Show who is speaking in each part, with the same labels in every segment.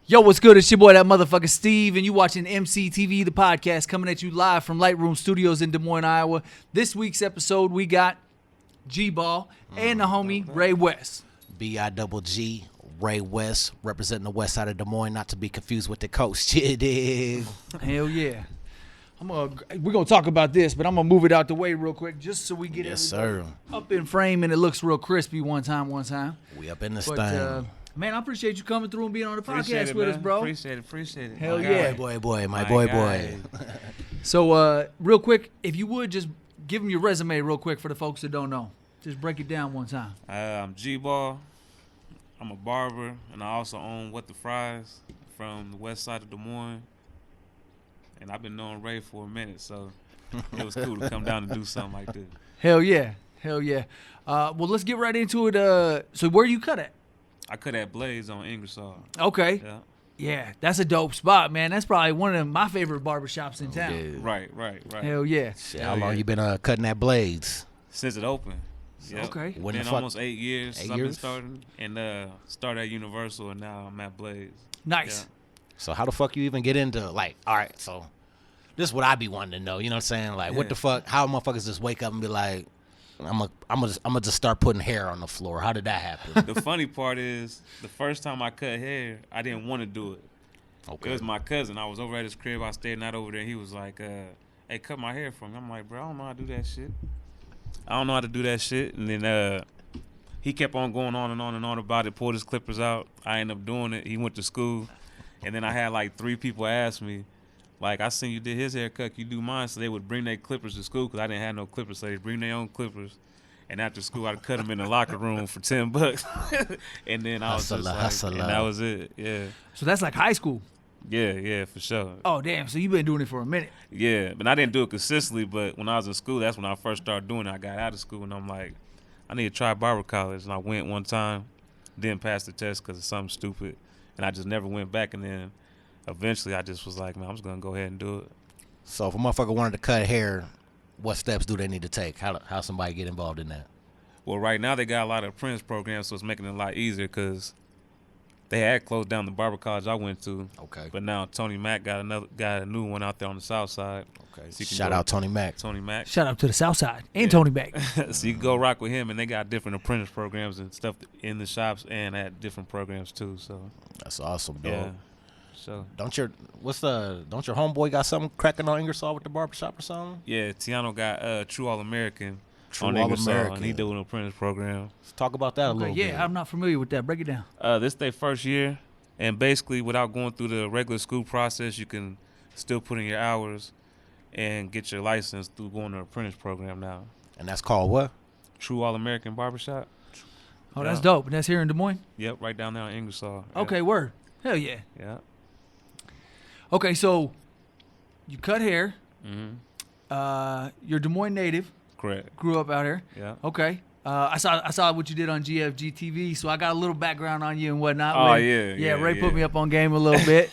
Speaker 1: Yo, what's good? It's your boy, that motherfucker Steve, and you watching EmceeTV, the podcast, coming at you live from Lightroom Studios in Des Moines, Iowa. This week's episode, we got G-Ball and the homie Ray West.
Speaker 2: B-I-double-G, Ray West, representing the west side of Des Moines, not to be confused with the coast. You dig?
Speaker 1: Hell yeah. We're going to talk about this, but I'm going to move it out the way real quick just so we get up in frame and it looks real crispy one time.
Speaker 2: We up in this thing.
Speaker 1: Man, I appreciate you coming through and being on the podcast with us, bro.
Speaker 3: Appreciate it.
Speaker 1: Hell yeah.
Speaker 2: My boy.
Speaker 1: So, real quick, if you would just give them your resume real quick for the folks that don't know. Just break it down one time.
Speaker 3: I'm G-Ball. I'm a barber, and I also own What the Fries from the west side of Des Moines. And I've been knowing Ray for a minute, so it was cool to come down and do something like this.
Speaker 1: Hell yeah. Well, let's get right into it. So where you cut at?
Speaker 3: I cut at Blaze on Ingersoll.
Speaker 1: Okay. Yeah, that's a dope spot, man. That's probably one of my favorite barbershops in town.
Speaker 3: Yeah. Right.
Speaker 1: Hell yeah.
Speaker 2: How long you been cutting that Blades?
Speaker 3: Since it opened. Yep.
Speaker 1: Okay.
Speaker 3: Been almost 8 years. I've been starting and started at Universal, and now I'm at Blaze.
Speaker 1: Nice.
Speaker 2: Yeah. So how the fuck you even get into, like, all right, so this is what I be wanting to know, you know what I'm saying? Like, what the fuck, how motherfuckers just wake up and be like, I'm gonna just start putting hair on the floor. How did that happen?
Speaker 3: The funny part is, the first time I cut hair, I didn't want to do it. Okay. It was my cousin. I was over at his crib. I stayed night over there. He was like, hey, cut my hair for me. I'm like, bro, I don't know how to do that shit. And then he kept on going on and on about it, pulled his clippers out. I ended up doing it. He went to school. And then I had like 3 people ask me, like, I seen you did his haircut, you do mine. So they would bring their clippers to school because I didn't have no clippers. So they bring their own clippers. And after school, I'd cut them in the locker room for $10. And then I was just like, and that was it. Yeah.
Speaker 1: So that's like high school.
Speaker 3: Yeah, for sure.
Speaker 1: Oh, damn. So you've been doing it for a minute.
Speaker 3: Yeah, but I didn't do it consistently. But when I was in school, that's when I first started doing it. I got out of school, and I'm like, I need to try barber college. And I went one time, didn't pass the test because of something stupid. And I just never went back. And then eventually I just was like, man, I'm just going to go ahead and do it.
Speaker 2: So if a motherfucker wanted to cut hair, what steps do they need to take? How somebody get involved in that?
Speaker 3: Well, right now they got a lot of apprentice programs, so it's making it a lot easier because they had closed down the barber college I went to.
Speaker 2: Okay.
Speaker 3: But now Tony Mack got a new one out there on the south side.
Speaker 2: Okay. So shout out Tony Mack.
Speaker 1: Shout out to the south side and Tony Mack.
Speaker 3: So you can go rock with him, and they got different apprentice programs and stuff in the shops and at different programs too. So
Speaker 2: that's awesome, dog.
Speaker 3: Yeah. So
Speaker 2: don't your homeboy got something cracking on Ingersoll with the barbershop or something?
Speaker 3: Yeah, Tiano got True All American on Ingersoll, and he doing an apprentice program.
Speaker 2: Let's talk about that a little bit.
Speaker 1: Yeah, I'm not familiar with that. Break it down.
Speaker 3: This is their first year, and basically without going through the regular school process, you can still put in your hours and get your license through going to the apprentice program now.
Speaker 2: And that's called what?
Speaker 3: True All American Barbershop.
Speaker 1: Oh, that's dope. And that's here in Des Moines?
Speaker 3: Yep, right down there in Ingersoll.
Speaker 1: Okay, word. Hell yeah.
Speaker 3: Yeah.
Speaker 1: Okay, so you cut hair.
Speaker 3: Mm-hmm.
Speaker 1: You're Des Moines native.
Speaker 3: Correct.
Speaker 1: Grew up out here.
Speaker 3: Yeah.
Speaker 1: Okay. I saw what you did on GFGTV, so I got a little background on you and whatnot. Ray put me up on game a little bit,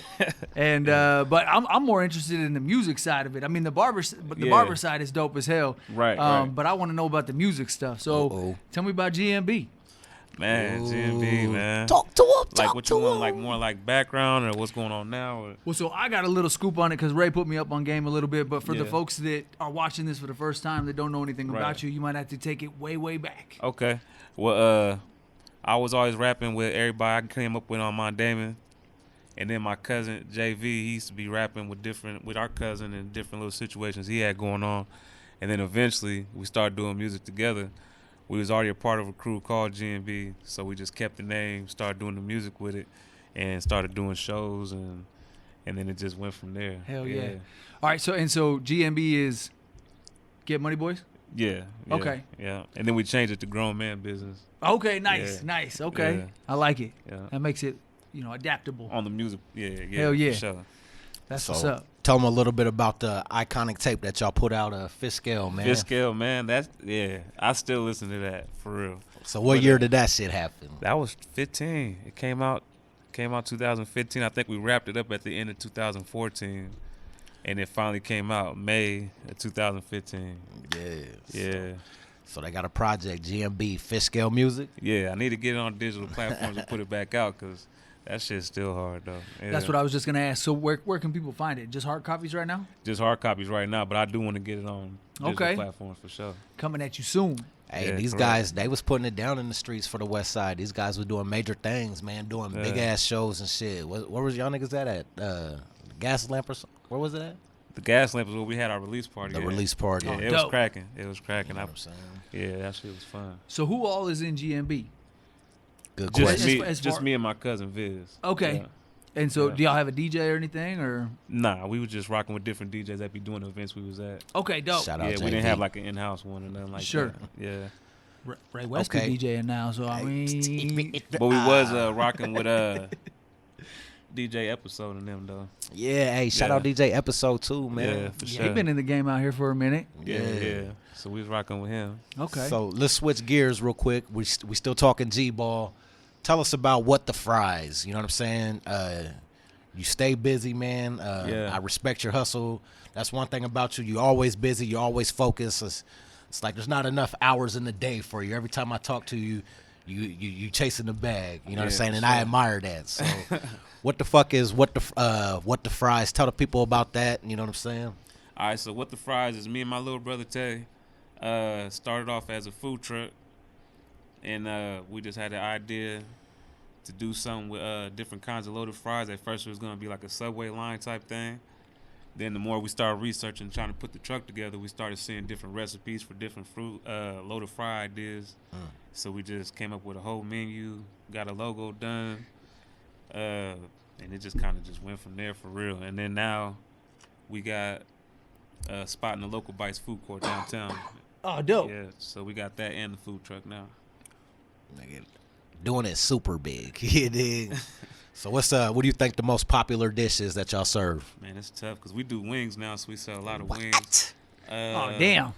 Speaker 1: and but I'm more interested in the music side of it. I mean, the barber side is dope as hell.
Speaker 3: Right.
Speaker 1: But I want to know about the music stuff. So tell me about GMB.
Speaker 3: Man, GMB, man.
Speaker 2: Talk to him.
Speaker 3: Like what you want, like more like background or what's going on now? Or?
Speaker 1: Well, so I got a little scoop on it because Ray put me up on game a little bit. But for the folks that are watching this for the first time that don't know anything about you, you might have to take it way, way back.
Speaker 3: Okay. Well, I was always rapping with everybody I came up with on my Damon. And then my cousin, JV, he used to be rapping with our cousin in different little situations he had going on. And then eventually we started doing music together. We was already a part of a crew called GMB, so we just kept the name, started doing the music with it, and started doing shows, and then it just went from there.
Speaker 1: Hell yeah. All right, so GMB is Get Money Boys?
Speaker 3: Yeah.
Speaker 1: Okay.
Speaker 3: Yeah, and then we changed it to Grown Man Business.
Speaker 1: Okay, nice. Okay. Yeah. I like it.
Speaker 3: Yeah.
Speaker 1: That makes it, adaptable.
Speaker 3: On the music, yeah.
Speaker 1: Hell yeah.
Speaker 3: For sure.
Speaker 1: That's what's up.
Speaker 2: Tell them a little bit about the iconic tape that y'all put out, Fifth Scale, man.
Speaker 3: Fifth Scale, man. I still listen to that, for real.
Speaker 2: So what year did that shit happen?
Speaker 3: That was 15. It came out 2015. I think we wrapped it up at the end of 2014. And it finally came out May of 2015. Yeah.
Speaker 2: So they got a project, GMB, Fish Scale Music.
Speaker 3: Yeah, I need to get it on digital platforms and put it back out because that shit's still hard, though. Yeah.
Speaker 1: That's what I was just going to ask. So where can people find it? Just hard copies right now?
Speaker 3: Just hard copies right now, but I do want to get it on digital platforms for sure.
Speaker 1: Coming at you soon.
Speaker 2: Hey, these guys, they was putting it down in the streets for the West Side. These guys were doing major things, man, doing big-ass shows and shit. Where was y'all niggas at? Gas Lamp or something? Where was it at?
Speaker 3: The Gas Lamp is where we had our release party.
Speaker 2: The release party.
Speaker 3: Yeah, it was cracking. It was cracking.
Speaker 2: You know what I'm saying?
Speaker 3: Yeah, that shit was fun.
Speaker 1: So who all is in GMB?
Speaker 2: Good question.
Speaker 3: Just me and my cousin Viz.
Speaker 1: Okay. Yeah. And so do y'all have a DJ or anything? Or
Speaker 3: Nah, we were just rocking with different DJs that be doing the events we was at.
Speaker 1: Okay, dope.
Speaker 2: Shout out
Speaker 3: we didn't have like an in-house one or nothing like that. Yeah.
Speaker 1: Ray West be DJing now, so I mean.
Speaker 3: But we was rocking with DJ Episode and them though.
Speaker 2: Yeah, hey, shout out DJ Episode too, man.
Speaker 3: Yeah, for sure.
Speaker 1: He been in the game out here for a minute.
Speaker 3: Yeah. So we was rocking with him.
Speaker 1: Okay.
Speaker 2: So let's switch gears real quick. We still talking G-ball. Tell us about What the Fries. You know what I'm saying? You stay busy, man. I respect your hustle. That's one thing about you. You're always busy. You're always focused. It's like there's not enough hours in the day for you. Every time I talk to you, you chasing the bag. You know what I'm saying? And I admire that. So what the fuck is What the Fries? Tell the people about that. You know what I'm saying?
Speaker 3: All right, so What the Fries is me and my little brother Tay. Started off as a food truck. And we just had the idea to do something with different kinds of loaded fries. At first, it was going to be like a Subway line type thing. Then the more we started researching, trying to put the truck together, we started seeing different recipes for different loaded fry ideas. So we just came up with a whole menu, got a logo done, and it just kind of just went from there for real. And then now we got a spot in the Local Bites food court downtown.
Speaker 1: Oh, dope.
Speaker 3: Yeah, so we got that and the food truck now.
Speaker 2: Nigga, doing it super big. You dig? So what do you think the most popular dish is that y'all serve?
Speaker 3: Man, it's tough because we do wings now, so we sell a lot of wings.
Speaker 1: Oh, damn.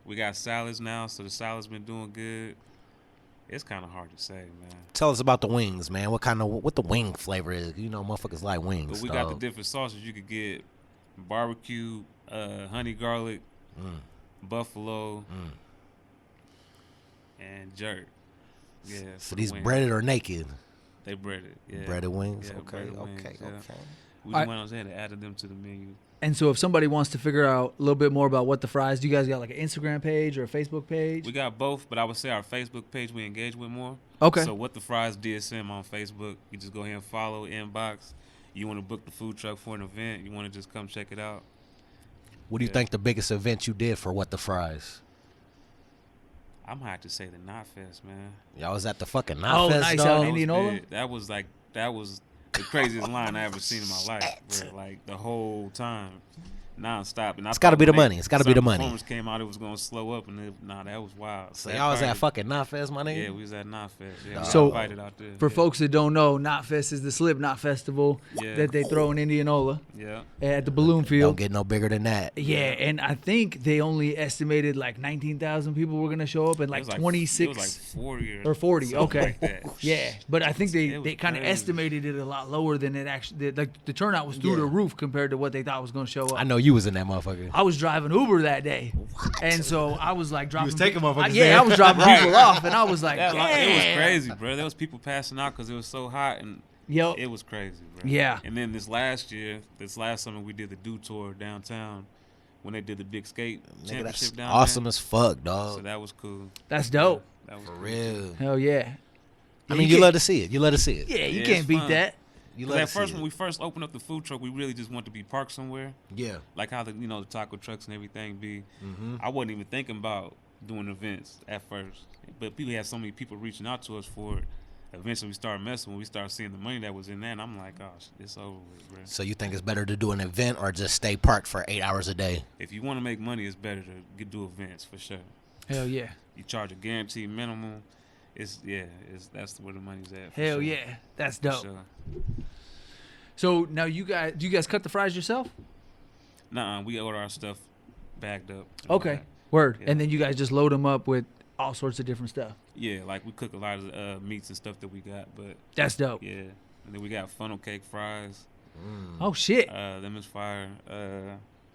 Speaker 3: We got salads now, so the salad's been doing good. It's kind of hard to say, man.
Speaker 2: Tell us about the wings, man. What the wing flavor is? You know, motherfuckers like wings.
Speaker 3: But we got the different sauces. You could get barbecue, honey garlic, buffalo, and jerk. Yeah.
Speaker 2: So these breaded or naked?
Speaker 3: They breaded. Yeah.
Speaker 2: Breaded wings.
Speaker 3: Yeah,
Speaker 2: Okay.
Speaker 3: breaded wings,
Speaker 2: Okay.
Speaker 3: We went on there and added them to the menu.
Speaker 1: And so if somebody wants to figure out a little bit more about What the Fries, do you guys got like an Instagram page or a Facebook page?
Speaker 3: We got both, but I would say our Facebook page we engage with more.
Speaker 1: Okay.
Speaker 3: So What the Fries DSM on Facebook. You just go ahead and follow, inbox. You want to book the food truck for an event. You want to just come check it out.
Speaker 2: What do you think the biggest event you did for What the Fries?
Speaker 3: I'm gonna have to say the Knot Fest, man.
Speaker 2: Y'all was at the fucking Knot Fest,
Speaker 1: nice,
Speaker 2: dog?
Speaker 1: out in Indianola?
Speaker 3: That was the craziest line I ever seen in my life, bro. Like the whole time, nonstop. And
Speaker 2: it's got to be the money. It's got to be the money.
Speaker 3: Performance came out, it was gonna slow up, and that was wild.
Speaker 2: So y'all was at fucking Knot Fest, my nigga?
Speaker 3: Yeah, we was at Knot Fest. Yeah,
Speaker 1: so
Speaker 3: invited out there.
Speaker 1: For folks that don't know, Knot Fest is the Slipknot festival that they throw in Indianola.
Speaker 3: Yeah.
Speaker 1: At the Balloon Field.
Speaker 2: Don't get no bigger than that.
Speaker 1: Yeah, and I think they only estimated like 19,000 people were gonna show up, and like 26
Speaker 3: it was like 40
Speaker 1: or 40. Okay.
Speaker 3: Like that.
Speaker 1: Yeah, but I think they kind of estimated it a lot lower than it actually. Like the turnout was through the roof compared to what they thought was gonna show up.
Speaker 2: I know you was in that motherfucker.
Speaker 1: I was driving Uber that day, and so I was like dropping.
Speaker 2: You was taking motherfuckers.
Speaker 1: I was dropping people off, and I was like,
Speaker 3: it was crazy, bro. There was people passing out because it was so hot, and it was crazy, bro.
Speaker 1: Yeah.
Speaker 3: And then this last summer, we did the Do Tour downtown when they did the big skate championship down
Speaker 2: awesome
Speaker 3: there.
Speaker 2: As fuck, dog.
Speaker 3: So that was cool.
Speaker 1: That's dope.
Speaker 3: Yeah, that was
Speaker 2: for
Speaker 3: cool.
Speaker 2: real.
Speaker 1: Hell yeah.
Speaker 2: I mean, you love to see it. You love to see it.
Speaker 1: Yeah, you can't beat that.
Speaker 3: At first, when we first opened up the food truck, we really just wanted to be parked somewhere.
Speaker 2: Yeah.
Speaker 3: Like how the taco trucks and everything be.
Speaker 2: Mm-hmm.
Speaker 3: I wasn't even thinking about doing events at first, but we had so many people reaching out to us for it. Eventually, we started messing when we started seeing the money that was in there, and I'm like, gosh, it's over with, bro.
Speaker 2: So you think it's better to do an event or just stay parked for 8 hours a day?
Speaker 3: If you want to make money, it's better to do events for sure.
Speaker 1: Hell yeah.
Speaker 3: You charge a guaranteed minimum. That's where the money's at.
Speaker 1: Hell
Speaker 3: sure.
Speaker 1: yeah, that's dope.
Speaker 3: Sure.
Speaker 1: So now do you guys cut the fries yourself?
Speaker 3: Nuh-uh, we order our stuff bagged up.
Speaker 1: Okay, word.
Speaker 3: Yeah.
Speaker 1: And then you guys just load them up with all sorts of different stuff.
Speaker 3: Yeah, like we cook a lot of meats and stuff that we got, but
Speaker 1: that's dope.
Speaker 3: Yeah, and then we got funnel cake fries.
Speaker 1: Oh shit.
Speaker 3: Them is fire.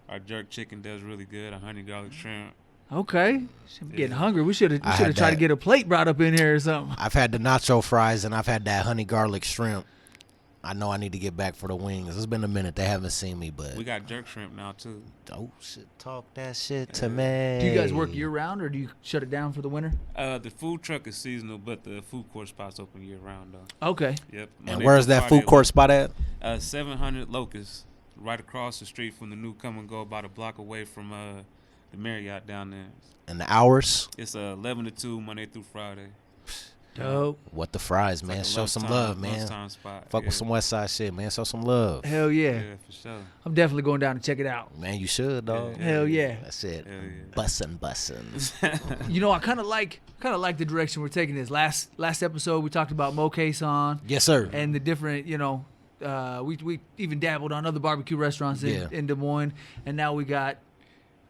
Speaker 3: Our jerk chicken does really good. A honey garlic shrimp.
Speaker 1: Okay. I'm getting hungry. We should have tried to get a plate brought up in here or something.
Speaker 2: I've had the nacho fries and I've had that honey garlic shrimp. I know I need to get back for the wings. It's been a minute. They haven't seen me, but
Speaker 3: we got jerk shrimp now too.
Speaker 2: Oh shit! Talk that shit to me.
Speaker 1: Do you guys work year round or do you shut it down for the winter?
Speaker 3: The food truck is seasonal, but the food court spot's open year round though.
Speaker 1: Okay.
Speaker 3: Yep.
Speaker 2: And where's that food court spot at?
Speaker 3: 700 Locust, right across the street from the new Come and Go, about a block away from the Marriott down there.
Speaker 2: And the hours?
Speaker 3: It's 11 to 2 Monday through Friday.
Speaker 1: Dope.
Speaker 2: What the fries, man?
Speaker 3: Like
Speaker 2: Show some love, man. Fuck with some West Side shit, man. Show some love.
Speaker 1: Hell yeah.
Speaker 3: Yeah, for sure.
Speaker 1: I'm definitely going down to check it out.
Speaker 2: Man, you should, dog.
Speaker 1: Hell yeah.
Speaker 2: That's it.
Speaker 3: Hell yeah.
Speaker 2: Bussin'.
Speaker 1: You know, I kind of like the direction we're taking this. Last episode we talked about Mo Cason.
Speaker 2: Yes, sir.
Speaker 1: And the different, we even dabbled on other barbecue restaurants in Des Moines, and now we got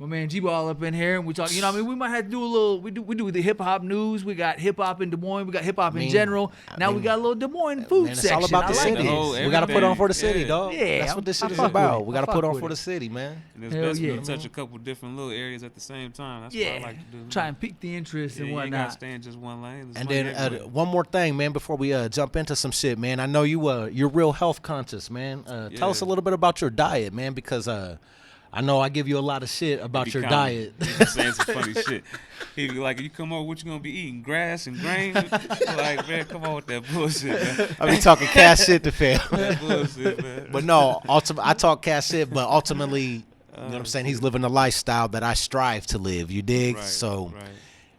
Speaker 1: my man G-Ball up in here, and we talk. We might have to do a little. We do the hip hop news. We got hip hop in Des Moines. We got hip hop in general. Now we got a little Des Moines food section.
Speaker 2: It's all about the city. We got to put on for the city, dog.
Speaker 1: Yeah,
Speaker 2: that's what this shit is about. We got to put on for the city, man.
Speaker 3: And it's best to touch a couple different little areas at the same time. That's what I like to do.
Speaker 1: Try and pique the interest and whatnot.
Speaker 3: You got to stay in just one lane.
Speaker 2: And then one more thing, man, before we jump into some shit, man. I know you're real health conscious, man. Tell us a little bit about your diet, man, because I know I give you a lot of shit about your diet.
Speaker 3: He be saying some funny shit. He be like, you come over, what you gonna be eating? Grass and grain? Like, man, come on with that bullshit, man.
Speaker 2: I be talking cash shit to fam.
Speaker 3: That bullshit, man.
Speaker 2: But no, I talk cash shit, but ultimately, you know what I'm saying? He's living a lifestyle that I strive to live. You dig?
Speaker 3: Right,
Speaker 2: so,
Speaker 3: right.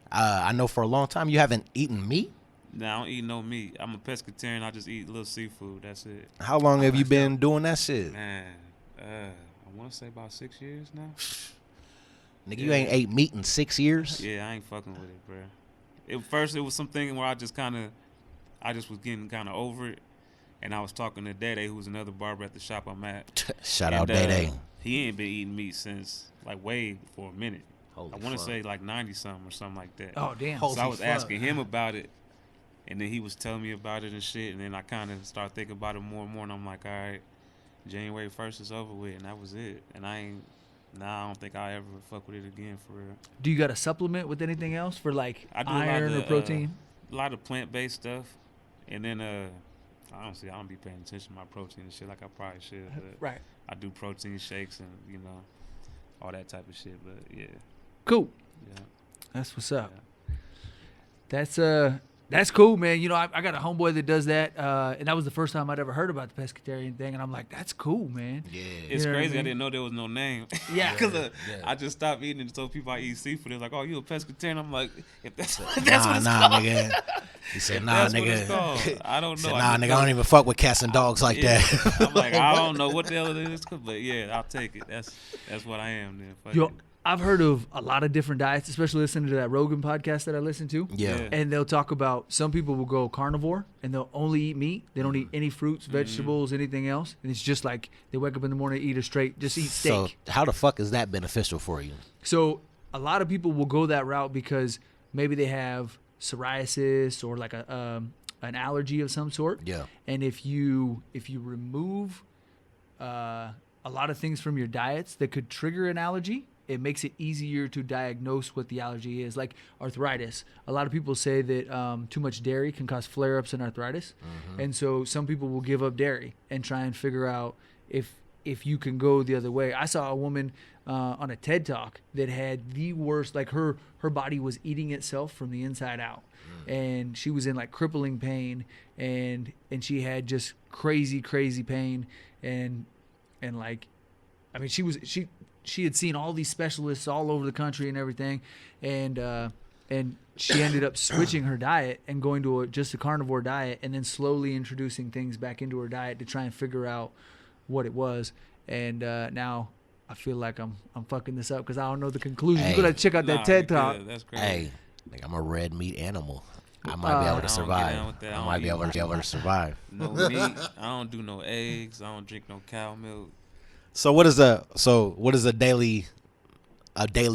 Speaker 2: I know for a long time you haven't eaten meat.
Speaker 3: Nah, I don't eat no meat. I'm a pescatarian. I just eat little seafood. That's it.
Speaker 2: How long have you been doing that shit?
Speaker 3: Man, I want to say about 6 years now.
Speaker 2: Nigga, you ain't ate meat in 6 years?
Speaker 3: Yeah, I ain't fucking with it, bro. First, it was something where I just was getting kind of over it. And I was talking to Day, who's another barber at the shop I'm at.
Speaker 2: Shout out Day.
Speaker 3: He ain't been eating meat since, like, way for a minute.
Speaker 2: Holy
Speaker 3: I want to say, like, 90-something or something like that.
Speaker 1: Oh, damn.
Speaker 3: So I was asking him about it. And then he was telling me about it and shit. And then I kind of started thinking about it more and more. And I'm like, all right, January 1st is over with. And that was it. And I don't think I'll ever fuck with it again for real.
Speaker 1: Do you got a supplement with anything else for, like, iron or protein?
Speaker 3: A lot of plant-based stuff. And then, I don't be paying attention to my protein and shit like I probably should. But
Speaker 1: right.
Speaker 3: I do protein shakes and, all that type of shit. But, yeah.
Speaker 1: Cool.
Speaker 3: Yeah.
Speaker 1: That's what's up. Yeah. That's cool, man. I got a homeboy that does that, and that was the first time I'd ever heard about the pescatarian thing, and I'm like, that's cool, man.
Speaker 2: Yeah.
Speaker 3: It's crazy. I didn't know there was no name.
Speaker 1: Yeah.
Speaker 3: Because I just stopped eating and told people I eat seafood. They're like, oh, you a pescatarian? I'm like, if that's what it's called.
Speaker 2: Nigga. He said, nah, nigga.
Speaker 3: I don't know.
Speaker 2: Said, nah, nigga, I don't even fuck with cats and dogs like that.
Speaker 3: I'm like, I don't know what the hell it is, but yeah, I'll take it. That's what I am then. Fuck it.
Speaker 1: I've heard of a lot of different diets, especially listening to that Rogan podcast that I listen to.
Speaker 2: Yeah.
Speaker 1: And they'll talk about, some people will go carnivore and they'll only eat meat. They don't eat any fruits, vegetables, anything else. And it's just like they wake up in the morning, eat just eat steak.
Speaker 2: So how the fuck is that beneficial for you?
Speaker 1: So a lot of people will go that route because maybe they have psoriasis or like an allergy of some sort.
Speaker 2: Yeah.
Speaker 1: And if you remove a lot of things from your diets that could trigger an allergy, it makes it easier to diagnose what the allergy is, like arthritis. A lot of people say that too much dairy can cause flare-ups in arthritis. And so some people will give up dairy and try and figure out if you can go the other way. I saw a woman on a TED Talk that had the worst, like her body was eating itself from the inside out. And she was in like crippling pain and she had just crazy pain and like, I mean, she had seen all these specialists all over the country and everything, and she ended up switching her diet and going to just a carnivore diet, and then slowly introducing things back into her diet to try and figure out what it was. And now I feel like I'm fucking this up because I don't know the conclusion.
Speaker 2: Hey,
Speaker 1: you gotta check out that TED Talk.
Speaker 3: That's great.
Speaker 2: Hey, I'm a red meat animal. I might be able to survive. I might be able to survive.
Speaker 3: No meat. I don't do no eggs. I don't drink no cow milk.
Speaker 2: So what does a daily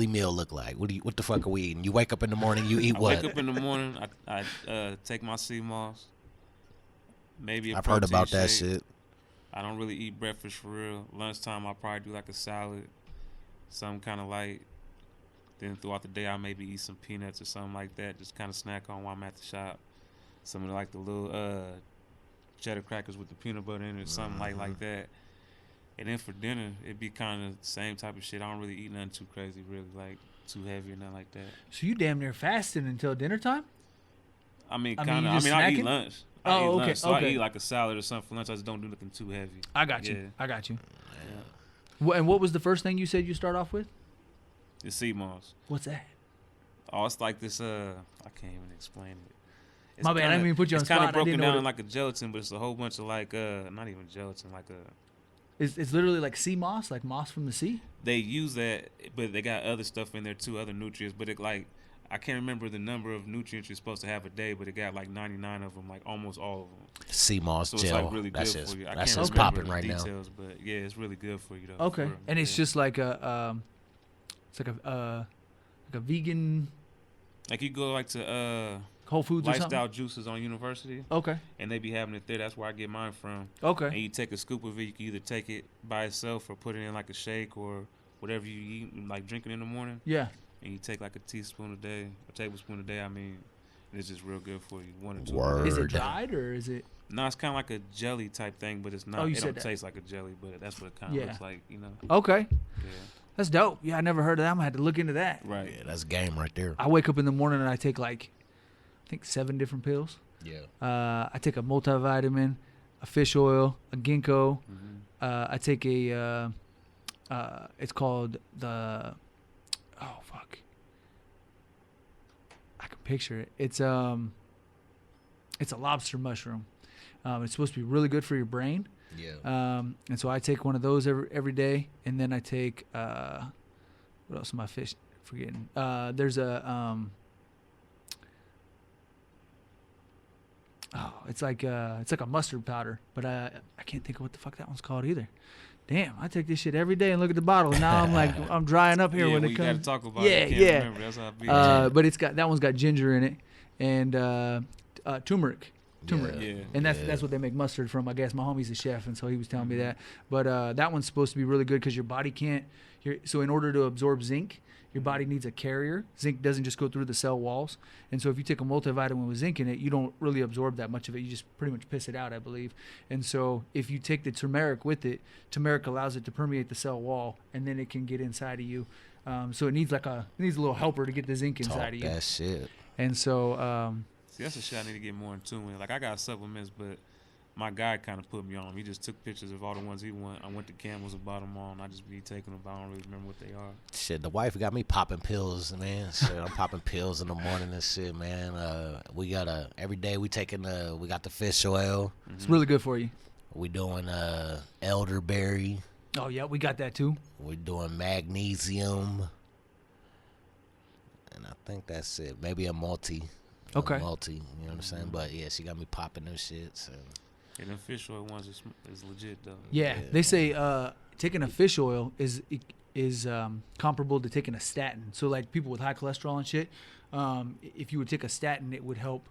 Speaker 2: meal look like? What the fuck are we eating? You wake up in the morning, you eat what?
Speaker 3: I wake up in the morning, I take my sea moss. Maybe
Speaker 2: I've heard about that
Speaker 3: shake.
Speaker 2: shit.
Speaker 3: I don't really eat breakfast for real. Lunchtime, I'll probably do like a salad, something kind of light. Then throughout the day, I'll maybe eat some peanuts or something like that. Just kind of snack on while I'm at the shop. Some of like the little cheddar crackers with the peanut butter in it, something like that. And then for dinner, it'd be kind of the same type of shit. I don't really eat nothing too crazy, really, like too heavy or nothing like that.
Speaker 1: So you damn near fasting until dinner time?
Speaker 3: I mean, kind of. I eat lunch. I eat
Speaker 1: okay.
Speaker 3: lunch. So I eat like a salad or something for lunch. I just don't do nothing too heavy.
Speaker 1: I got you. Yeah. And what was the first thing you said you start off with?
Speaker 3: The sea moss.
Speaker 1: What's that?
Speaker 3: Oh, it's like this. I can't even explain it. It's
Speaker 1: My bad. I didn't even put you on the spot.
Speaker 3: It's kind of broken down like a gelatin, but it's a whole bunch of like not even gelatin, like a.
Speaker 1: It's literally like sea moss, like moss from the sea.
Speaker 3: They use that, but they got other stuff in there too, other nutrients. But it like I can't remember the number of nutrients you're supposed to have a day, but it got like 99 of them, like almost all of them.
Speaker 2: Sea moss
Speaker 3: so
Speaker 2: gel.
Speaker 3: It's like really good for you.
Speaker 2: That's just popping right now.
Speaker 3: But yeah, it's really good for you though.
Speaker 1: Okay, and it's just like a, it's like a vegan.
Speaker 3: Like you go like to
Speaker 1: Whole Foods or something?
Speaker 3: Lifestyle Juices on University.
Speaker 1: Okay.
Speaker 3: And they be having it there. That's where I get mine from.
Speaker 1: Okay.
Speaker 3: And you take a scoop of it. You can either take it by itself or put it in like a shake or whatever you eat, like drinking in the morning.
Speaker 1: Yeah.
Speaker 3: And you take like a tablespoon a day. I mean, it's just real good for you. 1 or 2.
Speaker 2: Word.
Speaker 1: Is it dried or is it?
Speaker 3: No, it's kind of like a jelly type thing, but it's not. It don't taste like a jelly, but that's what it kind of looks like, you know.
Speaker 1: Okay.
Speaker 3: Yeah.
Speaker 1: That's dope. Yeah, I never heard of that. I'm gonna have to look into that.
Speaker 3: Right.
Speaker 2: Yeah, that's game right there.
Speaker 1: I wake up in the morning and I take like, I think 7 different pills.
Speaker 2: Yeah.
Speaker 1: I take a multivitamin, a fish oil, a ginkgo.
Speaker 3: Mm-hmm.
Speaker 1: I take a, it's called the, oh fuck, I can picture it. It's a lobster mushroom. It's supposed to be really good for your brain.
Speaker 2: Yeah.
Speaker 1: And so I take one of those every day, and then I take what else am I forgetting? There's a it's like a mustard powder, but I can't think of what the fuck that one's called either. Damn, I take this shit every day and look at the bottle, and now I'm like I'm drying up here when it comes.
Speaker 3: You gotta talk about it. You can't remember. That's how it be.
Speaker 1: But that one's got ginger in it and turmeric.
Speaker 3: Yeah.
Speaker 1: And that's what they make mustard from. I guess my homie's a chef, and so he was telling me that. But that one's supposed to be really good because your body can't. So in order to absorb zinc, your body needs a carrier. Zinc doesn't just go through the cell walls, and so if you take a multivitamin with zinc in it, you don't really absorb that much of it. You just pretty much piss it out, I believe. And so if you take the turmeric with it, turmeric allows it to permeate the cell wall, and then it can get inside of you. So it needs a little helper to get the zinc inside of you.
Speaker 2: That shit.
Speaker 1: And so.
Speaker 3: See, that's the shit I need to get more in tune with. Like I got supplements, but my guy kind of put me on. He just took pictures of all the ones he want. I went to Campbell's and bought them all, and I just be taking them. But I don't really remember what they are.
Speaker 2: Shit, the wife got me popping pills, man. Shit, I'm popping pills in the morning and shit, man. We got every day we got the fish oil.
Speaker 1: Mm-hmm. It's really good for you.
Speaker 2: We doing elderberry.
Speaker 1: Oh yeah, we got that too.
Speaker 2: We're doing magnesium, and I think that's it. Maybe a multi.
Speaker 1: Okay.
Speaker 2: You know what I'm saying? But yeah, she got me popping those shits.
Speaker 3: And them fish oil ones is legit though.
Speaker 1: Yeah, they say taking a fish oil is comparable to taking a statin. So like people with high cholesterol and shit, if you would take a statin, it would help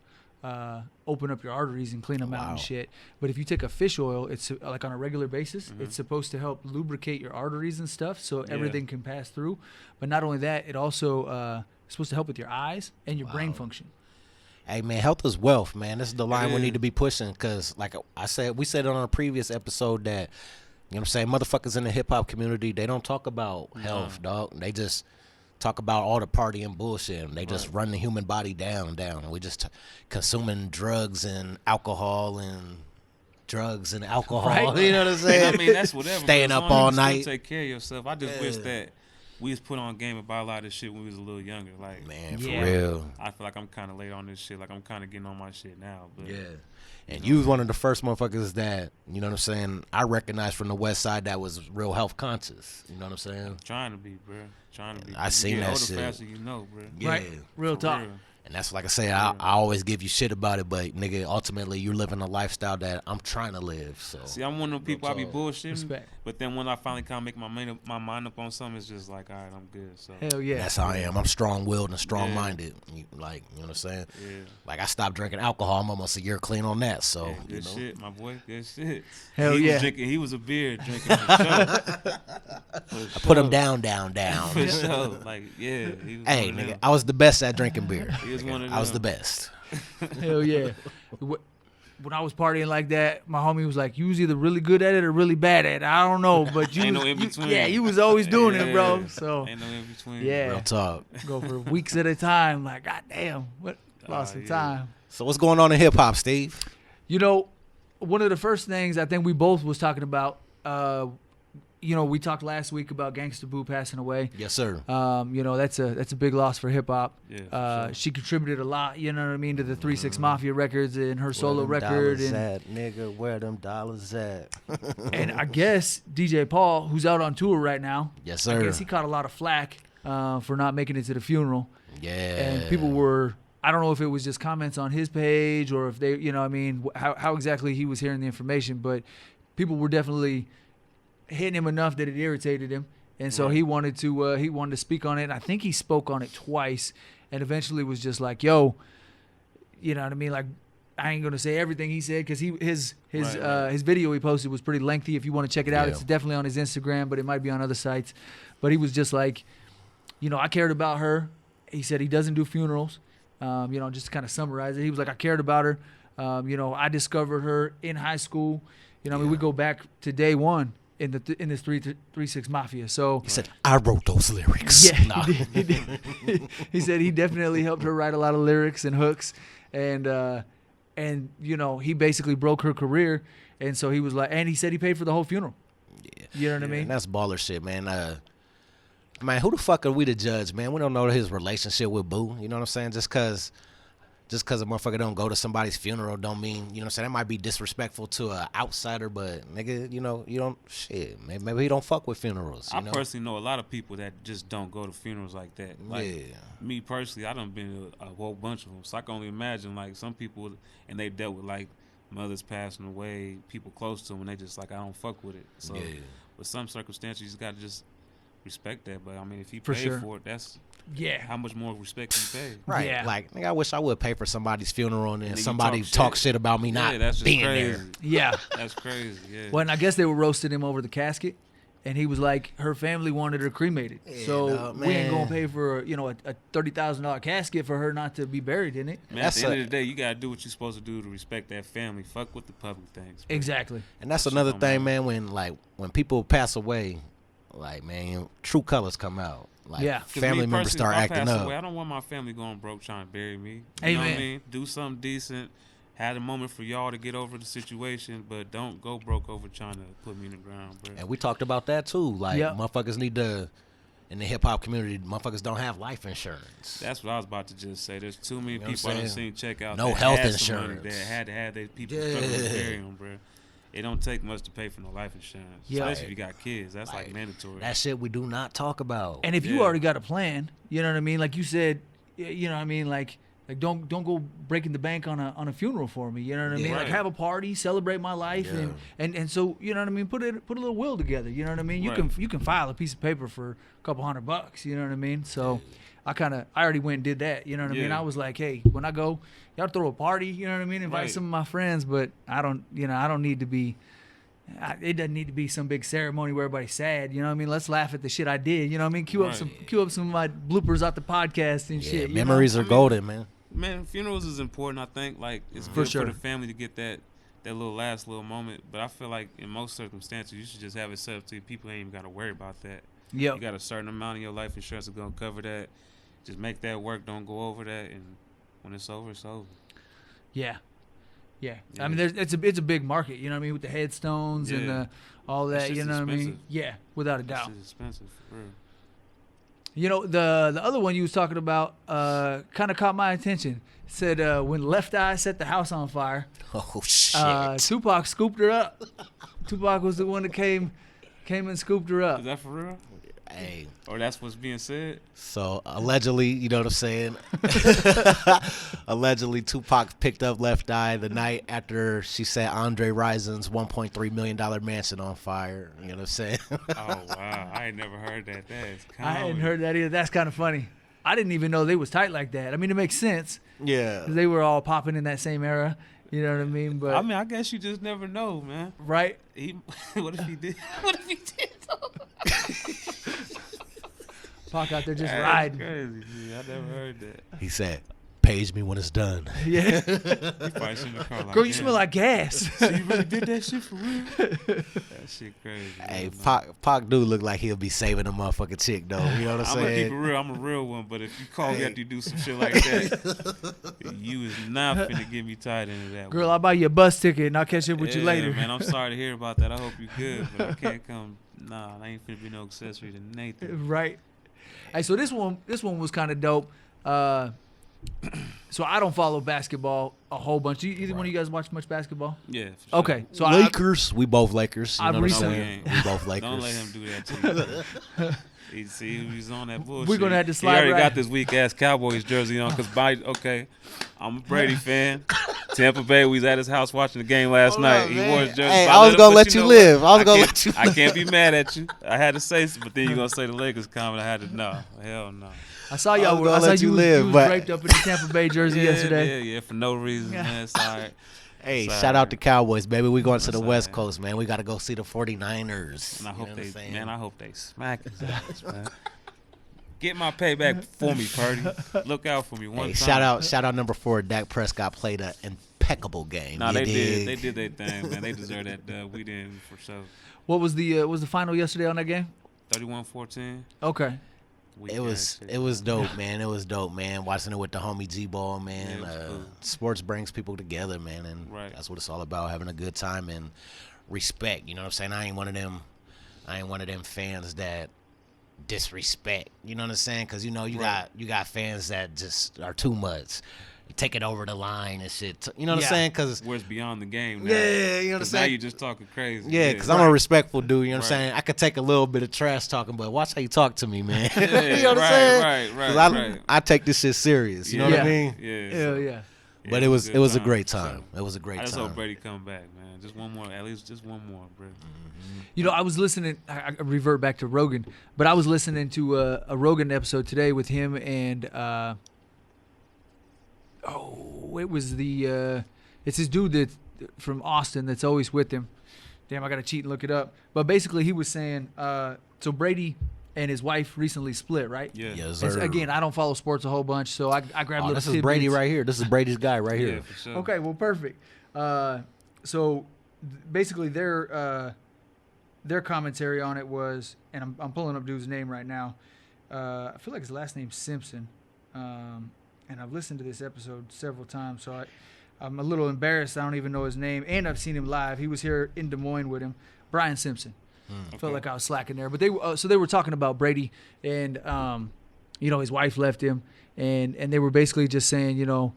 Speaker 1: open up your arteries and clean them out and shit. But if you take a fish oil, it's like on a regular basis, it's supposed to help lubricate your arteries and stuff, so everything can pass through. But not only that, it also is supposed to help with your eyes and your brain function.
Speaker 2: Hey man, health is wealth, man. This is the line we need to be pushing, because like I said, we said it on a previous episode that, you know what I'm saying, motherfuckers in the hip hop community, they don't talk about health, dog. They just talk about all the party and bullshit, and they just run the human body down. We just consuming drugs and alcohol. Right. You know what I'm saying?
Speaker 3: I mean, that's whatever.
Speaker 2: Staying up all night.
Speaker 3: Take care of yourself. I just wish that we was put on game about a lot of this shit when we was a little younger. Like,
Speaker 2: man, for real.
Speaker 3: I feel like I'm kind of late on this shit. Like, I'm kind of getting on my shit now. But,
Speaker 2: and you was one of the first motherfuckers that, you know what I'm saying, I recognized from the West Side that was real health conscious. You know what I'm saying?
Speaker 3: Trying to be, bro. Trying to be.
Speaker 2: I seen that shit.
Speaker 3: Faster, you know, bro.
Speaker 1: Yeah. Right. Real talk. Real.
Speaker 2: And that's like I say, I always give you shit about it, but nigga, ultimately you're living a lifestyle that I'm trying to live. So
Speaker 3: see, I'm one of those people I be bullshitting,
Speaker 1: respect.
Speaker 3: But then when I finally kind of make my mind up on something, it's just like, all right, I'm good. So
Speaker 1: Hell yeah,
Speaker 2: that's how I am. I'm strong-willed and strong-minded. Like, you know what I'm saying? Yeah. Like I stopped drinking alcohol. I'm almost a year clean on that. So
Speaker 3: yeah, good shit, my boy. Good shit.
Speaker 1: Hell
Speaker 3: he
Speaker 1: yeah.
Speaker 3: Was drinking, he was a beer drinking for sure.
Speaker 2: I put him down.
Speaker 3: For sure. Like, yeah. He was
Speaker 2: hey, nigga, I was the best at drinking beer.
Speaker 3: He was one of them.
Speaker 2: I was the best.
Speaker 1: Hell yeah. When I was partying like that, my homie was like, "You was either really good at it or really bad at it. I don't know, but you,
Speaker 3: ain't no in between.
Speaker 1: Yeah, you was always doing it, bro. So
Speaker 3: ain't no in between.
Speaker 1: Yeah,
Speaker 2: real talk.
Speaker 1: Go for weeks at a time. Like, god damn, what lost some time.
Speaker 2: So what's going on in hip hop, Steve?
Speaker 1: You know, one of the first things I think we both was talking about. You know, we talked last week about Gangsta Boo passing away.
Speaker 2: Yes, sir.
Speaker 1: You know, that's a big loss for hip hop.
Speaker 3: Yeah, sure.
Speaker 1: She contributed a lot, you know what I mean, to the 3-6 Mafia records and her solo record.
Speaker 2: And nigga, where them dollars at?
Speaker 1: And I guess DJ Paul, who's out on tour right now.
Speaker 2: Yes, sir.
Speaker 1: I guess he caught a lot of flack for not making it to the funeral.
Speaker 2: Yeah.
Speaker 1: And people were, I don't know if it was just comments on his page or if they, you know what I mean, how exactly he was hearing the information, but people were definitely hitting him enough that it irritated him, and so he wanted to speak on it. And I think he spoke on it twice, and eventually was just like, "Yo, you know what I mean? Like, I ain't gonna say everything he said because his video he posted was pretty lengthy. If you want to check it out, it's definitely on his Instagram, but it might be on other sites. But he was just like, you know, I cared about her. He said he doesn't do funerals. You know, just to kind of summarize it, he was like, I cared about her. You know, I discovered her in high school. You know, I mean, we go back to day one. In this 3-6 Mafia, so
Speaker 2: he said I wrote those lyrics.
Speaker 1: Yeah, nah. he did. He said he definitely helped her write a lot of lyrics and hooks, and you know he basically broke her career, and so he was like, and he said he paid for the whole funeral. Yeah, you know what I mean?
Speaker 2: And that's baller shit, man. Man, who the fuck are we to judge, man? We don't know his relationship with Boo. You know what I'm saying? Just cause a motherfucker don't go to somebody's funeral don't mean, you know what I'm saying, that might be disrespectful to an outsider, but nigga, you know, you don't, shit, maybe he don't fuck with funerals, you know?
Speaker 3: I personally know a lot of people that just don't go to funerals like that. Like, me personally, I done been to a whole bunch of them, so I can only imagine, like, some people, and they dealt with, like, mothers passing away, people close to them, and they just, like, I don't fuck with it. So, with some circumstances, you just got to just respect that, but, I mean, if you pay for it, that's...
Speaker 1: Yeah.
Speaker 3: How much more respect can you pay?
Speaker 2: Right.
Speaker 1: Yeah.
Speaker 2: Like, nigga, I wish I would pay for somebody's funeral and then somebody talk shit about me not being there.
Speaker 1: Yeah.
Speaker 3: That's crazy. Yeah.
Speaker 1: Well, and I guess they were roasting him over the casket, and he was like, her family wanted her cremated. Yeah, so we ain't going to pay for, you know, a $30,000 casket for her not to be buried in it.
Speaker 3: Man, at the end of the day, you got to do what you're supposed to do to respect that family. Fuck with the public things. Bro.
Speaker 1: Exactly.
Speaker 2: And that's another thing, man, when people pass away, like, man, true colors come out. Like, family members start acting up.
Speaker 3: I don't want my family going broke trying to bury me. You know what I mean? Do something decent. Had a moment for y'all to get over the situation, but don't go broke over trying to put me in the ground, bro.
Speaker 2: And we talked about that too. Like, motherfuckers need to, in the hip hop community, motherfuckers don't have life insurance.
Speaker 3: That's what I was about to just say. There's too many people I done seen check out.
Speaker 2: No health insurance.
Speaker 3: That had to have their people struggling to bury them, bro. It don't take much to pay for no life insurance, especially if you got kids. That's like mandatory.
Speaker 2: That shit we do not talk about.
Speaker 1: And if you already got a plan, you know what I mean? Like you said, you know what I mean? Like don't go breaking the bank on a funeral for me. You know what I mean? Like have a party, celebrate my life, and so you know what I mean. Put a little will together. You know what I mean? You can file a piece of paper for a couple $100. You know what I mean? So. I already went and did that, you know what I mean? I was like, hey, when I go, y'all throw a party, you know what I mean? Invite some of my friends, but I don't need to be, it doesn't need to be some big ceremony where everybody's sad, you know what I mean? Let's laugh at the shit I did, you know what I mean? Cue up some of my bloopers out the podcast and shit.
Speaker 2: Memories are golden, man.
Speaker 3: Man, funerals is important, I think. Like, it's good for the family to get that last little moment, but I feel like in most circumstances, you should just have it set up to people ain't even got to worry about that.
Speaker 1: Yep.
Speaker 3: You got a certain amount of your life insurance is going to cover that. Just make that work. Don't go over that. And when it's over, it's over.
Speaker 1: Yeah. I mean, it's a big market, you know what I mean, with the headstones and all that, you know what I mean? Yeah, without a doubt.
Speaker 3: It's expensive, for real.
Speaker 1: You know, the other one you was talking about kind of caught my attention. It said when Left Eye set the house on fire.
Speaker 2: Oh, shit.
Speaker 1: Tupac scooped her up. Tupac was the one that came and scooped her up.
Speaker 3: Is that for real?
Speaker 2: Hey.
Speaker 3: Or that's what's being said?
Speaker 2: So, allegedly, you know what I'm saying? Allegedly, Tupac picked up Left Eye the night after she set Andre Rison's $1.3 million mansion on fire. You know what I'm saying?
Speaker 3: Oh, wow. I ain't never heard that. That's
Speaker 1: I hadn't heard that either. That's kind of funny. I didn't even know they was tight like that. I mean, it makes sense.
Speaker 2: Yeah.
Speaker 1: They were all popping in that same era. You know what I mean? But
Speaker 3: I mean, I guess you just never know, man.
Speaker 1: Right?
Speaker 3: What if he did? What if he did?
Speaker 1: Pac out there just riding.
Speaker 3: Crazy. Yeah, I never heard that.
Speaker 2: He said, "Page me when it's done."
Speaker 1: Yeah.
Speaker 3: He probably sitting in the car like,
Speaker 1: Girl, you smell like gas.
Speaker 3: So you really did that shit for real? That shit crazy.
Speaker 2: Hey, Pac do look like he'll be saving a motherfucking chick, though. You know what I'm
Speaker 3: I'm gonna
Speaker 2: saying?
Speaker 3: keep it real. I'm a real one, but if you call me after you do some shit like that, you is not finna get me tied into that.
Speaker 1: Girl, I'll buy you a bus ticket and I'll catch up with you later.
Speaker 3: Man, I'm sorry to hear about that. I hope you good, but I can't come. Nah, I ain't finna be no accessory to Nathan.
Speaker 1: Right. Hey, so this one was kind of dope. So I don't follow basketball a whole bunch. Either one of you guys watch much basketball?
Speaker 3: Yeah. For sure.
Speaker 1: Okay. So
Speaker 2: Lakers. We both Lakers. You know what I'm saying?
Speaker 3: No,
Speaker 2: we both Lakers.
Speaker 3: Don't let him do that to you. He see he's on that bullshit.
Speaker 1: We're gonna have to slide.
Speaker 3: He already
Speaker 1: right.
Speaker 3: got this weak ass Cowboys jersey on because I'm a Brady fan. Tampa Bay, we was at his house watching the game last night. He wore his jersey.
Speaker 2: Hey, I was gonna let you live.
Speaker 3: I can't be mad at you. I had to say, but then you gonna say the Lakers comment. I had to no, hell no.
Speaker 1: I saw y'all. I saw you was draped up in the Tampa Bay jersey yesterday.
Speaker 3: Yeah, for no reason, man. It's all right.
Speaker 2: Hey, shout out to Cowboys, baby. We going to the West Coast, man. We got to go see the 49ers.
Speaker 3: And I hope they smack his ass, man. Get my payback for me, Purdy. Look out for me one time.
Speaker 2: Shout out number 4. Dak Prescott played an impeccable game.
Speaker 3: Nah, they did their thing, man. They deserve that dub. We didn't for sure.
Speaker 1: What was the final yesterday on that game?
Speaker 3: 31-14.
Speaker 1: Okay.
Speaker 2: It was dope, man. It was dope, man. Watching it with the homie G-Ball, man.
Speaker 3: Cool.
Speaker 2: Sports brings people together, man, and that's what it's all about, having a good time and respect. You know what I'm saying? I ain't one of them fans that disrespect. You know what I'm saying? Because you got fans that just are too much. Take it over the line and shit. You know what I'm saying? Because
Speaker 3: where it's beyond the game now.
Speaker 2: Yeah, you know what I'm saying?
Speaker 3: Now you're just talking crazy.
Speaker 2: Yeah, because I'm a respectful dude. You know what I'm saying? I could take a little bit of trash talking, but watch how you talk to me, man. You know what I'm saying?
Speaker 3: Right.
Speaker 2: I take this shit serious. You know what I mean?
Speaker 3: Yeah.
Speaker 1: Hell yeah.
Speaker 2: But it was a great time. It was a great time.
Speaker 3: I just hope Brady come back, man. Just one more, at least just one more, bro.
Speaker 2: Mm-hmm.
Speaker 1: You know, I was listening. I revert back to Rogan, but I was listening to a Rogan episode today with him and. It was it's his dude that from Austin that's always with him. Damn, I gotta cheat and look it up. But basically, he was saying, so Brady and his wife recently split, right?
Speaker 3: Yeah.
Speaker 2: Yes,
Speaker 1: And
Speaker 2: sir.
Speaker 1: again, I don't follow sports a whole bunch, so I grabbed little
Speaker 2: This is
Speaker 1: tidbits.
Speaker 2: Brady right here. This is Brady's guy right here.
Speaker 3: Yeah, for sure.
Speaker 1: Okay, well, perfect. So basically, their commentary on it was, and I'm pulling up dude's name right now. I feel like his last name's Simpson. And I've listened to this episode several times, so I'm a little embarrassed. I don't even know his name, and I've seen him live. He was here in Des Moines with him, Brian Simpson. I felt like I was slacking there, but they were talking about Brady, and his wife left him, and they were basically just saying,
Speaker 2: Man,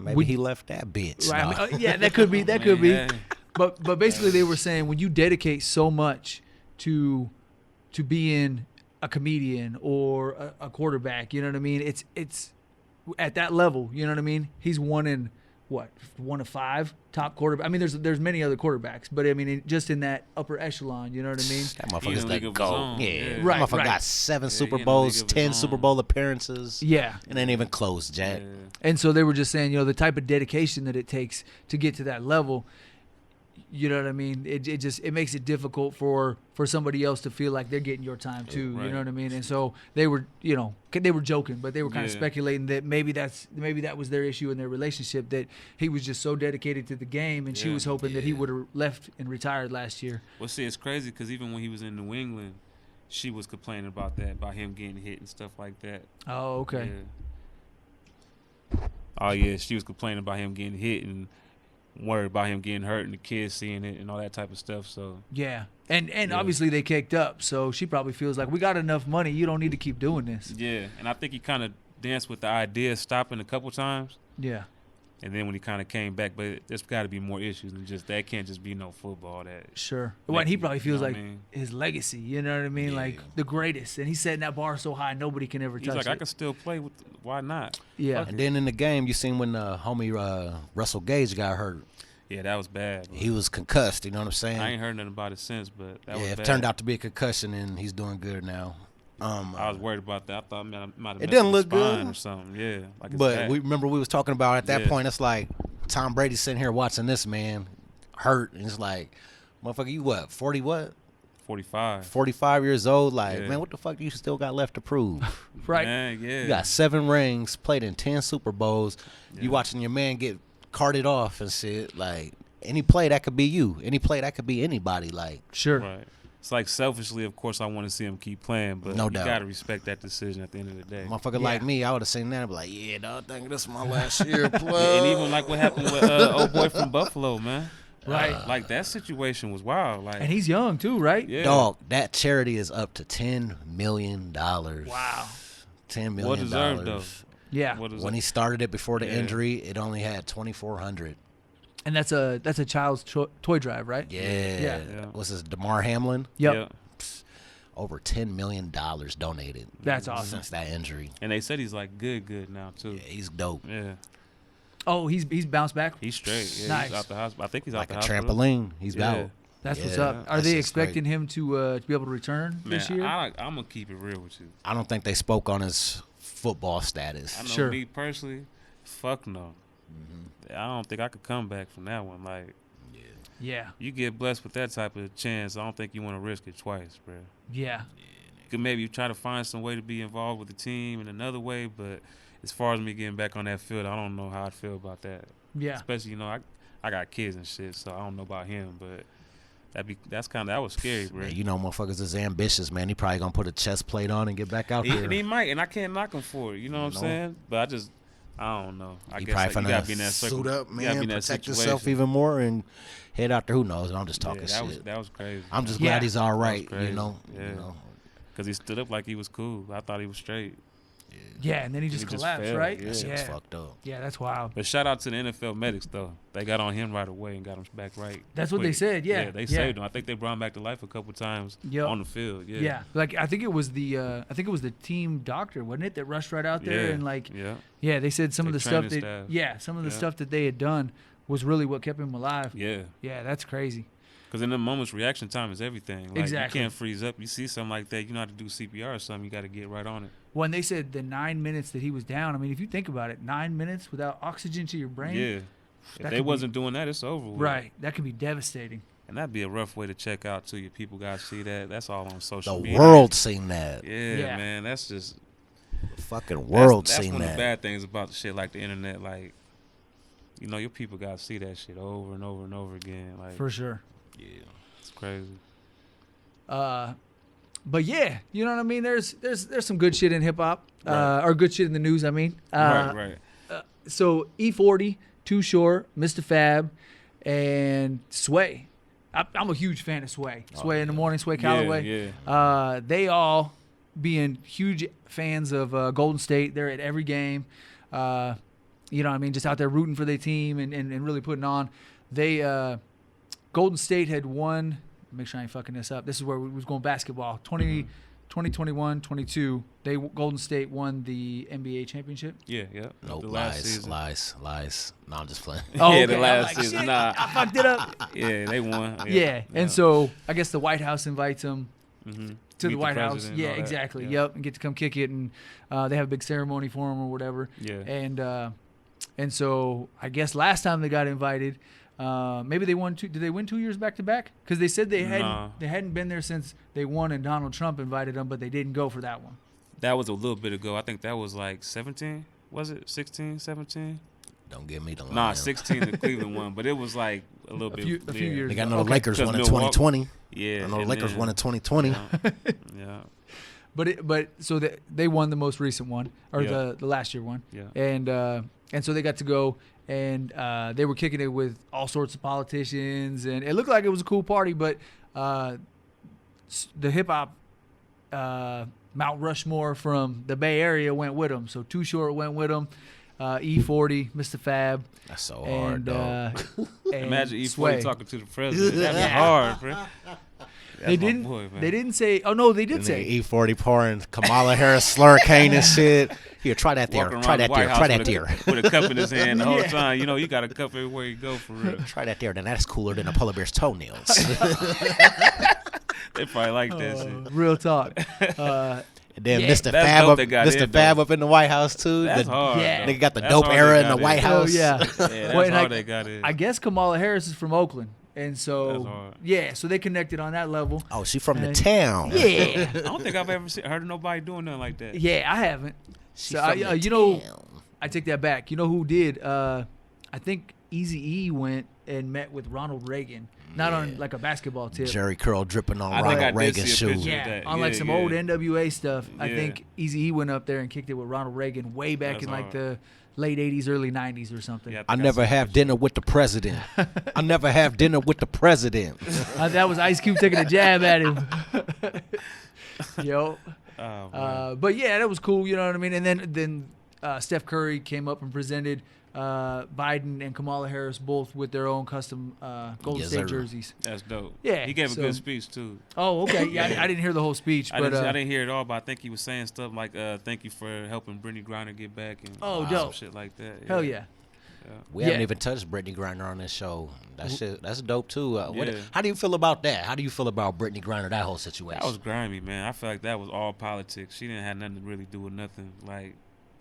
Speaker 2: maybe he left that bitch.
Speaker 1: right?
Speaker 2: No.
Speaker 1: I mean, yeah, that could be. That could be.
Speaker 3: Yeah.
Speaker 1: But basically, they were saying when you dedicate so much to being a comedian or a quarterback, you know what I mean? It's at that level, you know what I mean? He's one of 5 top quarterback. I mean, there's many other quarterbacks, but I mean, just in that upper echelon, you know what I mean?
Speaker 2: That motherfucker's like gold. Yeah,
Speaker 1: Right,
Speaker 2: motherfucker
Speaker 1: right.
Speaker 2: got 7 Super
Speaker 3: he in the
Speaker 2: Bowls,
Speaker 3: league of his
Speaker 2: 10
Speaker 3: own.
Speaker 2: Super Bowl appearances.
Speaker 1: Yeah.
Speaker 2: And ain't even close, Jack.
Speaker 3: Yeah.
Speaker 1: And so they were just saying, the type of dedication that it takes to get to that level, you know what I mean? It makes it difficult for somebody else to feel like they're getting your time too.
Speaker 3: Right.
Speaker 1: You know what I mean? And so they were, they were joking, but they were kind of
Speaker 3: Yeah.
Speaker 1: speculating that maybe that was their issue in their relationship, that he was just so dedicated to the game, and she
Speaker 3: Yeah.
Speaker 1: was hoping that he would have left and retired last year.
Speaker 3: Well, see, it's crazy because even when he was in New England, she was complaining about that, about him getting hit and stuff like that.
Speaker 1: Oh, okay.
Speaker 3: Yeah. Oh yeah, she was complaining about him getting hit and worried about him getting hurt and the kids seeing it and all that type of stuff. So
Speaker 1: Yeah. And obviously they kicked up, so she probably feels like we got enough money. You don't need to keep doing this.
Speaker 3: yeah, and I think he kind of danced with the idea of stopping a couple times.
Speaker 1: Yeah.
Speaker 3: And then when he kind of came back, but there's got to be more issues than just that. Can't just be no football. That
Speaker 1: sure. Well, he probably feels like
Speaker 3: mean?
Speaker 1: his legacy. You know what I mean?
Speaker 2: Yeah.
Speaker 1: Like the greatest, and he's setting that bar so high nobody can ever
Speaker 3: He's
Speaker 1: touch
Speaker 3: like,
Speaker 1: it.
Speaker 3: I can still play with. Why not?
Speaker 1: Yeah.
Speaker 3: Fuck
Speaker 2: And
Speaker 3: it.
Speaker 2: then in the game, you seen when homie Russell Gage got hurt.
Speaker 3: Yeah, that was bad. Bro.
Speaker 2: He was concussed. You know what I'm saying?
Speaker 3: I ain't heard nothing about it since, but that was
Speaker 2: it
Speaker 3: bad.
Speaker 2: turned out to be a concussion, and he's doing good now.
Speaker 3: I was worried about that. I thought I might have
Speaker 2: It
Speaker 3: messed
Speaker 2: didn't
Speaker 3: with
Speaker 2: look
Speaker 3: his spine
Speaker 2: good.
Speaker 3: or something. Yeah, like his
Speaker 2: But
Speaker 3: back.
Speaker 2: we was talking about at that
Speaker 3: Yeah.
Speaker 2: point. It's like Tom Brady sitting here watching this man hurt, and it's like, motherfucker, you what? 40 what?
Speaker 3: 45.
Speaker 2: 45 years old. Like,
Speaker 3: Yeah.
Speaker 2: man, what the fuck do you still got left to prove?
Speaker 1: Right.
Speaker 3: Man, yeah.
Speaker 2: You got 7 rings, played in 10 Super Bowls. You watching your man get carted off and shit. Like, any play that could be you. Any play that could be anybody. Like,
Speaker 1: Sure.
Speaker 3: Right. It's like selfishly, of course, I want to see him keep playing, but
Speaker 2: No
Speaker 3: you
Speaker 2: doubt.
Speaker 3: got to respect that decision at the end of the day.
Speaker 2: motherfucker like me, I would have seen that and be like, yeah, dog, I think this is my last year
Speaker 3: Yeah,
Speaker 2: play.
Speaker 3: and even like what happened with old boy from Buffalo, man.
Speaker 1: Right.
Speaker 3: Like that situation was wild. Like,
Speaker 1: And he's young too, right?
Speaker 3: yeah.
Speaker 2: Dog, that charity is up to $10 million.
Speaker 1: Wow.
Speaker 2: $10 million.
Speaker 3: Well deserved, though.
Speaker 1: Yeah.
Speaker 3: What is
Speaker 2: When
Speaker 3: it?
Speaker 2: he started it before the
Speaker 3: Yeah.
Speaker 2: injury, it only had 2,400.
Speaker 1: And that's a child's toy drive, right?
Speaker 2: Yeah.
Speaker 3: Yeah.
Speaker 2: What's this, DeMar Hamlin?
Speaker 1: Yep.
Speaker 3: Yeah.
Speaker 2: Over $10 million donated.
Speaker 1: That's awesome.
Speaker 2: Since that injury.
Speaker 3: And they said he's like good now too.
Speaker 2: Yeah, he's dope.
Speaker 3: Yeah.
Speaker 1: Oh, he's bounced back.
Speaker 3: He's straight. Yeah,
Speaker 1: Nice.
Speaker 3: he's out the hospital. I think he's
Speaker 2: Like
Speaker 3: out
Speaker 2: a
Speaker 3: the hospital.
Speaker 2: trampoline. He's
Speaker 3: Yeah.
Speaker 2: out.
Speaker 1: That's what's
Speaker 2: Yeah,
Speaker 1: up. Are
Speaker 2: that's
Speaker 1: they
Speaker 2: just
Speaker 1: expecting
Speaker 2: great.
Speaker 1: him to be able to return
Speaker 3: Man,
Speaker 1: this year?
Speaker 3: I'm gonna keep it real with you.
Speaker 2: I don't think they spoke on his football status.
Speaker 3: I know
Speaker 1: Sure.
Speaker 3: me personally, fuck no.
Speaker 2: Mm-hmm.
Speaker 3: I don't think I could come back from that one. Like,
Speaker 1: Yeah.
Speaker 3: you get blessed with that type of chance, I don't think you want to risk it twice, bro.
Speaker 1: Yeah.
Speaker 3: You could maybe try to find some way to be involved with the team in another way, but as far as me getting back on that field, I don't know how I feel about that.
Speaker 1: Yeah.
Speaker 3: Especially, you know, I got kids and shit, so I don't know about him, but that was scary, bro.
Speaker 2: Man, you know, motherfuckers is ambitious, man. He probably gonna put a chest plate on and get back out there.
Speaker 3: And he might, and I can't knock him for it. You know what I'm
Speaker 2: No.
Speaker 3: saying? But I don't know. I
Speaker 2: You
Speaker 3: guess
Speaker 2: probably
Speaker 3: you gotta be in
Speaker 2: finna
Speaker 3: that
Speaker 2: suit up,
Speaker 3: you gotta
Speaker 2: man.
Speaker 3: be in that
Speaker 2: Protect
Speaker 3: situation.
Speaker 2: yourself even more and head out there. Who knows? I'm just talking
Speaker 3: Yeah,
Speaker 2: shit.
Speaker 3: that was crazy.
Speaker 2: I'm just
Speaker 1: Yeah.
Speaker 2: glad he's all
Speaker 3: That was
Speaker 2: right. You
Speaker 3: crazy.
Speaker 2: know.
Speaker 3: Yeah.
Speaker 2: You know.
Speaker 3: Because he stood up like he was cool. I thought he was straight.
Speaker 1: Yeah, and then he just
Speaker 3: He just
Speaker 1: collapsed,
Speaker 3: fell,
Speaker 1: right?
Speaker 3: yeah.
Speaker 2: That shit was
Speaker 1: Yeah.
Speaker 2: fucked up.
Speaker 1: Yeah, that's wild.
Speaker 3: But shout out to the NFL medics though. They got on him right away and got him back right.
Speaker 1: That's what they
Speaker 3: quick.
Speaker 1: said, yeah,
Speaker 3: they
Speaker 1: yeah.
Speaker 3: saved him. I think they brought him back to life a couple times
Speaker 1: Yep.
Speaker 3: on the field. Yeah.
Speaker 1: Yeah. Like I think it was the team doctor, wasn't it, that rushed right out there
Speaker 3: Yeah.
Speaker 1: and like
Speaker 3: Yeah.
Speaker 1: they said some of
Speaker 3: They
Speaker 1: the stuff
Speaker 3: training
Speaker 1: that
Speaker 3: staff.
Speaker 1: some of the
Speaker 3: Yeah.
Speaker 1: stuff that they had done was really what kept him alive.
Speaker 3: Yeah.
Speaker 1: Yeah, that's crazy.
Speaker 3: Because in the moments, reaction time is everything. Like,
Speaker 1: Exactly.
Speaker 3: You can't freeze up. You see something like that, you know how to do CPR or something. You got to get right on it.
Speaker 1: When they said the 9 minutes that he was down, I mean, if you think about it, 9 minutes without oxygen to your brain,
Speaker 3: Yeah.
Speaker 1: that
Speaker 3: If
Speaker 1: could
Speaker 3: they
Speaker 1: be-
Speaker 3: wasn't doing that, it's over with.
Speaker 1: right, that could be devastating.
Speaker 3: And that'd be a rough way to check out too. Your people got to see that. That's all on
Speaker 2: The
Speaker 3: social media.
Speaker 2: world seen that.
Speaker 3: Yeah,
Speaker 1: Yeah.
Speaker 3: man. That's just
Speaker 2: The fucking world
Speaker 3: that's
Speaker 2: seen
Speaker 3: one of
Speaker 2: that.
Speaker 3: the bad things about the shit like the internet. Like, you know, your people got to see that shit over and over and over again. Like,
Speaker 1: For sure.
Speaker 2: Yeah.
Speaker 3: it's crazy.
Speaker 1: But yeah, you know what I mean? There's some good shit in hip hop,
Speaker 3: Right.
Speaker 1: or good shit in the news, I mean.
Speaker 3: Right.
Speaker 1: So E40, Too Short, Mr. Fab, and Sway. I'm a huge fan of Sway. Sway in the Morning, Sway Calloway.
Speaker 3: Yeah.
Speaker 1: They all being huge fans of Golden State. They're at every game. You know what I mean? Just out there rooting for their team and really putting on. They Golden State had won. Make sure I ain't fucking this up. This is where we was going basketball. 2021-22. Golden State won the NBA championship.
Speaker 3: Yeah.
Speaker 2: Nope,
Speaker 3: The last
Speaker 2: lies.
Speaker 3: season.
Speaker 2: No, I'm just playing.
Speaker 1: Oh,
Speaker 3: Yeah,
Speaker 1: okay.
Speaker 3: the
Speaker 1: I'm
Speaker 3: last
Speaker 1: like,
Speaker 3: season.
Speaker 1: shit,
Speaker 3: Nah.
Speaker 1: I fucked it up.
Speaker 3: Yeah, they won.
Speaker 1: Yeah. And so I guess the White House invites them
Speaker 3: Mhm.
Speaker 1: to
Speaker 3: Meet
Speaker 1: the White House.
Speaker 3: president and
Speaker 1: Yeah,
Speaker 3: all that.
Speaker 1: exactly.
Speaker 3: Yeah.
Speaker 1: Yep, and get to come kick it, and they have a big ceremony for him or whatever.
Speaker 3: Yeah.
Speaker 1: And so I guess last time they got invited, maybe they won two. Did they win 2 years back to back? Because they said they hadn't been there since they won, and Donald Trump invited them, but they didn't go for that one.
Speaker 3: That was a little bit ago. I think that was like 17. Was it 16, 17?
Speaker 2: Don't give me the line.
Speaker 3: Nah, 16 the Cleveland one, but it was like a little
Speaker 1: A
Speaker 3: bit.
Speaker 1: few years
Speaker 2: Nigga, I
Speaker 1: ago.
Speaker 2: know the
Speaker 1: Okay.
Speaker 2: Lakers won in
Speaker 3: 'Cause
Speaker 2: 2020.
Speaker 3: Yeah.
Speaker 2: I know the
Speaker 3: and
Speaker 2: Lakers
Speaker 3: then-
Speaker 2: won in 2020.
Speaker 3: Yeah.
Speaker 1: But so they won the most recent one, or
Speaker 3: Yeah.
Speaker 1: the last year one.
Speaker 3: Yeah.
Speaker 1: And so they got to go, and they were kicking it with all sorts of politicians, and it looked like it was a cool party. But the hip hop Mount Rushmore from the Bay Area went with them. So Too Short went with them. E40, Mr. Fab.
Speaker 2: That's so hard, dog.
Speaker 3: Imagine E40
Speaker 1: Sway.
Speaker 3: talking to the president. That's hard, bro.
Speaker 1: They didn't say. Oh no, they did
Speaker 2: And
Speaker 1: say
Speaker 2: E40 pouring Kamala Harris slurricane and shit. Here, try that there.
Speaker 3: Walking
Speaker 2: Try
Speaker 3: around
Speaker 2: that
Speaker 3: the White
Speaker 2: there.
Speaker 3: House
Speaker 2: Try that
Speaker 3: with
Speaker 2: there.
Speaker 3: with a cup in his hand the whole time. You know, you got a cup everywhere you go for real.
Speaker 2: Try that there. Then that's cooler than a polar bear's toenails.
Speaker 3: They probably like that shit.
Speaker 1: real talk.
Speaker 2: And then
Speaker 1: Yeah.
Speaker 2: Mr.
Speaker 3: That's
Speaker 2: Fab
Speaker 3: dope
Speaker 2: up,
Speaker 3: they got
Speaker 2: Mr.
Speaker 3: in,
Speaker 2: Fab
Speaker 3: though.
Speaker 2: up in the White House too.
Speaker 3: That's
Speaker 2: The-
Speaker 3: hard.
Speaker 1: Yeah.
Speaker 3: though.
Speaker 2: Nigga got the
Speaker 3: That's
Speaker 2: dope
Speaker 3: hard
Speaker 2: era
Speaker 3: they
Speaker 2: in the
Speaker 3: got
Speaker 2: White
Speaker 3: in.
Speaker 2: House.
Speaker 1: Yeah.
Speaker 3: Yeah, that's
Speaker 1: Well,
Speaker 3: hard
Speaker 1: and
Speaker 3: they got in.
Speaker 1: I guess Kamala Harris is from Oakland, and
Speaker 3: That's
Speaker 1: so
Speaker 3: hard.
Speaker 1: yeah, so they connected on that level.
Speaker 2: Oh, she from the
Speaker 1: And-
Speaker 2: town.
Speaker 1: Yeah,
Speaker 3: I don't think I've ever heard of nobody doing nothing like that.
Speaker 1: yeah, I haven't.
Speaker 2: She
Speaker 1: So
Speaker 2: from the
Speaker 1: you know,
Speaker 2: town.
Speaker 1: I take that back. You know who did? I think Eazy-E went and met with Ronald Reagan, not on like a basketball tip.
Speaker 2: Jerry curl dripping on
Speaker 3: I think I
Speaker 2: Ronald
Speaker 3: did
Speaker 2: Reagan's
Speaker 3: see a
Speaker 2: shoes.
Speaker 3: picture.
Speaker 1: Yeah,
Speaker 3: that.
Speaker 1: on like
Speaker 3: Yeah,
Speaker 1: some
Speaker 3: yeah.
Speaker 1: old NWA stuff. I
Speaker 3: Yeah.
Speaker 1: think Eazy-E went up there and kicked it with Ronald Reagan way back
Speaker 3: That's
Speaker 1: in like
Speaker 3: hard.
Speaker 1: the late 80s, early 90s or something.
Speaker 3: Yeah,
Speaker 2: I
Speaker 3: think
Speaker 2: never
Speaker 3: seen
Speaker 2: have
Speaker 3: that
Speaker 2: dinner with the president. I never have dinner with the president.
Speaker 1: That was Ice Cube taking a jab at him. Yo.
Speaker 3: shit. Oh, man.
Speaker 1: But yeah, that was cool. You know what I mean? And then Steph Curry came up and presented Biden and Kamala Harris both with their own custom Golden
Speaker 2: Yes,
Speaker 1: State
Speaker 2: sir.
Speaker 1: jerseys.
Speaker 3: That's dope.
Speaker 1: Yeah,
Speaker 3: He gave a
Speaker 1: so-
Speaker 3: good speech, too.
Speaker 1: Oh, okay. Yeah, I didn't hear the whole speech,
Speaker 3: I
Speaker 1: but
Speaker 3: didn't hear it all, but I think he was saying stuff like, thank you for helping Brittany Griner get back and
Speaker 1: Oh,
Speaker 3: some
Speaker 1: dope.
Speaker 3: shit like that.
Speaker 1: hell yeah.
Speaker 2: We haven't
Speaker 1: Yeah.
Speaker 2: even touched Brittany Griner on this show. That shit, that's dope too.
Speaker 3: Yeah.
Speaker 2: How do you feel about that? How do you feel about Brittany Griner, that whole situation?
Speaker 3: That was grimy, man. I feel like that was all politics. She didn't have nothing to really do with nothing. Like,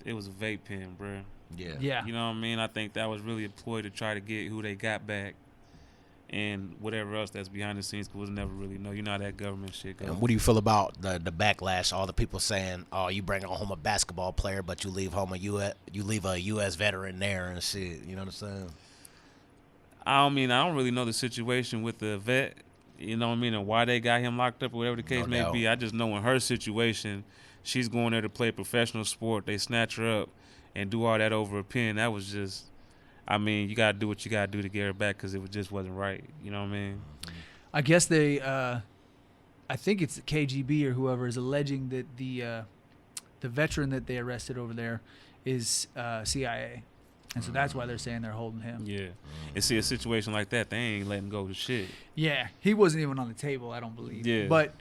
Speaker 3: it was a vape pen, bro.
Speaker 2: yeah.
Speaker 1: Yeah.
Speaker 3: You know what I mean? I think that was really a ploy to try to get who they got back and whatever else that's behind the scenes, because we'll never really know. You know how that government shit goes.
Speaker 2: And what do you feel about the backlash? All the people saying, "Oh, you bring home a basketball player, but you leave home a U.S. veteran there and shit." You know what I'm saying?
Speaker 3: I don't really know the situation with the vet, you know what I mean, and why they got him locked up or whatever the case
Speaker 2: No
Speaker 3: may
Speaker 2: doubt.
Speaker 3: be. I just know in her situation, she's going there to play a professional sport. They snatch her up and do all that over a pen. That was just, you got to do what you got to do to get her back because it just wasn't right. You know what I mean?
Speaker 1: I guess they, I think it's KGB or whoever is alleging that the veteran that they arrested over there is CIA, and so that's why they're saying they're holding him.
Speaker 3: Yeah. And see, a situation like that, they ain't letting go of shit.
Speaker 1: Yeah, he wasn't even on the table, I don't believe.
Speaker 3: Yeah.
Speaker 1: But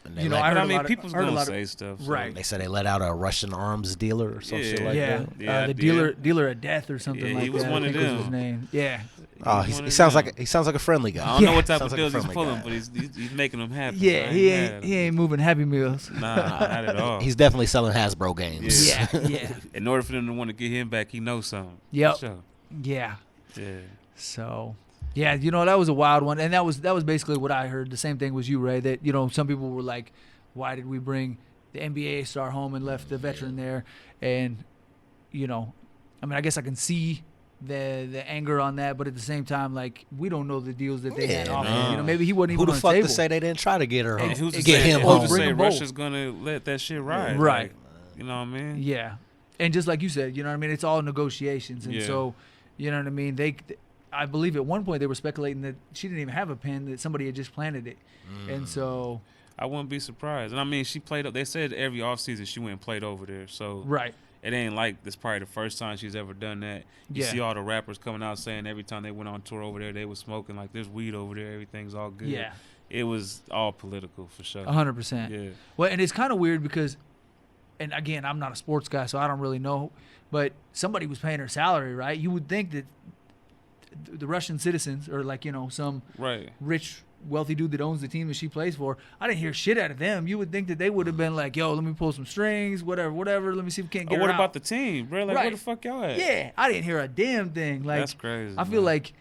Speaker 2: And they
Speaker 1: you know,
Speaker 2: let-
Speaker 1: I heard
Speaker 3: But
Speaker 1: a lot of-
Speaker 3: people's
Speaker 1: heard a
Speaker 3: going to
Speaker 1: lot of-
Speaker 3: say stuff. So.
Speaker 1: right.
Speaker 2: They said they let out a Russian arms dealer or some shit like
Speaker 1: yeah,
Speaker 2: that.
Speaker 3: Yeah, I
Speaker 1: the
Speaker 3: did.
Speaker 1: dealer of death or something
Speaker 3: Yeah,
Speaker 1: like
Speaker 3: he was
Speaker 1: that.
Speaker 3: one
Speaker 1: I
Speaker 3: of
Speaker 1: think was
Speaker 3: them.
Speaker 1: his name. Yeah,
Speaker 2: Oh,
Speaker 3: He's one
Speaker 2: he
Speaker 3: of
Speaker 2: sounds
Speaker 3: them.
Speaker 2: like a friendly guy.
Speaker 3: I don't know what type
Speaker 2: Sounds
Speaker 3: of
Speaker 2: like a
Speaker 3: deals he's
Speaker 2: friendly
Speaker 3: pulling,
Speaker 2: guy.
Speaker 3: but he's making them happy.
Speaker 1: yeah,
Speaker 3: I ain't
Speaker 1: he
Speaker 3: mad.
Speaker 1: ain't moving Happy Meals.
Speaker 3: Nah, not at all.
Speaker 2: He's definitely selling Hasbro games.
Speaker 3: Yeah.
Speaker 1: yeah,
Speaker 3: In order for them to want to get him back, he knows something.
Speaker 1: Yep.
Speaker 3: For sure.
Speaker 1: yeah.
Speaker 3: Yeah.
Speaker 1: So, yeah, you know, that was a wild one, and that was basically what I heard. The same thing was you, Ray. That, you know, some people were like, "Why did we bring the NBA star home and left the veteran there?" And, you know, I guess I can see the anger on that, but at the same time, like, we don't know the deals that they had
Speaker 2: Yeah,
Speaker 1: offered.
Speaker 3: no.
Speaker 1: You know, maybe he wasn't
Speaker 2: Who
Speaker 1: even
Speaker 2: the
Speaker 1: on
Speaker 2: fuck
Speaker 1: the table.
Speaker 2: to say they didn't try to get her home?
Speaker 3: And who's to
Speaker 2: Get
Speaker 3: say,
Speaker 2: him
Speaker 1: home.
Speaker 3: who's to
Speaker 1: Bring
Speaker 3: say
Speaker 1: them both.
Speaker 3: Russia's gonna let that shit ride?
Speaker 1: Right.
Speaker 3: Like, you know what I mean?
Speaker 1: Yeah, and just like you said, you know what I mean. It's all negotiations, and
Speaker 3: Yeah.
Speaker 1: so, you know what I mean. I believe at one point they were speculating that she didn't even have a pen; that somebody had just planted it, and so
Speaker 3: I wouldn't be surprised. And I mean, she played up. They said every offseason she went and played over there. So
Speaker 1: right.
Speaker 3: it ain't like this probably the first time she's ever done that. You
Speaker 1: Yeah.
Speaker 3: see all the rappers coming out saying every time they went on tour over there, they was smoking like there's weed over there. Everything's all good.
Speaker 1: Yeah.
Speaker 3: It was all political for sure.
Speaker 1: 100%.
Speaker 3: Yeah.
Speaker 1: Well, and it's kind of weird because, and again, I'm not a sports guy, so I don't really know, but somebody was paying her salary, right? You would think that the Russian citizens, or like, you know, some
Speaker 3: Right.
Speaker 1: rich, wealthy dude that owns the team that she plays for, I didn't hear shit out of them. You would think that they would have been like, yo, let me pull some strings, whatever. Let me see if we can't
Speaker 3: Oh,
Speaker 1: get
Speaker 3: what
Speaker 1: her
Speaker 3: about
Speaker 1: out.
Speaker 3: the team, bro? Like,
Speaker 1: Right.
Speaker 3: where the fuck y'all at?
Speaker 1: Yeah, I didn't hear a damn thing. Like,
Speaker 3: That's crazy.
Speaker 1: I feel
Speaker 3: man.
Speaker 1: like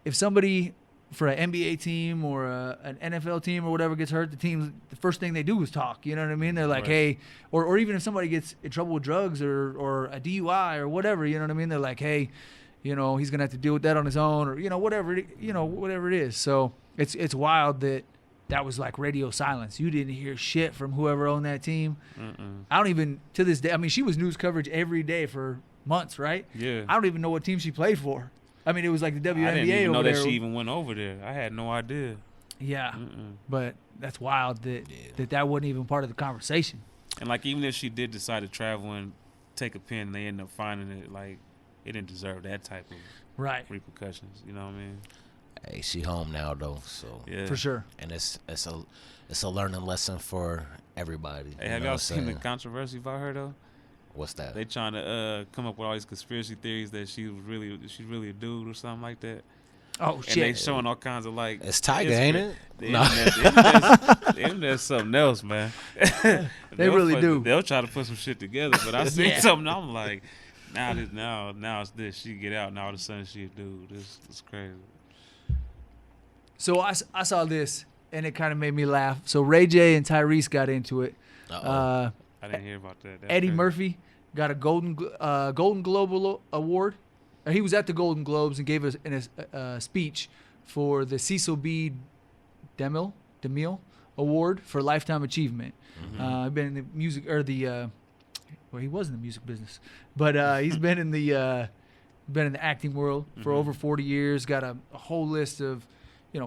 Speaker 1: if somebody for an NBA team or an NFL team or whatever gets hurt, the first thing they do is talk. You know what I mean? They're like,
Speaker 3: Right.
Speaker 1: hey, or even if somebody gets in trouble with drugs or a DUI or whatever, you know what I mean? They're like, hey, you know, he's gonna have to deal with that on his own, or, you know, whatever it is. So it's wild that was like radio silence. You didn't hear shit from whoever owned that team.
Speaker 3: Mm-mm.
Speaker 1: I don't even, to this day, I mean, she was news coverage every day for months, right?
Speaker 3: Yeah.
Speaker 1: I don't even know what team she played for. I mean, it was like the WNBA
Speaker 3: I didn't even know
Speaker 1: over
Speaker 3: that
Speaker 1: there.
Speaker 3: she even went over there. I had no idea.
Speaker 1: Yeah,
Speaker 3: Mm-mm.
Speaker 1: but that's wild that wasn't even part of the conversation.
Speaker 3: And like, even if she did decide to travel and take a pen and they end up finding it like it didn't deserve that type of repercussions. You know what I mean?
Speaker 2: Hey, she home now though, so
Speaker 3: yeah,
Speaker 2: for sure. And it's a learning lesson for everybody.
Speaker 3: Hey, have y'all seen the controversy about her though?
Speaker 2: What's that?
Speaker 3: They trying to come up with all these conspiracy theories that she's really a dude or something like that.
Speaker 1: Oh shit!
Speaker 3: And they showing all kinds of like
Speaker 2: it's Tiger, ain't it?
Speaker 3: The internet's something else, man.
Speaker 1: They really do.
Speaker 3: They'll try to put some shit together, but I see something. I'm like, now it's this. She get out, now all of a sudden she a dude. This is crazy.
Speaker 1: So I saw this and it kind of made me laugh. So Ray J and Tyrese got into it.
Speaker 3: I didn't hear about that. That's
Speaker 1: Eddie
Speaker 3: crazy.
Speaker 1: Murphy got a Golden Globe award. He was at the Golden Globes and gave us a speech for the Cecil B. DeMille Award for Lifetime Achievement. I've been in the music he was in the music business, but he's been in the acting world for over 40 years. Got a whole list of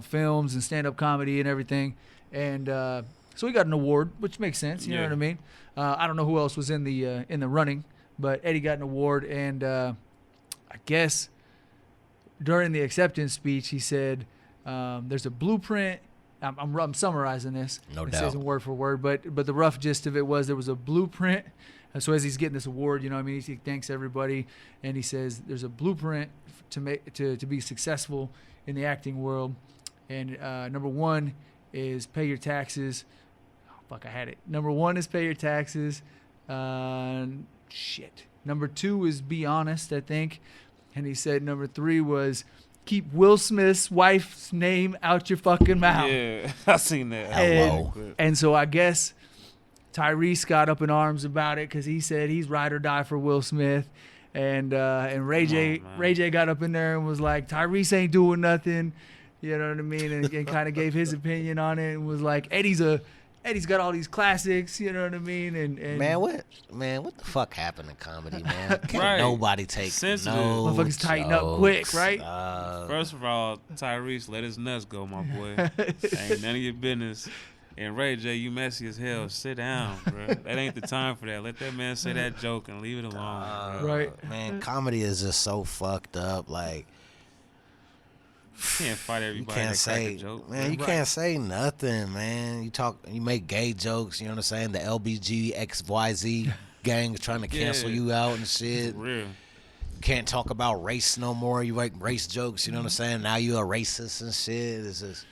Speaker 1: films and stand-up comedy and everything, and so he got an award, which makes sense. You know what I mean? I don't know who else was in the running, but Eddie got an award, and I guess during the acceptance speech, he said, "There's a blueprint." I'm summarizing this.
Speaker 2: No doubt.
Speaker 1: It isn't word for word, but the rough gist of it was there was a blueprint. And so as he's getting this award, he thanks everybody, and he says there's a blueprint to be successful in the acting world, and number one is pay your taxes. Oh, fuck, I had it. Number one is pay your taxes. Shit. Number two is be honest, I think. And he said number three was keep Will Smith's wife's name out your fucking mouth.
Speaker 3: Yeah, I seen that.
Speaker 1: And so I guess Tyrese got up in arms about it because he said he's ride or die for Will Smith. And Ray J got up in there and was like, Tyrese ain't doing nothing. You know what I mean? And kind of gave his opinion on it and was like, Eddie's got all these classics, you know what I mean? And
Speaker 2: man, what the fuck happened in comedy, man? Can't nobody take no
Speaker 1: motherfuckers tighten up quick, right?
Speaker 3: First of all, Tyrese, let his nuts go, my boy. Ain't none of your business. And Ray J, you messy as hell. Sit down, bro. That ain't the time for that. Let that man say that joke and leave it alone.
Speaker 1: Right.
Speaker 2: Man, comedy is just so fucked up. Like,
Speaker 3: you can't fight everybody that crack a joke.
Speaker 2: Man, you can't say nothing, man. You make gay jokes, you know what I'm saying? The LBG XYZ gang is trying to cancel you out and shit.
Speaker 3: For real.
Speaker 2: You can't talk about race no more. You make race jokes, you know what I'm saying? Now you a racist and shit. It's just...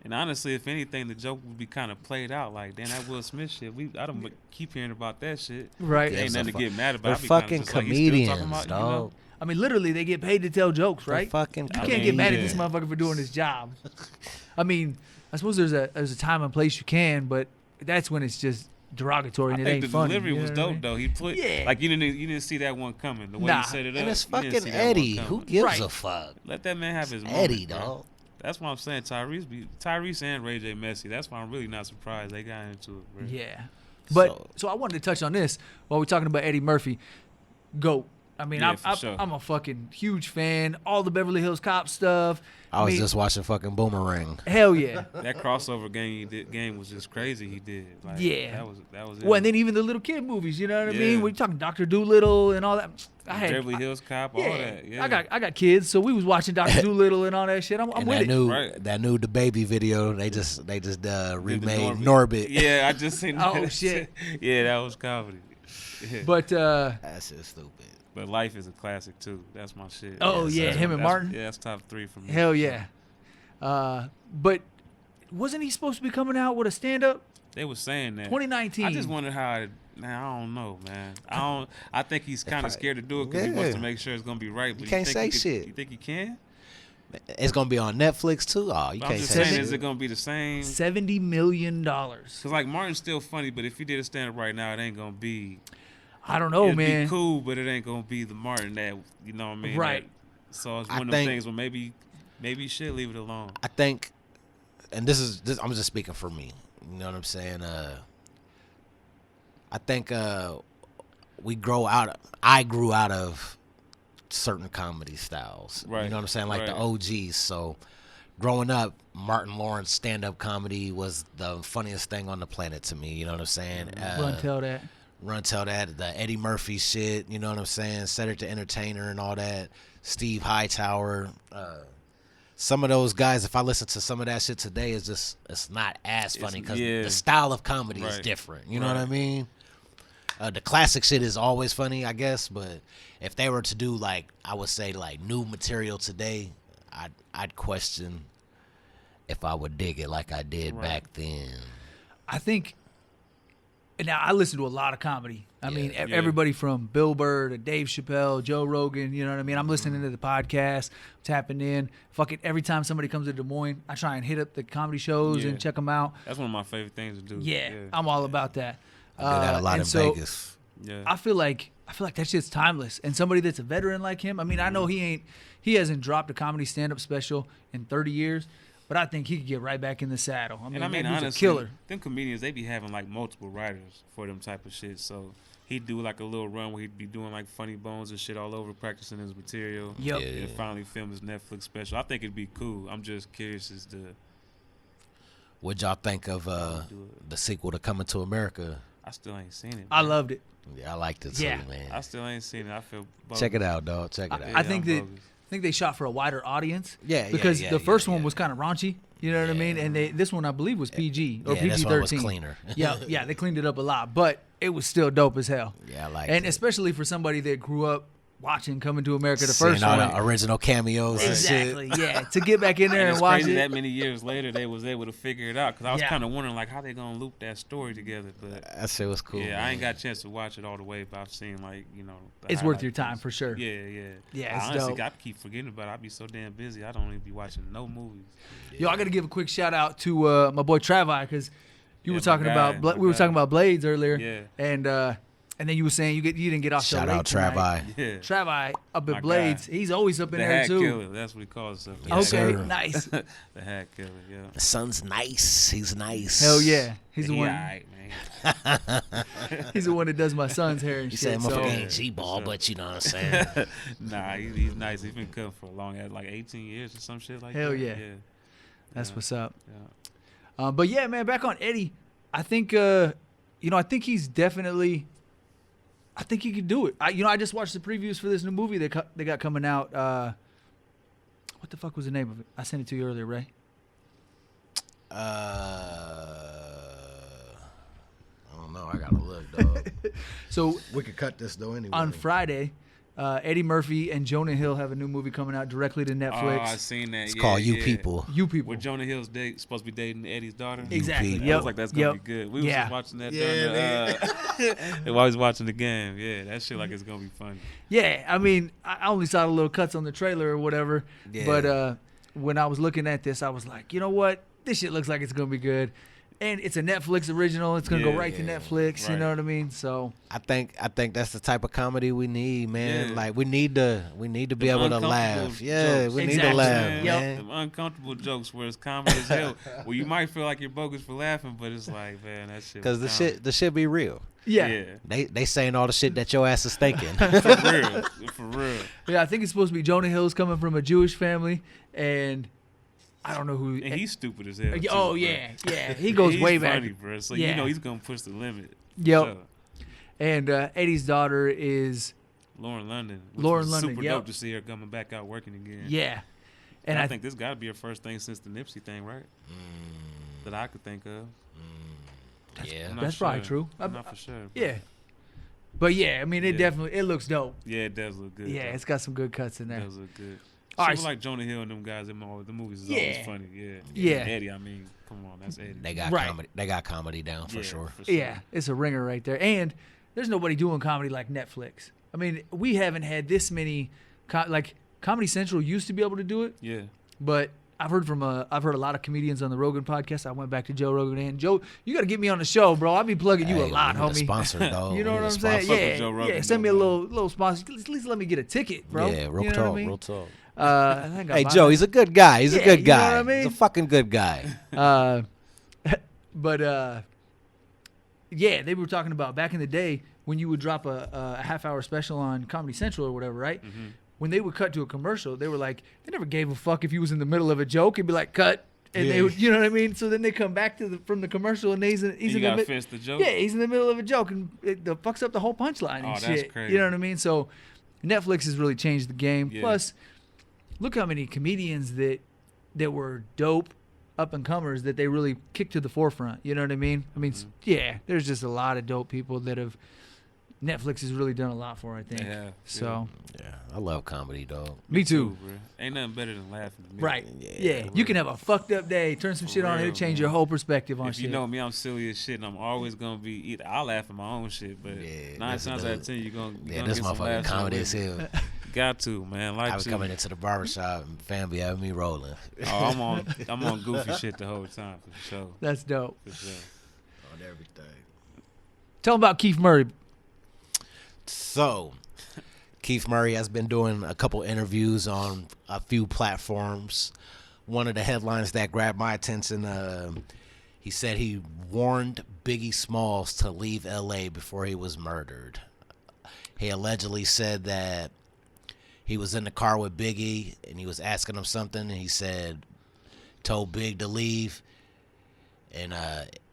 Speaker 3: And honestly, if anything, the joke would be kind of played out. Like, damn, that Will Smith shit. I don't keep hearing about that shit.
Speaker 1: Right.
Speaker 3: Ain't nothing to get mad about.
Speaker 2: They're fucking comedians,
Speaker 3: about,
Speaker 2: dog.
Speaker 1: I mean, literally, they get paid to tell jokes, right?
Speaker 2: Fucking
Speaker 1: you can't get mad at this motherfucker for doing his job. I mean, I suppose there's a time and place you can, but that's when it's just derogatory and it ain't funny.
Speaker 3: The delivery was dope though. He put like you didn't see that one coming. The way he set it up.
Speaker 2: And it's fucking Eddie. Who gives a fuck?
Speaker 3: Let that man have his moment.
Speaker 2: Eddie, dog.
Speaker 3: That's why I'm saying Tyrese and Ray J messy. That's why I'm really not surprised they got into it, bro.
Speaker 1: Yeah. But so I wanted to touch on this while we're talking about Eddie Murphy. GOAT. I mean, I'm a fucking huge fan. All the Beverly Hills Cop stuff.
Speaker 2: I was just watching fucking Boomerang.
Speaker 1: Hell yeah.
Speaker 3: That crossover game was just crazy. He did. Like,
Speaker 1: yeah.
Speaker 3: That was it.
Speaker 1: Well, and then even the little kid movies. You know what I mean? We're talking Dr. Dolittle and all that.
Speaker 3: Beverly Hills Cop, all that. Yeah.
Speaker 1: I got kids, so we was watching Dr. Dolittle and all that shit. I'm with
Speaker 2: it. That new The Baby video. They just remade Norbit.
Speaker 3: Yeah, I just seen that.
Speaker 1: Oh shit.
Speaker 3: Yeah, that was comedy. Yeah.
Speaker 1: But
Speaker 2: that's just stupid.
Speaker 3: But Life is a classic too. That's my shit.
Speaker 1: Oh yeah, him and Martin.
Speaker 3: Yeah, that's top 3 for me.
Speaker 1: Hell yeah. But wasn't he supposed to be coming out with a stand-up?
Speaker 3: They were saying that
Speaker 1: 2019.
Speaker 3: I just wonder how. Now I don't know, man. I think he's kind of scared to do it because he wants to make sure it's gonna be right. But
Speaker 2: you can't say shit.
Speaker 3: You think he can?
Speaker 2: It's gonna be on Netflix too. Oh, you can't say shit.
Speaker 3: Is it gonna be the same?
Speaker 1: $70 million.
Speaker 3: Because like Martin's still funny, but if he did a stand-up right now, it ain't gonna be.
Speaker 1: I don't know, man.
Speaker 3: It'd be cool, but it ain't gonna be the Martin that you know what I mean.
Speaker 1: Right.
Speaker 3: So it's one of them things where maybe you should leave it alone.
Speaker 2: I think, and this I'm just speaking for me. You know what I'm saying? I think I grew out of certain comedy styles.
Speaker 3: Right.
Speaker 2: You know what I'm saying? Like the OGs. So growing up, Martin Lawrence stand-up comedy was the funniest thing on the planet to me. You know what I'm saying?
Speaker 1: Run tell that.
Speaker 2: Run Tell That, the Eddie Murphy shit, you know what I'm saying? Cedric the Entertainer and all that. Steve Hightower. Some of those guys, if I listen to some of that shit today, it's not as funny because the style of comedy is different. You know what I mean? The classic shit is always funny, I guess, but if they were to do like, I would say like new material today, I'd question if I would dig it like I did back then.
Speaker 1: I think. Now, I listen to a lot of comedy. I mean, everybody from Bill Burr to Dave Chappelle, Joe Rogan, you know what I mean? I'm listening to the podcast, tapping in. Fucking every time somebody comes to Des Moines, I try and hit up the comedy shows and check them out.
Speaker 3: That's one of my favorite things to do.
Speaker 1: Yeah, I'm all about that.
Speaker 2: I do that a lot in Vegas.
Speaker 1: Yeah. I feel like that shit's timeless. And somebody that's a veteran like him, I mean, I know he hasn't dropped a comedy stand-up special in 30 years. But I think he could get right back in the saddle. I mean honestly, a killer.
Speaker 3: Them comedians, they be having like multiple writers for them type of shit. So he'd do like a little run where he'd be doing like funny bones and shit all over, practicing his material.
Speaker 1: Yep.
Speaker 3: And finally film his Netflix special. I think it'd be cool. I'm just curious as to.
Speaker 2: What'd y'all think of the sequel to Coming to America?
Speaker 3: I still ain't seen it. Man.
Speaker 1: I loved it.
Speaker 2: Yeah, I liked it too, man.
Speaker 3: I still ain't seen it. I feel bogus.
Speaker 2: Check it out, dog. Check it out.
Speaker 1: I think they shot for a wider audience.
Speaker 2: Yeah,
Speaker 1: because the first one was kind of raunchy. You know what I mean? And this one I believe was PG or PG-13.
Speaker 2: This one was cleaner.
Speaker 1: yeah, they cleaned it up a lot, but it was still dope as hell.
Speaker 2: Yeah, I like it.
Speaker 1: And especially for somebody that grew up watching Coming to America, the first one.
Speaker 2: The original cameos
Speaker 1: exactly,
Speaker 2: and shit.
Speaker 1: Yeah. To get back in there and watch it.
Speaker 3: That many years later, they was able to figure it out. Because I was kind of wondering, like, how they going to loop that story together. But
Speaker 2: that shit was cool.
Speaker 3: Yeah, I ain't got a chance to watch it all the way, but I've seen, like, you know.
Speaker 1: It's worth your time for sure.
Speaker 3: Yeah,
Speaker 1: it's
Speaker 3: honestly,
Speaker 1: dope.
Speaker 3: I keep forgetting about it. I be so damn busy. I don't even be watching no movies.
Speaker 1: Yo, I got to give a quick shout out to my boy Travi, because we were talking about Blades earlier.
Speaker 3: Yeah.
Speaker 1: And then you were saying you didn't get off
Speaker 2: Shout
Speaker 1: till late
Speaker 2: out Travi.
Speaker 3: Yeah.
Speaker 1: Travi up at Blades. He's always up in there too.
Speaker 3: The Hat Killer. That's what he calls himself.
Speaker 2: Yes,
Speaker 1: okay,
Speaker 2: sir.
Speaker 1: nice.
Speaker 3: The Hat Killer, yeah.
Speaker 2: The son's nice. He's nice.
Speaker 1: Hell yeah. He's the one.
Speaker 3: All right, man.
Speaker 1: He's the one that does my son's hair and
Speaker 2: He
Speaker 1: shit.
Speaker 2: said, "Motherfucker ain't G-ball, but you know what I'm saying."
Speaker 3: Nah, he's nice. He's been cutting for a long, like 18 years or some shit like
Speaker 1: Hell
Speaker 3: that.
Speaker 1: yeah. That's what's up.
Speaker 3: Yeah.
Speaker 1: But yeah, man, back on Eddie, I think I think he's definitely. I think he could do it. I just watched the previews for this new movie they got coming out. What the fuck was the name of it? I sent it to you earlier, Ray.
Speaker 2: I don't know. I gotta look, dog.
Speaker 1: So
Speaker 2: we could cut this though anyway.
Speaker 1: On Friday, Eddie Murphy and Jonah Hill have a new movie coming out directly to Netflix.
Speaker 3: Oh, I seen that.
Speaker 2: It's called You People.
Speaker 1: You People.
Speaker 3: Where Jonah Hill's supposed to be dating Eddie's daughter.
Speaker 1: Exactly.
Speaker 3: I was like, that's gonna be good. We was just watching that. They were always watching the game. Yeah, that shit like it's gonna be funny.
Speaker 1: Yeah, I mean, I only saw the little cuts on the trailer or whatever. Yeah. But when I was looking at this, I was like, you know what? This shit looks like it's gonna be good. And it's a Netflix original. It's gonna go right to Netflix. Right. You know what I mean? So
Speaker 2: I think that's the type of comedy we need, man. Yeah. Like we need to be able to laugh. Yeah, we need to laugh, man.
Speaker 3: Them uncomfortable jokes where it's comedy as hell. Well, you might feel like you're bogus for laughing, but it's like, man, that shit.
Speaker 2: Because the shit be real.
Speaker 1: Yeah.
Speaker 2: They saying all the shit that your ass is thinking.
Speaker 3: For real.
Speaker 1: Yeah, I think it's supposed to be Jonah Hill's coming from a Jewish family, and I don't know who.
Speaker 3: And he's stupid as hell.
Speaker 1: Oh, yeah. He goes way back.
Speaker 3: He's funny, bro. So you know he's going to push the limit.
Speaker 1: Yep. Sure. And Eddie's daughter is
Speaker 3: Lauren London. Super dope to see her coming back out working again.
Speaker 1: Yeah.
Speaker 3: And I think this got to be her first thing since the Nipsey thing, right? That I could think of.
Speaker 1: That's probably true.
Speaker 3: I'm not for sure.
Speaker 1: Yeah. But yeah, I mean, it looks dope.
Speaker 3: Yeah, it does look good.
Speaker 1: Yeah, it's got some good cuts in there.
Speaker 3: It does look good. All right, like Jonah Hill and them guys in the movies is always funny. Yeah. Eddie, I mean, come on, that's Eddie.
Speaker 2: They got comedy. They got comedy down for sure.
Speaker 1: Yeah, it's a ringer right there. And there's nobody doing comedy like Netflix. I mean, we haven't had this many. Like Comedy Central used to be able to do it.
Speaker 3: Yeah.
Speaker 1: But I've heard a lot of comedians on the Rogan podcast. I went back to Joe Rogan and Joe, you got to get me on the show, bro. I'll be plugging you a lot, homie.
Speaker 2: Sponsor, dog.
Speaker 1: You know what I'm saying? Yeah. Send me a little sponsor. At least let me get a ticket, bro.
Speaker 2: Yeah, real talk, real talk.
Speaker 1: Hey
Speaker 2: Joe, he's a good guy. He's a good guy.
Speaker 1: You know what I mean?
Speaker 2: He's a fucking good guy.
Speaker 1: They were talking about back in the day when you would drop a half-hour special on Comedy Central or whatever, right? Mm-hmm. When they would cut to a commercial, they were like, they never gave a fuck if you was in the middle of a joke. It'd be like, cut. And they would, you know what I mean? So then they come back from the commercial and he's in the
Speaker 3: finish the joke.
Speaker 1: Yeah, he's in the middle of a joke and it fucks up the whole punchline and shit.
Speaker 3: That's crazy.
Speaker 1: You know what I mean? So Netflix has really changed the game.
Speaker 3: Yeah.
Speaker 1: Plus, look how many comedians that were dope up and comers that they really kicked to the forefront. You know what I mean? I mean, yeah, there's just a lot of dope people that have Netflix has really done a lot for, I think.
Speaker 3: Yeah.
Speaker 1: So
Speaker 2: Yeah, I love comedy, dog.
Speaker 1: me too.
Speaker 3: Bro. Ain't nothing better than laughing. To me.
Speaker 1: Right.
Speaker 2: Yeah,
Speaker 1: Yeah. You can have a fucked up day, turn some shit on, and it'll change your whole perspective on
Speaker 3: If
Speaker 1: shit.
Speaker 3: you know me, I'm silly as shit, and I'm always gonna be. I'll laugh at my own shit, but 9 times out of 10, you're gonna.
Speaker 2: This
Speaker 3: get some
Speaker 2: motherfucking
Speaker 3: laughs
Speaker 2: comedy
Speaker 3: out
Speaker 2: as
Speaker 3: of
Speaker 2: hell.
Speaker 3: it. Got to, man. Like
Speaker 2: I was coming into the barbershop and family having me rolling.
Speaker 3: Oh, I'm on goofy shit the whole time for sure.
Speaker 1: That's dope.
Speaker 3: For sure.
Speaker 2: On everything.
Speaker 1: Tell them about Keith Murray.
Speaker 2: So, Keith Murray has been doing a couple interviews on a few platforms. One of the headlines that grabbed my attention, he said he warned Biggie Smalls to leave L.A. before he was murdered. He allegedly said that he was in the car with Biggie and he was asking him something, and he told Big to leave, and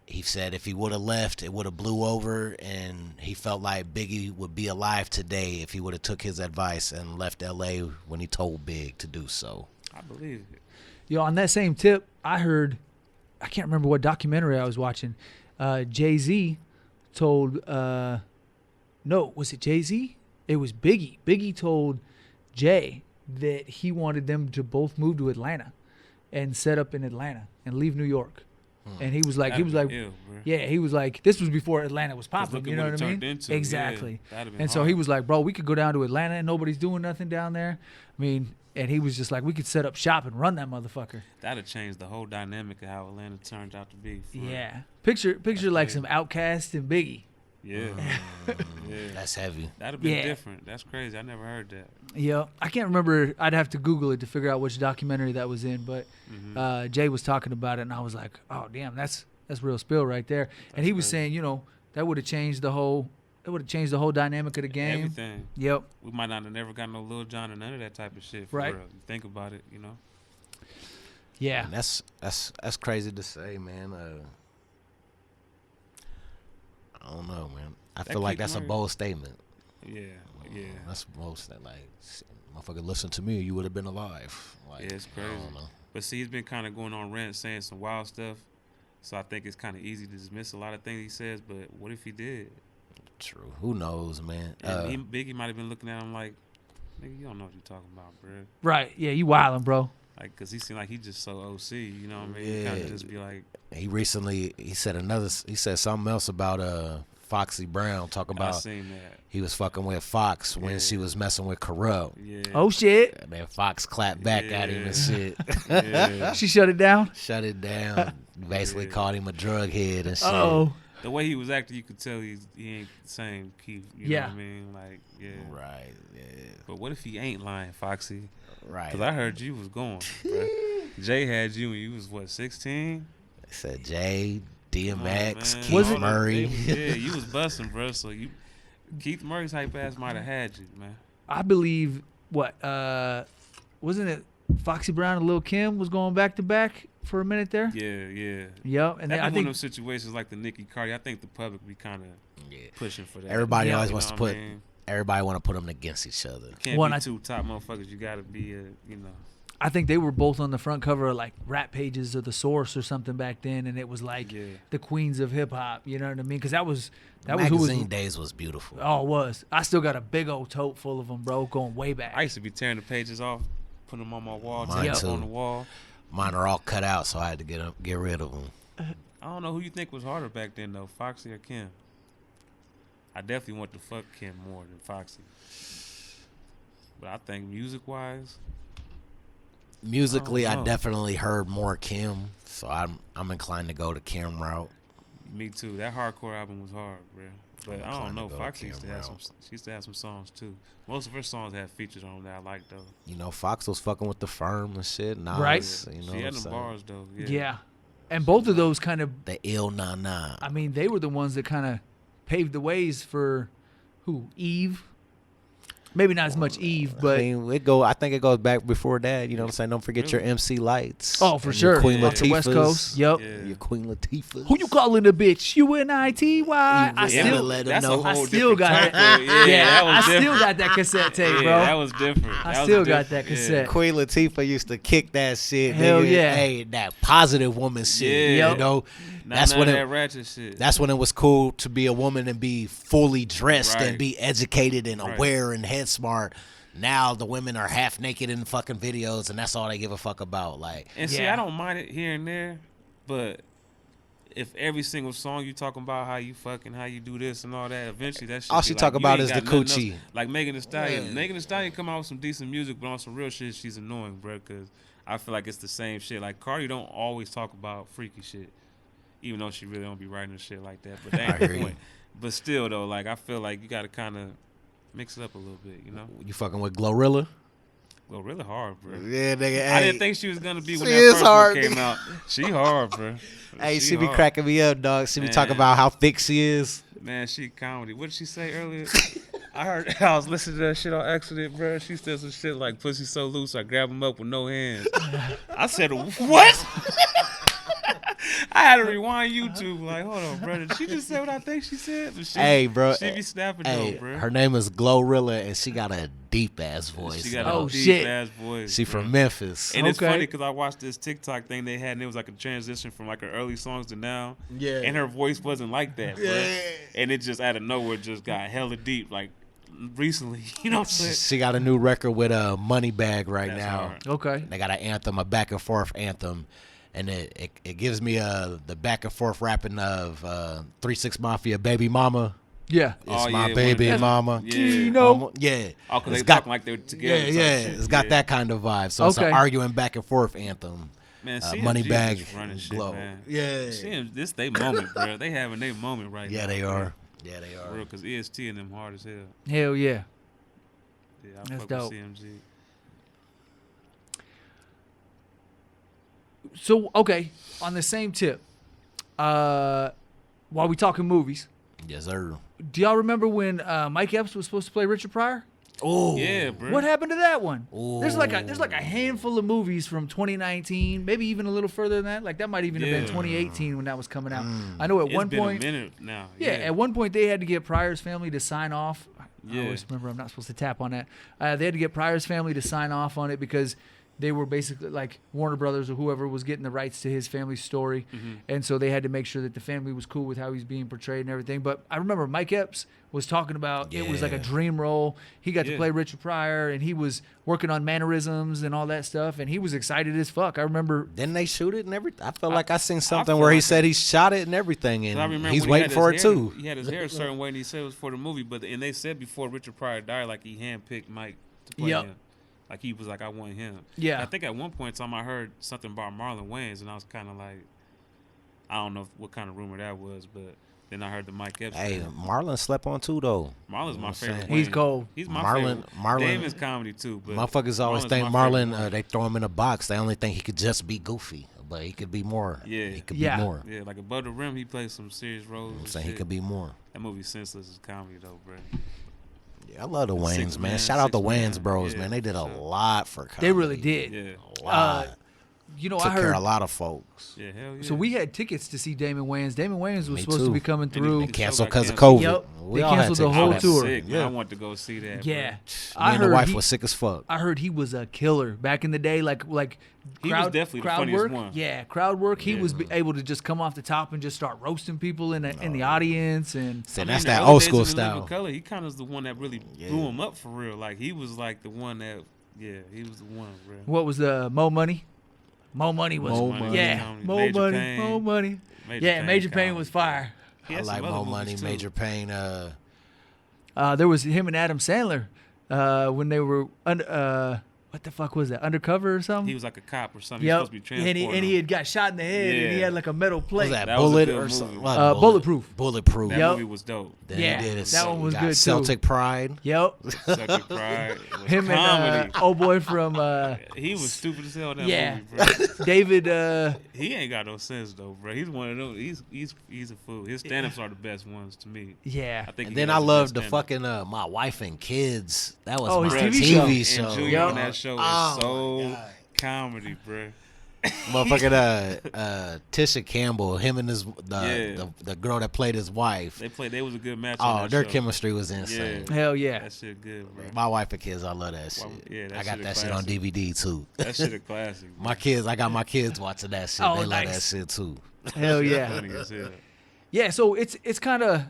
Speaker 2: he said if he would have left, it would have blew over, and he felt like Biggie would be alive today if he would have took his advice and left L.A. when he told Big to do so.
Speaker 3: I believe it.
Speaker 1: Yo, on that same tip, I can't remember what documentary I was watching. JayZ told, no, was it JayZ? It was Biggie. Biggie told Jay that he wanted them to both move to Atlanta and set up in Atlanta and leave New York. And he was like, yeah, he was like, this was before Atlanta was popping. You know what I mean? Exactly.
Speaker 3: Yeah, and
Speaker 1: so he was like, bro, we could go down to Atlanta and nobody's doing nothing down there. I mean, and he was just like, we could set up shop and run that motherfucker.
Speaker 3: That'd have changed the whole dynamic of how Atlanta turned out to be.
Speaker 1: Yeah. Picture like some Outkast and Biggie.
Speaker 3: Yeah. Yeah.
Speaker 2: That's heavy.
Speaker 3: That'd have been different. That's crazy. I never heard that.
Speaker 1: Yeah. I can't remember. I'd have to Google it to figure out which documentary that was in. But Jay was talking about it, and I was like, oh, damn, that's real spill right there. And he was saying, you know, that would have changed the whole dynamic of the game.
Speaker 3: Everything.
Speaker 1: Yep.
Speaker 3: We might not have never got no Lil Jon or none of that type of shit. For
Speaker 1: right.
Speaker 3: real. You think about it, you know.
Speaker 1: Yeah.
Speaker 2: And that's crazy to say, man. I don't know, man. I feel like that's a bold statement.
Speaker 3: Yeah, yeah.
Speaker 2: That's bold statement. Like, motherfucker, listen to me, you would have been alive. Like,
Speaker 3: yeah, it's crazy.
Speaker 2: I don't know.
Speaker 3: But see, he's been kind of going on rant, saying some wild stuff. So I think it's kind of easy to dismiss a lot of things he says. But what if he did?
Speaker 2: True. Who knows, man?
Speaker 3: And Biggie might have been looking at him like, nigga, you don't know what you're talking about, bro.
Speaker 1: Right. Yeah, you wildin', bro.
Speaker 3: Like, cause he seemed like he just so OC, you know what I mean?
Speaker 2: Yeah.
Speaker 3: Kind of just be like.
Speaker 2: He said something else about Foxy Brown, talking about
Speaker 3: I seen that.
Speaker 2: He was fucking with Fox when she was messing with Corrupt.
Speaker 3: Yeah.
Speaker 1: Oh shit.
Speaker 2: And then Fox clapped back at him and shit.
Speaker 3: Yeah.
Speaker 1: She shut it down?
Speaker 2: Shut it down. Basically called him a drug head and shit.
Speaker 1: Oh.
Speaker 3: The way he was acting, you could tell he ain't the same Keith. You know what I mean? Like, yeah.
Speaker 2: Right, yeah.
Speaker 3: But what if he ain't lying, Foxy?
Speaker 2: Right.
Speaker 3: Because I heard you was going, bro. Jay had you when you was, what, 16?
Speaker 2: They said Jay, DMX,
Speaker 3: Oh,
Speaker 2: Keith Murray.
Speaker 3: Yeah, you was busting, bro. So Keith Murray's hype ass might have had you, man.
Speaker 1: I believe, wasn't it Foxy Brown and Lil' Kim was going back to back for a minute there?
Speaker 3: Yeah, yeah.
Speaker 1: Yep. And
Speaker 3: I think one of those situations like the Nicki Cardi, I think the public be kind of pushing for that.
Speaker 2: Everybody always wants to put. Everybody want to put them against each other.
Speaker 3: Can't be two top motherfuckers. You got to be you know.
Speaker 1: I think they were both on the front cover of like rap pages of The Source or something back then, and it was like the queens of hip hop. You know what I mean? Because that was who was.
Speaker 2: Magazine days was beautiful.
Speaker 1: Oh, it was. I still got a big old tote full of them, bro, going way back.
Speaker 3: I used to be tearing the pages off, putting them on my wall,
Speaker 2: Mine too.
Speaker 3: on the wall.
Speaker 2: Mine are all cut out, so I had to get rid of them.
Speaker 3: I don't know who you think was harder back then though, Foxy or Kim. I definitely want to fuck Kim more than Foxy. But I think music-wise.
Speaker 2: Musically, I definitely heard more Kim, so I'm inclined to go the Kim route.
Speaker 3: Me too. That hardcore album was hard, bro. But I don't know. Foxy used to have some songs too. Most of her songs had features on them that I liked though.
Speaker 2: You know, Fox was fucking with the Firm and shit. Nas,
Speaker 1: right.
Speaker 2: You know
Speaker 3: she had the bars though.
Speaker 1: Yeah. And both of those kind of
Speaker 2: the ill na.
Speaker 1: I mean, they were the ones that kind of paved the ways for who? Eve. Maybe not as much Eve, but
Speaker 2: I think it goes back before that. You know what I'm saying? Don't forget your MC Lights.
Speaker 1: Oh, for sure.
Speaker 2: Queen
Speaker 1: Off the West Coast. Yep.
Speaker 2: Yeah. Your Queen Latifahs.
Speaker 1: Who you calling a bitch? UNITY? I still got that. Yeah, I still got that cassette tape, bro.
Speaker 3: That was different.
Speaker 1: I still got that cassette.
Speaker 2: Queen Latifah used to kick that shit.
Speaker 1: Hell
Speaker 2: nigga.
Speaker 1: Yeah.
Speaker 2: Hey, that positive woman shit.
Speaker 3: Yeah.
Speaker 2: You know?
Speaker 3: That's when that ratchet shit.
Speaker 2: That's when it was cool to be a woman and be fully dressed and be educated and aware and head smart. Now the women are half naked in fucking videos, and that's all they give a fuck about. Like,
Speaker 3: and see, I don't mind it here and there, but if every single song you talking about how you fucking, how you do this and all that, eventually that shit.
Speaker 2: All she talk about is the coochie.
Speaker 3: Like Megan Thee Stallion. Yeah. Megan Thee Stallion come out with some decent music, but on some real shit, she's annoying, bro. Because I feel like it's the same shit. Like Cardi don't always talk about freaky shit, even though she really don't be writing shit like that. But that ain't the point. But still though, like I feel like you got to kind of mix it up a little bit, you know.
Speaker 2: You fucking with Glorilla?
Speaker 3: Glorilla hard, bro.
Speaker 2: Yeah, nigga.
Speaker 3: I didn't think she was gonna be when that first one came out. She hard, bro.
Speaker 2: Hey, she be cracking me up, dog. She be talking about how thick she is.
Speaker 3: Man, she comedy. What did she say earlier? I was listening to that shit on accident, bro. She said some shit like "pussy so loose, I grab him up with no hands." I said, "What?" I had to rewind YouTube. Like, hold on, bro. Did she just say what I think she said?
Speaker 2: Hey, bro.
Speaker 3: She be snapping though, bro.
Speaker 2: Her name is Glorilla, and she got a deep ass voice.
Speaker 3: She got a deep ass voice.
Speaker 2: She from Memphis.
Speaker 3: And it's funny because I watched this TikTok thing they had, and it was like a transition from like her early songs to now.
Speaker 2: Yeah.
Speaker 3: And her voice wasn't like that, bro. Yeah. And it just out of nowhere just got hella deep, like recently. You know what I'm saying?
Speaker 2: She got a new record with a Moneybag right now.
Speaker 3: Hard.
Speaker 1: Okay.
Speaker 2: They got an anthem, a back and forth anthem. And it gives me the back and forth rapping of 3 6 Mafia, Baby Mama.
Speaker 1: Yeah.
Speaker 2: It's my baby mama.
Speaker 3: Yeah.
Speaker 1: You know?
Speaker 2: Yeah.
Speaker 3: Oh, because they talking like they're together.
Speaker 2: Yeah. It's got that kind of vibe. So it's an arguing back and forth anthem.
Speaker 3: Man,
Speaker 2: Moneybag Glow.
Speaker 3: Man.
Speaker 2: Yeah.
Speaker 3: This they moment, bro. They having their moment right now.
Speaker 2: Yeah, they are. Yeah, they are.
Speaker 3: Real, because EST and them hard as hell.
Speaker 1: Hell yeah.
Speaker 3: Yeah,
Speaker 1: That's
Speaker 3: fuck
Speaker 1: dope.
Speaker 3: with CMG.
Speaker 1: So, okay, on the same tip, while we talking movies.
Speaker 2: Yes, sir.
Speaker 1: Do y'all remember when Mike Epps was supposed to play Richard Pryor?
Speaker 2: Oh,
Speaker 3: yeah, bro.
Speaker 1: What happened to that one?
Speaker 2: Ooh.
Speaker 1: There's like a handful of movies from 2019, maybe even a little further than that. Like that might even have been 2018 when that was coming out. I know at one point.
Speaker 3: It's been a minute now.
Speaker 1: Yeah, at one point they had to get Pryor's family to sign off.
Speaker 3: Yeah.
Speaker 1: I always remember I'm not supposed to tap on that. They had to get Pryor's family to sign off on it because they were basically like Warner Brothers or whoever was getting the rights to his family's story. Mm-hmm. And so they had to make sure that the family was cool with how he's being portrayed and everything. But I remember Mike Epps was talking about it was like a dream role. He got to play Richard Pryor, and he was working on mannerisms and all that stuff, and he was excited as fuck. I remember.
Speaker 2: Didn't they shoot it and everything? I felt like I seen something where he said he shot it and everything, and he's waiting for it too.
Speaker 3: He had his hair a certain way, and he said it was for the movie. And they said before Richard Pryor died, like he handpicked Mike to play him. Like he was like, I want him.
Speaker 1: Yeah.
Speaker 3: I think at one point in time I heard something about Marlon Wayans, and I was kind of like, I don't know what kind of rumor that was, but then I heard the Mike Epps.
Speaker 2: Hey, Marlon slept on too though.
Speaker 3: Marlon's my favorite.
Speaker 1: He's cold.
Speaker 3: He's my favorite.
Speaker 2: Marlon.
Speaker 3: Damon's comedy too. But
Speaker 2: motherfuckers always think Marlon. They throw him in a box. They only think he could just be goofy, but he could be more.
Speaker 3: Yeah,
Speaker 2: he could be more.
Speaker 3: Yeah, like above the rim, he plays some serious roles.
Speaker 2: I'm saying he could be more.
Speaker 3: That movie Senseless is comedy though, bro.
Speaker 2: Yeah, I love the Wayans, man. Shout out the Wayans bros, man. They did a lot for comedy.
Speaker 1: They really did.
Speaker 3: Yeah.
Speaker 2: A lot.
Speaker 1: You know,
Speaker 2: Took
Speaker 1: I heard
Speaker 2: care of a lot of folks.
Speaker 3: Yeah, hell yeah.
Speaker 1: So we had tickets to see Damon Wayans. Damon Wayans was supposed to be coming through.
Speaker 2: And canceled because of COVID.
Speaker 1: Yep. They canceled the whole tour.
Speaker 3: Sick, I want to go see that.
Speaker 1: Yeah.
Speaker 2: Me and the wife was sick as fuck.
Speaker 1: I heard he was a killer back in the day. Like
Speaker 3: he was definitely the funniest
Speaker 1: work.
Speaker 3: one.
Speaker 1: Yeah, crowd work. He was able to just come off the top and just start roasting people in the audience. And
Speaker 2: that's that old school style.
Speaker 3: He kind of is the one that really blew him up for real. Like he was like the one that, he was the one, bro.
Speaker 1: What was the Mo Money? Mo Money was Mo Money. Major Payne was fire.
Speaker 2: I like Mo Money, Major Payne.
Speaker 1: There was him and Adam Sandler when they were what the fuck was that? Undercover or something?
Speaker 3: He was like a cop or something. He was supposed to be transported.
Speaker 1: And he had got shot in the head, and he had like a metal plate.
Speaker 2: Was that
Speaker 3: That
Speaker 2: Bullet
Speaker 3: was a
Speaker 2: or
Speaker 3: good
Speaker 2: something?
Speaker 3: movie.
Speaker 2: Bulletproof.
Speaker 3: That
Speaker 1: Yep.
Speaker 3: movie was dope.
Speaker 2: Then
Speaker 1: Yeah,
Speaker 2: he did his,
Speaker 1: that one was
Speaker 2: got
Speaker 1: good, too.
Speaker 2: Celtic Pride.
Speaker 1: Yep.
Speaker 3: Celtic Pride. It was
Speaker 1: Him
Speaker 3: comedy.
Speaker 1: and old boy from
Speaker 3: He was stupid as hell in that
Speaker 1: yeah,
Speaker 3: movie, bro.
Speaker 1: David.
Speaker 3: He ain't got no sense though, bro. He's one of those. He's a fool. His stand-ups are the best ones to me.
Speaker 1: Yeah.
Speaker 3: I think.
Speaker 2: And
Speaker 3: he
Speaker 2: then
Speaker 3: has
Speaker 2: I
Speaker 3: the
Speaker 2: loved
Speaker 3: best
Speaker 2: the
Speaker 3: stand-up.
Speaker 2: fucking My Wife and Kids. That was
Speaker 1: Oh,
Speaker 2: my
Speaker 1: his
Speaker 2: TV
Speaker 1: TV
Speaker 2: show.
Speaker 3: And Junior
Speaker 1: Yup.
Speaker 3: on that show is
Speaker 2: Oh,
Speaker 3: so
Speaker 2: my God.
Speaker 3: comedy, bro.
Speaker 2: Motherfucking Tisha Campbell, him and the girl that played his wife.
Speaker 3: They was a good match.
Speaker 2: Oh,
Speaker 3: on that
Speaker 2: their
Speaker 3: show.
Speaker 2: chemistry was insane.
Speaker 3: Yeah.
Speaker 1: Hell yeah.
Speaker 3: That shit good, bro.
Speaker 2: My Wife and Kids, I love that shit.
Speaker 3: Yeah, that
Speaker 2: I got
Speaker 3: shit a
Speaker 2: that shit on
Speaker 3: classic.
Speaker 2: DVD too.
Speaker 3: That shit a classic. Bro.
Speaker 2: I got my kids watching that shit.
Speaker 1: Oh,
Speaker 2: They love that
Speaker 1: nice.
Speaker 2: shit too.
Speaker 1: Hell yeah.
Speaker 3: Funny as hell.
Speaker 1: Yeah, so it's kind of,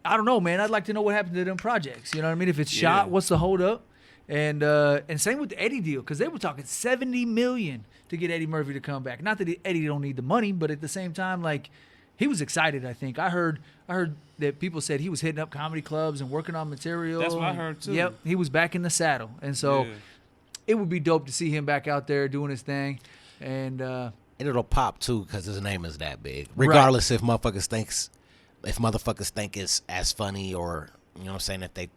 Speaker 1: I don't know, man. I'd like to know what happened to them projects. You know what I mean? If it's shot,
Speaker 3: Yeah.
Speaker 1: what's the hold up? And same with the Eddie deal, because they were talking $70 million to get Eddie Murphy to come back. Not that Eddie don't need the money, but at the same time, like, he was excited. I think I heard that people said he was hitting up comedy clubs and working on material.
Speaker 3: That's what I heard, too.
Speaker 1: Yep, he was back in the saddle, and so
Speaker 3: Yeah.
Speaker 1: it would be dope to see him back out there doing his thing. And
Speaker 2: And it'll pop too because his name is that big. Regardless if motherfuckers think it's as funny or you know what I'm saying if they,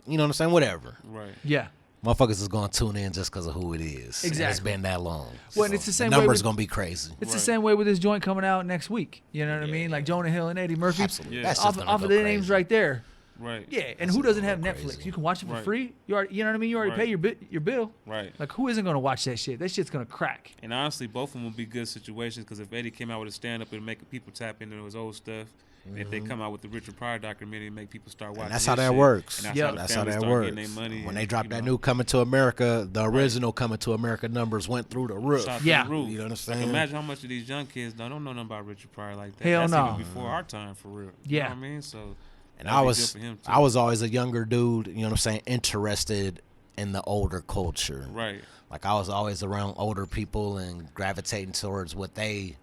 Speaker 2: you know what I'm saying, whatever.
Speaker 3: Right.
Speaker 1: yeah.
Speaker 2: Motherfuckers is gonna tune in just because of who it is. And it's
Speaker 1: Exactly.
Speaker 2: been that long.
Speaker 1: Well, and it's the same way
Speaker 2: numbers
Speaker 1: with-
Speaker 2: gonna be crazy.
Speaker 1: It's the
Speaker 3: Right.
Speaker 1: same way with this joint coming out next week. You know what I
Speaker 2: Yeah,
Speaker 1: mean? Like
Speaker 2: yeah.
Speaker 1: Jonah Hill and Eddie Murphy.
Speaker 2: Absolutely.
Speaker 3: Yeah.
Speaker 2: That's just
Speaker 1: Off
Speaker 2: gonna
Speaker 1: of
Speaker 2: go
Speaker 1: the names
Speaker 2: crazy.
Speaker 1: right there.
Speaker 3: Right.
Speaker 1: Yeah, and
Speaker 2: That's
Speaker 1: who doesn't
Speaker 2: gonna
Speaker 1: have
Speaker 2: go
Speaker 1: Netflix?
Speaker 2: crazy.
Speaker 1: You can watch it for
Speaker 3: Right.
Speaker 1: free. You already, you know what I mean? You already pay
Speaker 3: Right.
Speaker 1: your bill.
Speaker 3: Right.
Speaker 1: Like who isn't gonna watch that shit? That shit's gonna crack.
Speaker 3: And honestly, both of them would be good situations because if Eddie came out with a stand-up, it'd make people tap into his old stuff. And if they come out with the Richard Pryor documentary, it make people start watching.
Speaker 2: And that's
Speaker 3: his
Speaker 2: how that
Speaker 3: shit.
Speaker 2: works.
Speaker 3: And that's
Speaker 1: Yep.
Speaker 3: how the
Speaker 2: That's how
Speaker 3: family
Speaker 2: that
Speaker 3: start
Speaker 2: works.
Speaker 3: getting their money.
Speaker 2: When
Speaker 3: and,
Speaker 2: they dropped
Speaker 3: you
Speaker 2: that
Speaker 3: know,
Speaker 2: new Coming to America, the original Coming to America numbers went through the roof.
Speaker 3: shot
Speaker 1: Yeah.
Speaker 3: through the roof.
Speaker 2: You know what I'm
Speaker 3: Like,
Speaker 2: saying?
Speaker 3: imagine how much of these young kids don't know nothing about Richard Pryor like that.
Speaker 1: Hell
Speaker 3: That's
Speaker 1: no.
Speaker 3: even before our time, for real.
Speaker 1: Yeah.
Speaker 3: You know what I mean? So.
Speaker 2: And
Speaker 3: that'd
Speaker 2: I
Speaker 3: be
Speaker 2: was
Speaker 3: good for him, too.
Speaker 2: I was always a younger dude, you know what I'm saying, interested in the older culture.
Speaker 3: Right.
Speaker 2: Like I was always around older people and gravitating towards what they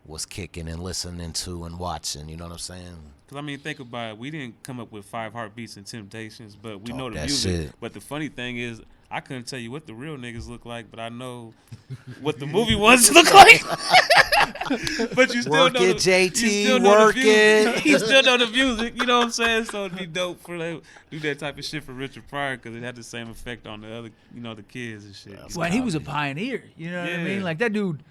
Speaker 2: was kicking and listening to and watching, you know what I'm saying?
Speaker 3: Because, I mean, think about it. We didn't come up with 5 Heartbeats and Temptations, but we
Speaker 2: Talk
Speaker 3: know the
Speaker 2: that
Speaker 3: music.
Speaker 2: shit.
Speaker 3: But the funny thing is, I couldn't tell you what the real niggas look like, but I know what the movie ones look like. But you still
Speaker 2: Work
Speaker 3: know
Speaker 2: it,
Speaker 3: the,
Speaker 2: JT,
Speaker 3: you still know
Speaker 2: work
Speaker 3: the music.
Speaker 2: it.
Speaker 3: You still know the music, you know what I'm saying? So it'd be dope for like, do that type of shit for Richard Pryor because it had the same effect on the other, you know, the kids and shit.
Speaker 2: That's
Speaker 3: you
Speaker 1: Well,
Speaker 3: know?
Speaker 1: he was a pioneer. You know what I
Speaker 3: Yeah.
Speaker 1: mean? Like that dude,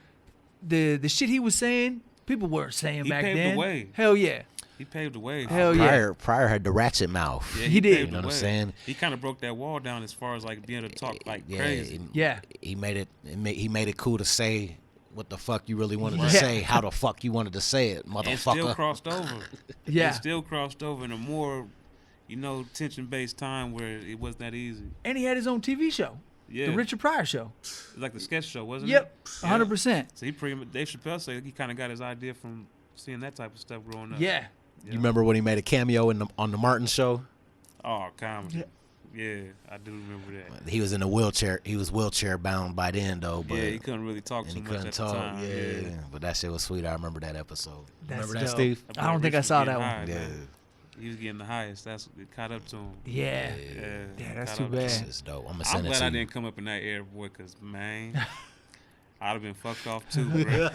Speaker 1: the shit he was saying, people weren't saying
Speaker 3: He
Speaker 1: back
Speaker 3: paved the
Speaker 1: then.
Speaker 3: way.
Speaker 1: Hell yeah.
Speaker 3: He paved the way.
Speaker 1: Hell yeah.
Speaker 2: Pryor had the ratchet mouth.
Speaker 3: Yeah,
Speaker 1: He did.
Speaker 3: paved
Speaker 2: You know
Speaker 3: the
Speaker 2: what I'm
Speaker 3: way.
Speaker 2: saying?
Speaker 3: He kind of broke that wall down as far as like being able to talk like
Speaker 2: Yeah,
Speaker 3: crazy.
Speaker 1: Yeah.
Speaker 2: He made it cool to say what the fuck you really wanted to
Speaker 1: Yeah.
Speaker 2: say, how the fuck you wanted to say it,
Speaker 3: And still
Speaker 2: motherfucker.
Speaker 3: crossed over.
Speaker 1: Yeah.
Speaker 3: And still crossed over in a more, you know, tension-based time where it wasn't that easy.
Speaker 1: And he had his own TV show,
Speaker 3: Yeah.
Speaker 1: the Richard Pryor Show.
Speaker 3: It was like the sketch show, wasn't
Speaker 1: Yep,
Speaker 3: it?
Speaker 1: 100%.
Speaker 3: So he pretty much, Dave Chappelle said he kind of got his idea from seeing that type of stuff growing up.
Speaker 1: Yeah.
Speaker 2: You remember when he made a cameo on the Martin show?
Speaker 3: Oh, comedy. Yeah, I do remember that.
Speaker 2: He was in a wheelchair. He was wheelchair bound by then though, but
Speaker 3: Yeah, he couldn't really talk
Speaker 2: and
Speaker 3: too
Speaker 2: he
Speaker 3: much
Speaker 2: couldn't
Speaker 3: at
Speaker 2: talk.
Speaker 3: the time.
Speaker 2: Yeah, but that shit was sweet. I remember that episode.
Speaker 1: That's
Speaker 2: remember that,
Speaker 1: dope.
Speaker 2: Steve?
Speaker 1: I don't think I saw that one.
Speaker 3: High,
Speaker 2: Yeah.
Speaker 3: man. He was getting the highest. That's it caught up to him.
Speaker 1: Yeah.
Speaker 3: Yeah,
Speaker 1: that's
Speaker 3: caught
Speaker 1: too
Speaker 3: up to
Speaker 1: bad.
Speaker 3: him.
Speaker 2: It's dope. I'm gonna
Speaker 3: I'm
Speaker 2: send it
Speaker 3: glad
Speaker 2: to
Speaker 3: I
Speaker 2: you.
Speaker 3: didn't come up in that era, boy, because, man, I'd have been fucked off too, bro.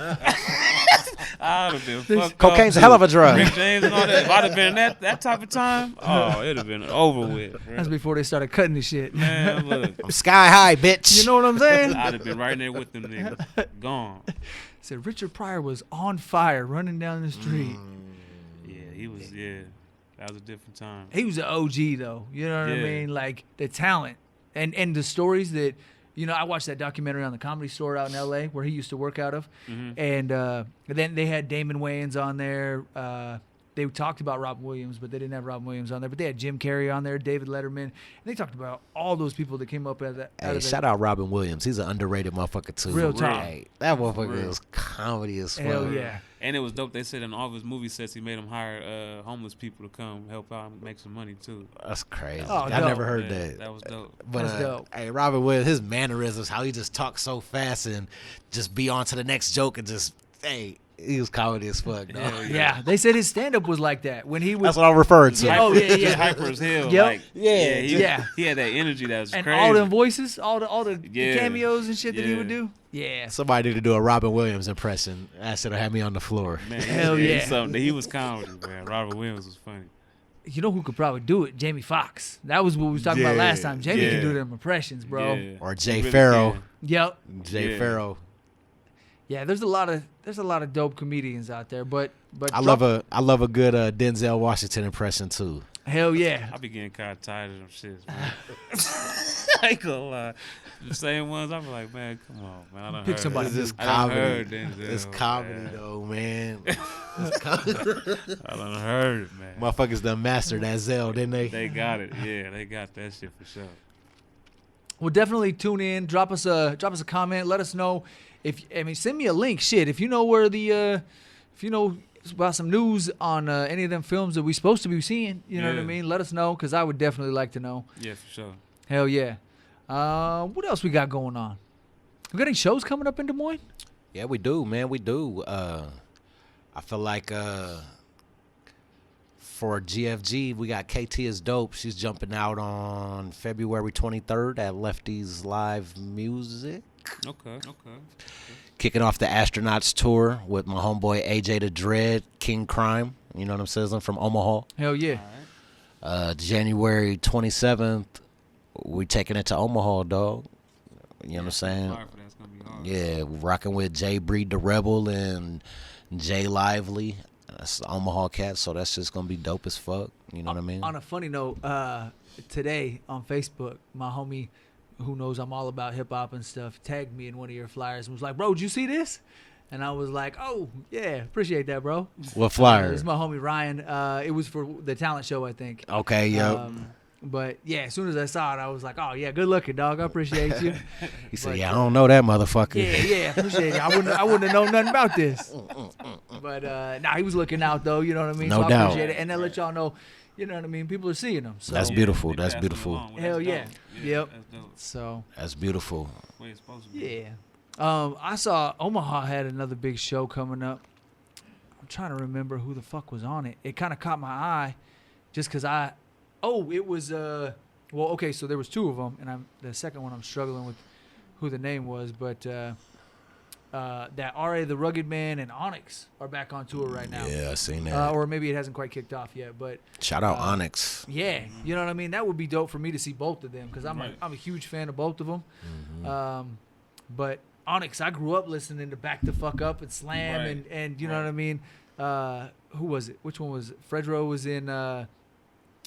Speaker 3: I'd have been fucked off.
Speaker 2: Cocaine's a
Speaker 3: too.
Speaker 2: hell of a drug.
Speaker 3: Rick James and all that. If I'd have been that type of time, oh, it'd have been over with, bro.
Speaker 1: That's before they started cutting the shit.
Speaker 3: Man, look,
Speaker 2: I'm sky high, bitch.
Speaker 1: You know what I'm saying?
Speaker 3: I'd have been right there with them niggas. Gone.
Speaker 1: Said Richard Pryor was on fire running down the street.
Speaker 3: Yeah, he was, that was a different time.
Speaker 1: He was an OG though. You know what I
Speaker 3: Yeah.
Speaker 1: mean? Like the talent and the stories that, you know, I watched that documentary on the Comedy Store out in LA where he used to work out of.
Speaker 3: Mhm.
Speaker 1: And then they had Damon Wayans on there. They talked about Robin Williams, but they didn't have Robin Williams on there. But they had Jim Carrey on there, David Letterman. And they talked about all those people that came up out of that.
Speaker 2: Hey, shout out Robin Williams. He's an underrated motherfucker too.
Speaker 1: Real talk.
Speaker 2: Hey, that motherfucker
Speaker 3: Real.
Speaker 2: is comedy as fuck.
Speaker 1: Hell yeah.
Speaker 3: And it was dope. They said in all of his movie sets, he made them hire homeless people to come help out and make some money too.
Speaker 2: That's crazy.
Speaker 1: Oh,
Speaker 2: I
Speaker 1: dope.
Speaker 2: never heard
Speaker 3: Yeah,
Speaker 2: that.
Speaker 3: That was dope.
Speaker 2: But
Speaker 1: That's dope.
Speaker 2: hey, Robin Williams, his mannerisms, how he just talks so fast and just be on to the next joke and just, hey, He was comedy as fuck, dog.
Speaker 1: Yeah, they said his stand-up was like that when he was.
Speaker 2: That's what I'm referring to.
Speaker 1: Oh yeah,
Speaker 3: Just hyper as hell.
Speaker 1: Yep.
Speaker 3: Like, he had that energy that was
Speaker 1: and
Speaker 3: crazy.
Speaker 1: all them voices, all the cameos and shit that he would do. Yeah.
Speaker 2: Somebody need to do a Robin Williams impression. I should have had me on the floor.
Speaker 3: Man,
Speaker 1: Hell yeah.
Speaker 3: He was comedy, man. Robert Williams was funny.
Speaker 1: You know who could probably do it? Jamie Foxx. That was what we was talking about last time. Jamie can do them impressions, bro.
Speaker 3: Yeah.
Speaker 2: Or Jay Farrow.
Speaker 1: Yep.
Speaker 2: Jay Farrow.
Speaker 1: Yeah, there's a lot of dope comedians out there, but
Speaker 2: I love a good Denzel Washington impression too.
Speaker 1: Hell yeah.
Speaker 3: I be getting kind of tired of them shits, man. I ain't gonna lie. The same ones, I be like, man, come on, man. I done
Speaker 1: Pick
Speaker 3: heard
Speaker 1: somebody.
Speaker 3: it.
Speaker 2: This
Speaker 3: I done
Speaker 2: comedy.
Speaker 3: heard Denzel,
Speaker 2: It's comedy
Speaker 3: man.
Speaker 2: though, man.
Speaker 3: I done heard it, man.
Speaker 2: Motherfuckers done mastered that Zell, didn't they?
Speaker 3: They got it. Yeah, they got that shit for sure.
Speaker 1: Well, definitely tune in. Drop us a comment. Let us know send me a link. Shit, if you know where if you know about some news on any of them films that we supposed to be seeing, you know what I mean? Let us know, because I would definitely like to know.
Speaker 3: Yeah, for sure.
Speaker 1: Hell yeah. What else we got going on? We got any shows coming up in Des Moines?
Speaker 2: Yeah, we do, man. We do. I feel like for GFG, we got KT is Dope. She's jumping out on February 23rd at Lefty's Live Music.
Speaker 3: Okay.
Speaker 2: Kicking off the Astronauts tour with my homeboy AJ the Dread, King Crime. You know what I'm saying? From Omaha.
Speaker 1: Hell yeah.
Speaker 2: January 27th, we taking it to Omaha, dog. You know what I'm saying? Yeah, rocking with Jay Breed the Rebel and Jay Lively. That's the Omaha cat, so that's just gonna be dope as fuck. You know what I mean?
Speaker 1: On a funny note, today on Facebook, my homie, who knows I'm all about hip hop and stuff, tagged me in one of your flyers and was like, "Bro, did you see this?" And I was like, "Oh yeah, appreciate that, bro."
Speaker 2: What flyer?
Speaker 1: It's my homie Ryan. It was for the talent show, I think.
Speaker 2: Okay, yep.
Speaker 1: But yeah, as soon as I saw it, I was like, "Oh yeah, good looking, dog. I appreciate you."
Speaker 2: He said, "Yeah, I don't know that motherfucker."
Speaker 1: Yeah, appreciate it. I wouldn't have known nothing about this. But he was looking out though. You know what I mean?
Speaker 2: No
Speaker 1: so
Speaker 2: doubt.
Speaker 1: I appreciate it, and then let y'all know. You know what I mean? People are seeing them. So.
Speaker 2: That's beautiful. That's beautiful.
Speaker 1: Hell yeah. Yep.
Speaker 3: That's dope.
Speaker 1: So.
Speaker 2: That's beautiful.
Speaker 3: Way it's supposed to be.
Speaker 1: Yeah. I saw Omaha had another big show coming up. I'm trying to remember who the fuck was on it. It kind of caught my eye, just because it was well, okay, so there was two of them, and the second one I'm struggling with who the name was, but that R.A. the Rugged Man and Onyx are back on tour right now.
Speaker 2: Yeah, I seen that.
Speaker 1: Or maybe it hasn't quite kicked off yet, but
Speaker 2: shout out Onyx.
Speaker 1: yeah, you know what I mean. That would be dope for me to see both of them, because I'm a huge fan of both of them.
Speaker 2: Mm-hmm.
Speaker 1: But Onyx, I grew up listening to Back the Fuck Up and Slam, and you know what I mean. Who was it? Which one was it? Fredro was in.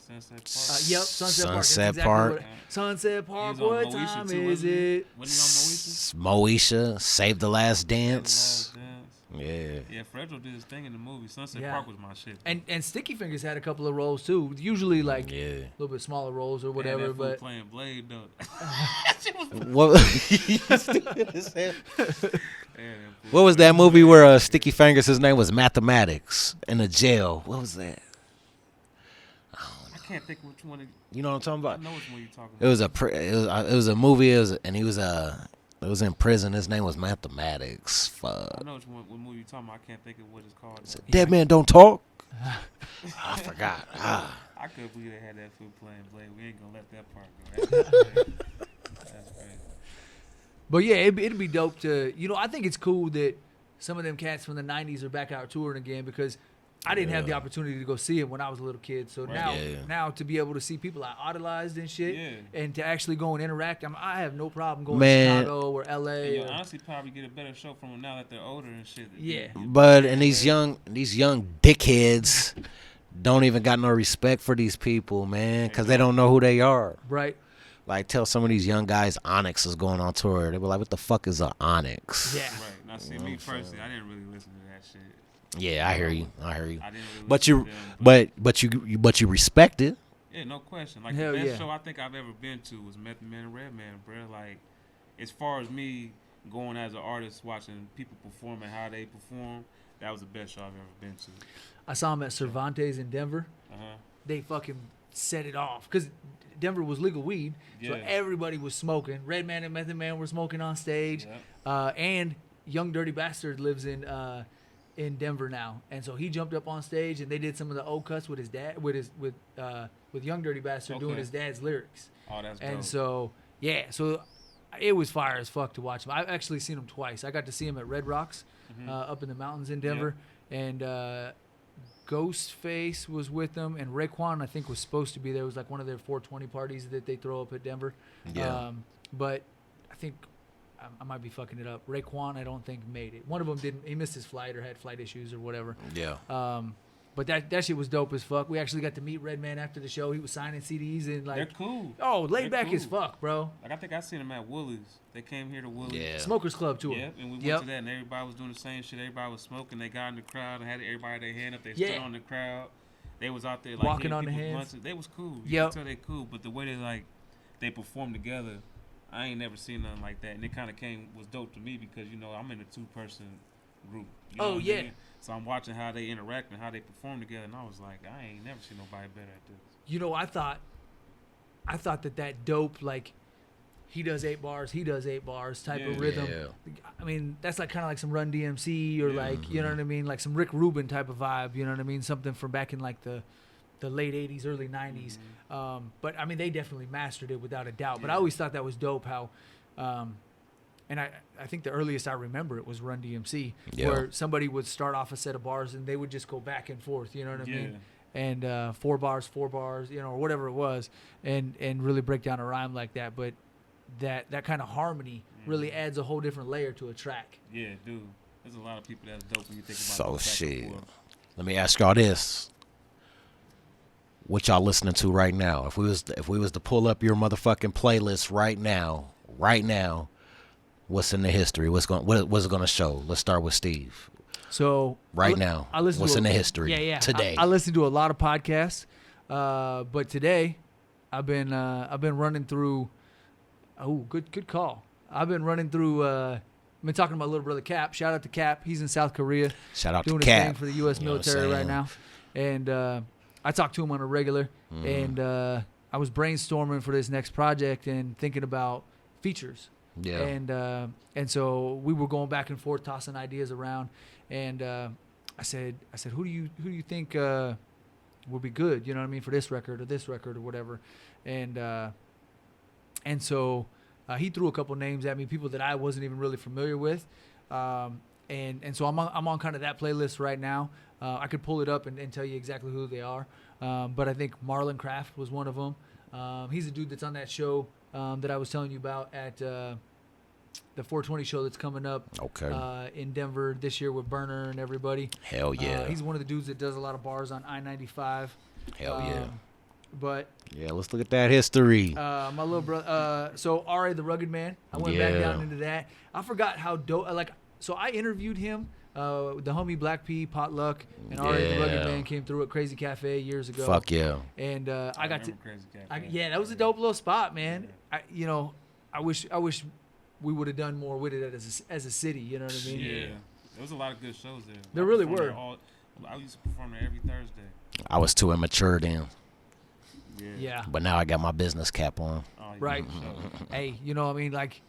Speaker 3: Sunset Park.
Speaker 1: Yep, Sunset Park.
Speaker 2: Sunset Park.
Speaker 1: Sunset Park.
Speaker 3: He was
Speaker 1: What
Speaker 3: on Moesha
Speaker 1: time
Speaker 3: too,
Speaker 1: is
Speaker 3: wasn't he?
Speaker 1: it?
Speaker 3: Wasn't he on Moesha?
Speaker 2: Moesha, Save the Last Dance. Yeah.
Speaker 3: Yeah, Fredro did his thing in the movie. Sunset
Speaker 1: Yeah.
Speaker 3: Park was my shit.
Speaker 1: And Sticky Fingers had a couple of roles too. Usually like
Speaker 2: Yeah.
Speaker 1: a little bit smaller roles or
Speaker 3: Man,
Speaker 1: whatever.
Speaker 3: that fool
Speaker 1: But
Speaker 3: playing Blade though.
Speaker 2: What?
Speaker 3: Man,
Speaker 2: What was that movie where Sticky Fingers, his name was Mathematics, in the jail? What was that?
Speaker 3: I can't think which one.
Speaker 2: You know what I'm talking
Speaker 3: I
Speaker 2: about?
Speaker 3: know which one you're talking
Speaker 2: It was a movie. And he was it was in prison. His name was Mathematics. Fuck.
Speaker 3: I know which one. What movie you're talking about? I can't think of what it's called.
Speaker 2: Dead Man Don't Talk. I forgot.
Speaker 3: I couldn't believe they had that fool playing Blade. We ain't gonna let that part go. That's crazy.
Speaker 1: But yeah, it'd be dope to, I think it's cool that some of them cats from the 90s are back out touring again, because I didn't have the opportunity to go see it when I was a little kid. So now to be able to see people I idolized and shit, and to actually go and interact, I have no problem going to Chicago or LA.
Speaker 3: And you'll honestly probably get a better show from them now that they're older and shit.
Speaker 1: Yeah.
Speaker 2: But these young dickheads don't even got no respect for these people, man, because they don't know who they are.
Speaker 1: Right.
Speaker 2: Like, tell some of these young guys Onyx is going on tour. They be like, what the fuck is a Onyx?
Speaker 1: Yeah.
Speaker 3: Right. Now, see, me personally, I didn't really listen to that shit.
Speaker 2: Yeah, I hear you.
Speaker 3: I didn't really
Speaker 2: But
Speaker 3: listen
Speaker 2: you,
Speaker 3: to them,
Speaker 2: but you respect it.
Speaker 3: Yeah, no question. Like,
Speaker 1: Hell
Speaker 3: the best
Speaker 1: yeah.
Speaker 3: show I think I've ever been to was Method Man and Redman, bro. Like, as far as me going as an artist, watching people perform and how they perform, that was the best show I've ever been to.
Speaker 1: I saw them at Cervantes in Denver. They fucking set it off, because Denver was legal weed, so everybody was smoking. Redman and Method Man were smoking on stage, and Young Dirty Bastard lives in in Denver now, and so he jumped up on stage and they did some of the old cuts with his dad, with Young Dirty Bastard doing his dad's lyrics.
Speaker 3: Oh, that's dope.
Speaker 1: And so so it was fire as fuck to watch him. I've actually seen him twice. I got to see him at Red Rocks, up in the mountains in Denver, and Ghostface was with them, and Raekwon I think was supposed to be there. It was like one of their 420 parties that they throw up at Denver.
Speaker 2: Yeah.
Speaker 1: But I think I might be fucking it up. Raekwon I don't think made it. One of them didn't. He missed his flight or had flight issues or whatever.
Speaker 2: Yeah.
Speaker 1: But that shit was dope as fuck. We actually got to meet Redman after the show. He was signing CDs and like.
Speaker 3: They're cool.
Speaker 1: Oh, laid back
Speaker 3: cool.
Speaker 1: as fuck, bro.
Speaker 3: Like I think I seen them at Woolies. They came here to Woolies.
Speaker 2: Yeah.
Speaker 1: Smokers Club tour.
Speaker 3: Yeah, and we went to that, and everybody was doing the same shit. Everybody was smoking. They got in the crowd and had everybody their hand up. They stood on the crowd. They was out there like
Speaker 1: walking on the hands.
Speaker 3: They was cool. You could tell they cool, but the way they performed together, I ain't never seen nothing like that. And it kind of was dope to me because I'm in a 2-person group. You know what I mean? So I'm watching how they interact and how they perform together, and I was like, I ain't never seen nobody better at this.
Speaker 1: I thought that dope, like, he does 8 bars, he does 8 bars type of rhythm.
Speaker 2: Yeah.
Speaker 1: I mean, that's like kind of like some Run DMC or like, you know what I mean? Like some Rick Rubin type of vibe, you know what I mean? Something from back in like the late 80s, early 90s. But I mean, they definitely mastered it without a doubt. But I always thought that was dope how, and I think the earliest I remember it was Run DMC, where somebody would start off a set of bars and they would just go back and forth, you know what I mean? And 4 bars, or whatever it was, and really break down a rhyme like that. But that kind of harmony really adds a whole different layer to a track.
Speaker 3: Yeah, dude. There's a lot of people that's dope when you think about
Speaker 2: So shit. Let me ask y'all this. What y'all listening to right now? If we was to pull up your motherfucking playlist right now, what's in the history? What's it gonna show? Let's start with Steve.
Speaker 1: So
Speaker 2: now, what's in the history? Today.
Speaker 1: I listen to a lot of podcasts, but today I've been running through. Oh, good call. I've been running through. I've been talking to my little brother Cap. Shout out to Cap. He's in South Korea.
Speaker 2: Shout out
Speaker 1: doing
Speaker 2: to
Speaker 1: his
Speaker 2: Cap.
Speaker 1: thing for the U.S. military right now, and I talk to him on a regular. And I was brainstorming for this next project and thinking about features.
Speaker 2: Yeah.
Speaker 1: And so we were going back and forth, tossing ideas around, and I said, who do you think would be good? You know what I mean, for this record or whatever, and so he threw a couple names at me, people that I wasn't even really familiar with, and so I'm on kind of that playlist right now. I could pull it up and tell you exactly who they are, but I think Marlon Craft was one of them. He's a dude that's on that show that I was telling you about at the 420 show that's coming up in Denver this year with Burner and everybody.
Speaker 2: Hell yeah.
Speaker 1: He's one of the dudes that does a lot of bars on I-95.
Speaker 2: Hell yeah.
Speaker 1: But
Speaker 2: yeah, let's look at that history.
Speaker 1: My little brother, so R.A. the Rugged Man, I went back down into that. I forgot how dope, so I interviewed him, the homie Black P, Potluck, and R.A. the Rugged Man came through at Crazy Cafe years ago.
Speaker 2: Fuck yeah.
Speaker 1: And I got to,
Speaker 3: Crazy Cafe.
Speaker 1: that was a dope little spot, man. I wish we would have done more with it as a city, you know what I mean?
Speaker 3: Yeah. There was a lot of good shows there.
Speaker 1: There really were.
Speaker 3: I used to perform there every Thursday.
Speaker 2: I was too immature then.
Speaker 1: Yeah.
Speaker 2: But now I got my business cap on.
Speaker 1: Right. Hey, you know what I mean? Like,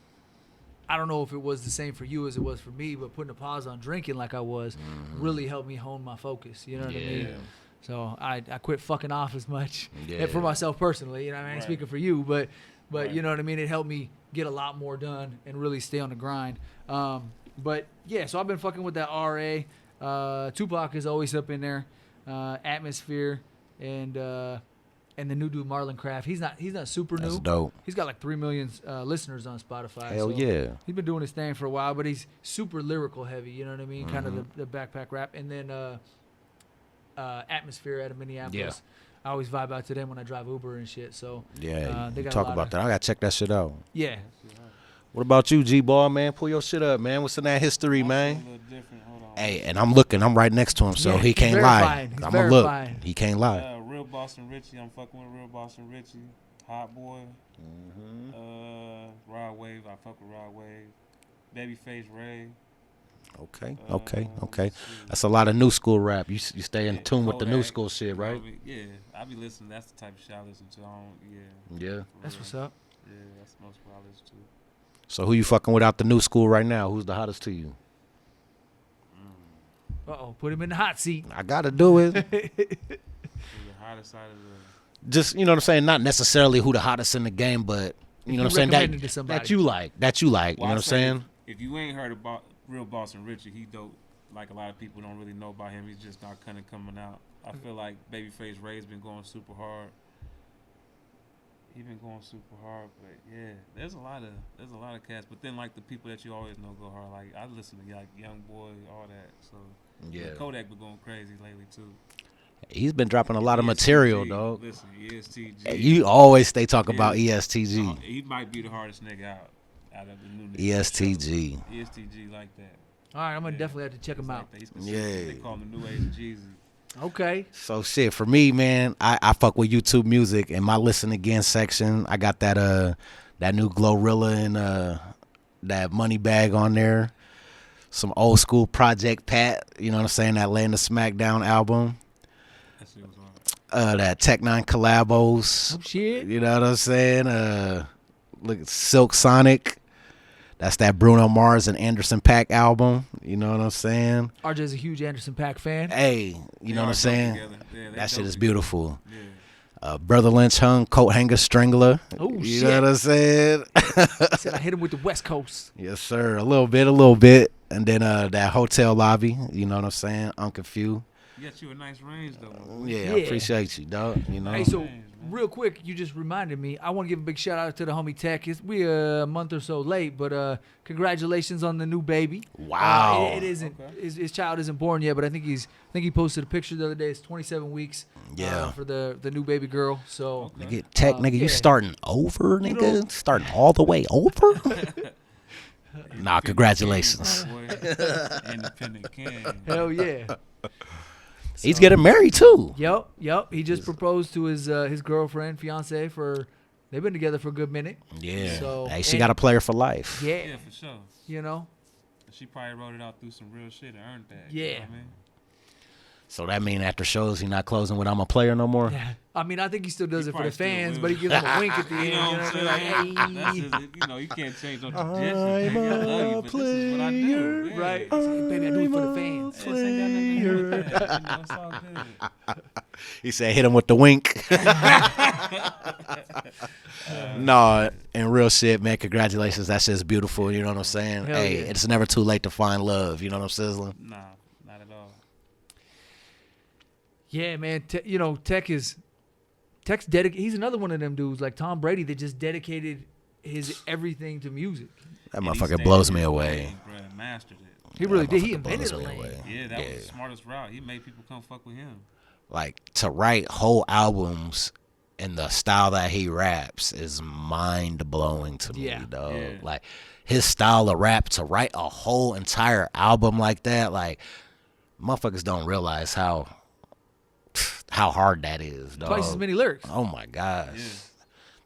Speaker 1: I don't know if it was the same for you as it was for me, but putting a pause on drinking like I was really helped me hone my focus. You know what I mean? So I quit fucking off as much for myself personally. You know what I mean? Speaking for you, but you know what I mean? It helped me get a lot more done and really stay on the grind. But yeah, so I've been fucking with that RA. Tupac is always up in there. Atmosphere and the new dude Marlon Craft. He's not super new.
Speaker 2: That's dope.
Speaker 1: He's got like 3 million listeners on Spotify.
Speaker 2: Hell yeah.
Speaker 1: He's been doing his thing for a while, but he's super lyrical heavy. You know what I mean? Kind of the backpack rap. And then Atmosphere out of Minneapolis.
Speaker 2: Yeah.
Speaker 1: I always vibe out to them when I drive Uber and shit. So
Speaker 2: yeah,
Speaker 1: they got
Speaker 2: talk about that. I gotta check that shit out.
Speaker 1: Yeah.
Speaker 2: What about you, G-Ball, man? Pull your shit up, man. What's in that history, man? Hey, and I'm looking. I'm right next to him, so he can't lie. I'm gonna look. He can't lie.
Speaker 3: Real Boston Richie. I'm fucking with Real Boston Richie. Hot Boy. Rod Wave. I fuck with Rod Wave. Babyface Ray.
Speaker 2: Okay. That's a lot of new school rap. You stay in tune with the new school shit, right?
Speaker 3: Yeah, I be listening. That's the type of shit I listen to.
Speaker 2: Yeah.
Speaker 1: That's what's up.
Speaker 3: Yeah, that's most what I listen to.
Speaker 2: So who you fucking with out the new school right now? Who's the hottest to you?
Speaker 1: Uh-oh, put him in the hot seat.
Speaker 2: I gotta do it.
Speaker 3: Who's the hottest side of the?
Speaker 2: Just, you know what I'm saying? Not necessarily who the hottest in the game, but you know what I'm saying? That you like. You know what I'm saying?
Speaker 3: If you ain't heard about Real Boston Richie, he dope. Like a lot of people don't really know about him. He's just not kind of coming out. I feel like Babyface Ray's been going super hard. He been going super hard, but yeah, there's a lot of cats. But then like the people that you always know go hard. Like I listen to like Young Boy, all that. So yeah, Kodak been going crazy lately too.
Speaker 2: He's been dropping a lot of material, dog.
Speaker 3: Listen, ESTG.
Speaker 2: You always stay talking about ESTG.
Speaker 3: He might be the hardest nigga out of the new niggas.
Speaker 2: ESTG.
Speaker 3: ESTG like that.
Speaker 1: All right, I'm gonna definitely have to check him out.
Speaker 3: They call him the new age of JayZ.
Speaker 1: Okay.
Speaker 2: So shit, for me, man, I fuck with YouTube music. In my listen again section, I got that new Glorilla and that Money Bag on there. Some old school Project Pat, you know what I'm saying? That Land of Smackdown album. That Tech Nine collabos.
Speaker 1: Oh shit.
Speaker 2: You know what I'm saying? Look at Silk Sonic. That's that Bruno Mars and Anderson .Paak album. You know what I'm saying?
Speaker 1: RJ's a huge Anderson .Paak fan.
Speaker 2: Hey, you know what I'm saying?
Speaker 3: Yeah,
Speaker 2: that shit is beautiful.
Speaker 3: Yeah.
Speaker 2: Brother Lynch Hung, Coat Hanger Strangler.
Speaker 1: Oh,
Speaker 2: you
Speaker 1: shit.
Speaker 2: know what I'm saying?
Speaker 1: He said I hit him with the West Coast.
Speaker 2: Yes, sir. A little bit. And then that Hotel Lobby. You know what I'm saying? Uncle Few.
Speaker 3: You got you a nice range, though.
Speaker 2: Yeah, I appreciate you, dog. You know?
Speaker 1: Hey, so real quick, you just reminded me. I want to give a big shout out to the homie Tech. We a month or so late, but congratulations on the new baby.
Speaker 2: Wow.
Speaker 1: It isn't his child isn't born yet, but I think he posted a picture the other day. It's 27 weeks.
Speaker 2: Yeah.
Speaker 1: For the new baby girl. So
Speaker 2: nigga, Tech, nigga, you starting over, nigga? Starting all the way over? Nah, congratulations.
Speaker 3: Independent king.
Speaker 1: Hell yeah.
Speaker 2: He's getting married too.
Speaker 1: Yep. He just proposed to his girlfriend, fiance they've been together for a good minute.
Speaker 2: Yeah.
Speaker 1: So,
Speaker 2: hey, she got a player for life.
Speaker 3: Yeah, for sure.
Speaker 1: You know?
Speaker 3: She probably wrote it out through some real shit and earned that.
Speaker 1: Yeah.
Speaker 3: You know what I mean?
Speaker 2: So that mean after shows he not closing with I'm a player no more?
Speaker 1: Yeah. I mean, I think he still does it for the fans, but he gives them a wink at the end.
Speaker 3: You know what I'm saying?
Speaker 1: Like, hey.
Speaker 3: You know, you can't change no tradition. I love you, but this is what I do. Yeah.
Speaker 1: Right. Baby, I do it for the fans.
Speaker 3: This ain't got nothing to do with that. You know, it's all good.
Speaker 2: He said hit him with the wink. No, and real shit, man, congratulations. That shit's beautiful, you know what I'm saying?
Speaker 1: Hell
Speaker 2: hey,
Speaker 1: yeah.
Speaker 2: It's never too late to find love, you know what I'm sizzling?
Speaker 3: Nah, not at all.
Speaker 1: Yeah, man. Tech's dedicated. He's another one of them dudes like Tom Brady that just dedicated his everything to music.
Speaker 2: That motherfucker blows me away.
Speaker 3: Mastered it.
Speaker 1: He really did. He
Speaker 2: motherfucker
Speaker 1: invented a
Speaker 2: blows me
Speaker 1: lane.
Speaker 2: away.
Speaker 3: Yeah, that was the smartest route. He made people come fuck with him.
Speaker 2: Like, to write whole albums in the style that he raps is mind-blowing to me, dog.
Speaker 3: Yeah.
Speaker 2: Like, his style of rap, to write a whole entire album like that, like, motherfuckers don't realize how hard that is, dog.
Speaker 1: Twice as many lyrics.
Speaker 2: Oh, my gosh.
Speaker 3: Yeah.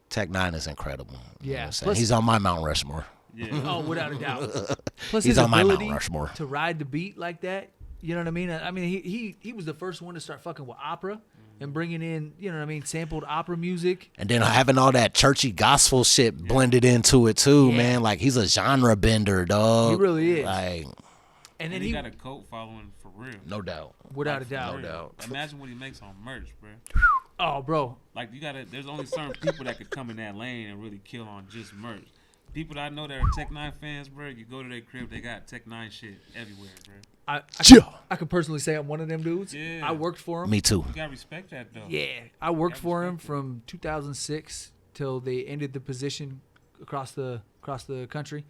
Speaker 2: Tech Nine is incredible. You know
Speaker 1: Yeah.
Speaker 2: what I'm saying?
Speaker 1: Plus-
Speaker 2: He's on my Mount Rushmore.
Speaker 3: Yeah.
Speaker 1: Oh, without a doubt. Plus
Speaker 2: He's
Speaker 1: his
Speaker 2: on my Mount
Speaker 1: ability
Speaker 2: Rushmore.
Speaker 1: to ride the beat like that. You know what I mean? I mean, he was the first one to start fucking with opera and bringing in, you know what I mean, sampled opera music.
Speaker 2: And then having all that churchy gospel shit blended into it too,
Speaker 1: Yeah.
Speaker 2: man. Like, he's a genre bender, dog.
Speaker 1: He really is.
Speaker 2: Like,
Speaker 1: And then
Speaker 3: he got a cult following for real.
Speaker 2: no doubt.
Speaker 1: without a doubt.
Speaker 2: No doubt.
Speaker 3: Imagine what he makes on merch, bro.
Speaker 1: Oh, bro.
Speaker 3: Like, there's only certain people that could come in that lane and really kill on just merch. People that I know that are Tech Nine fans, bro, you go to their crib, they got Tech Nine shit everywhere, bro.
Speaker 1: I could personally say I'm one of them dudes.
Speaker 3: Yeah.
Speaker 1: I worked for him.
Speaker 2: Me too.
Speaker 3: You gotta respect that, though.
Speaker 1: Yeah, I worked for him from 2006 till they ended the position across the country,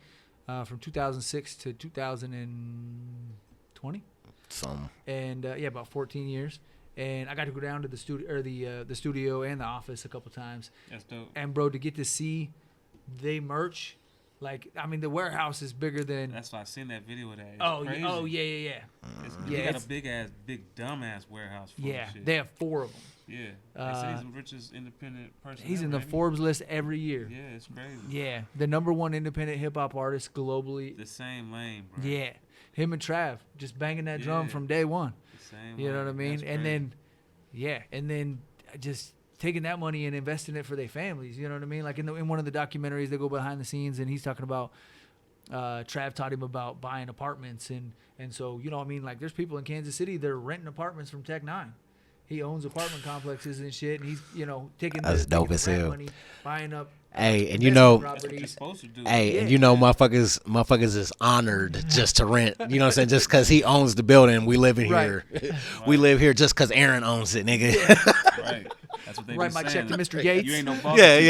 Speaker 1: from 2006 to 2020.
Speaker 2: Some.
Speaker 1: And about 14 years. And I got to go down to the studio or the studio and the office a couple times.
Speaker 3: That's dope.
Speaker 1: And bro, to get to see they merch, like, I mean, the warehouse is bigger than.
Speaker 3: That's why I seen that video of that. It's
Speaker 1: Oh,
Speaker 3: crazy.
Speaker 1: yeah.
Speaker 3: They got a big dumbass warehouse full
Speaker 1: Yeah,
Speaker 3: of shit.
Speaker 1: they have 4 of them.
Speaker 3: Yeah. They say he's the richest independent person.
Speaker 1: He's in
Speaker 3: ever,
Speaker 1: the
Speaker 3: ain't he?
Speaker 1: Forbes list every year.
Speaker 3: Yeah, it's crazy.
Speaker 1: Yeah, the #1 independent hip hop artist globally.
Speaker 3: The same lane, bro.
Speaker 1: Yeah, him and Trav just banging that drum
Speaker 3: Yeah.
Speaker 1: from day one.
Speaker 3: The same
Speaker 1: You know
Speaker 3: lane.
Speaker 1: what I mean?
Speaker 3: That's
Speaker 1: And
Speaker 3: crazy.
Speaker 1: then just taking that money and investing it for their families. You know what I mean? Like in one of the documentaries, they go behind the scenes and he's talking about Trav taught him about buying apartments, and so, you know what I mean, like there's people in Kansas City that are renting apartments from Tech Nine. He owns apartment complexes and shit, and he's, you know, taking the
Speaker 2: dope as hell.
Speaker 1: money, buying up.
Speaker 2: Hey, and you know,
Speaker 1: properties.
Speaker 2: Hey, and you know, motherfuckers is honored just to rent. You know what I'm saying? Just because he owns the building, we live in here. We live here just because Aaron owns it, nigga.
Speaker 3: Right. That's what they
Speaker 1: write my check to Mr. Gates.
Speaker 3: You ain't no boss.
Speaker 2: Yeah.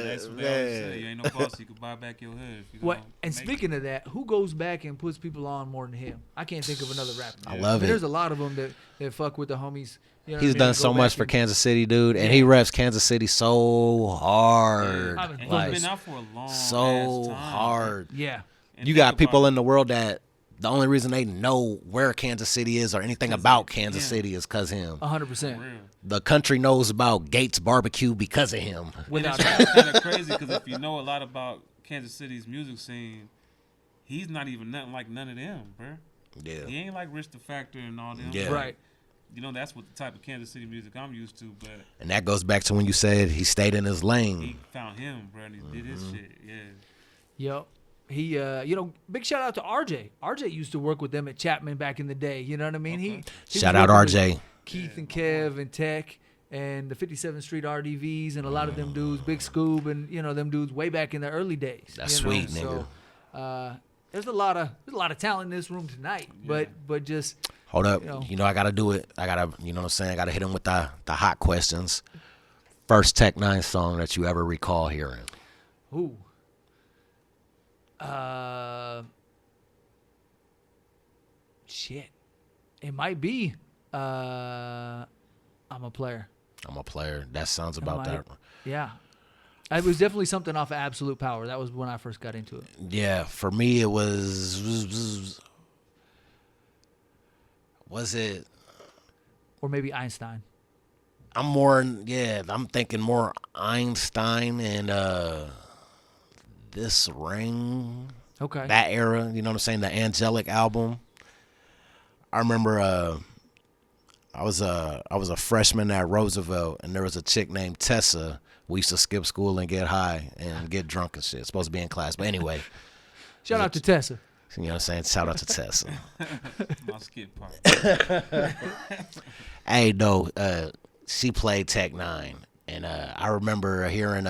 Speaker 3: That's what they always say. You ain't no boss. You can buy back your hood. If you
Speaker 1: What? And speaking of that, who goes back and puts people on more than him? I can't think of another rapper.
Speaker 2: I love it.
Speaker 1: There's a lot of them that fuck with the homies. You know
Speaker 2: He's done so much for Kansas City, dude, and he reps Kansas City so hard.
Speaker 3: Like, he's been out for a long
Speaker 2: so
Speaker 3: time.
Speaker 2: hard.
Speaker 1: Yeah.
Speaker 3: And
Speaker 2: you got people in the world that the only reason they know where Kansas City is or anything about Kansas City is because him.
Speaker 1: 100%.
Speaker 2: The country knows about Gates Barbecue because of him.
Speaker 3: Without it's kind of crazy because if you know a lot about Kansas City's music scene, he's not even nothing like none of them, bro.
Speaker 2: Yeah.
Speaker 3: He ain't like Rich the Factor and all them.
Speaker 2: Yeah.
Speaker 1: Right.
Speaker 3: You know, that's what the type of Kansas City music I'm used to, but...
Speaker 2: And that goes back to when you said he stayed in his lane.
Speaker 3: He found him, bro, and he did his shit,
Speaker 1: Yep. He, you know, big shout out to RJ. RJ used to work with them at Chapman back in the day. You know what I mean?
Speaker 3: Okay.
Speaker 1: He
Speaker 2: Shout out RJ.
Speaker 1: Keith and Kev and Tech and the 57th Street RDVs and a lot of them dudes, Big Scoob and, you know, them dudes way back in the early days.
Speaker 2: That's sweet,
Speaker 1: nigga. So, there's a lot of talent in this room tonight, but just...
Speaker 2: Hold up. You know, I got to do it. I got to, you know what I'm saying? I got to hit him with the hot questions. First Tech Nine song that you ever recall hearing?
Speaker 1: Ooh. Shit. It might be I'm a Player.
Speaker 2: I'm a Player. That sounds about that.
Speaker 1: Yeah. It was definitely something off of Absolute Power. That was when I first got into it.
Speaker 2: Yeah. For me, it was it?
Speaker 1: Or maybe Einstein.
Speaker 2: I'm thinking more Einstein and This Ring.
Speaker 1: Okay.
Speaker 2: That era, you know what I'm saying? The Angelic album. I remember I was a freshman at Roosevelt, and there was a chick named Tessa. We used to skip school and get high and get drunk and shit. Supposed to be in class, but anyway.
Speaker 1: Shout out to Tessa.
Speaker 2: You know what I'm saying? Shout out to Tessa.
Speaker 3: My skip part.
Speaker 2: Hey, no, she played Tech Nine, and I remember hearing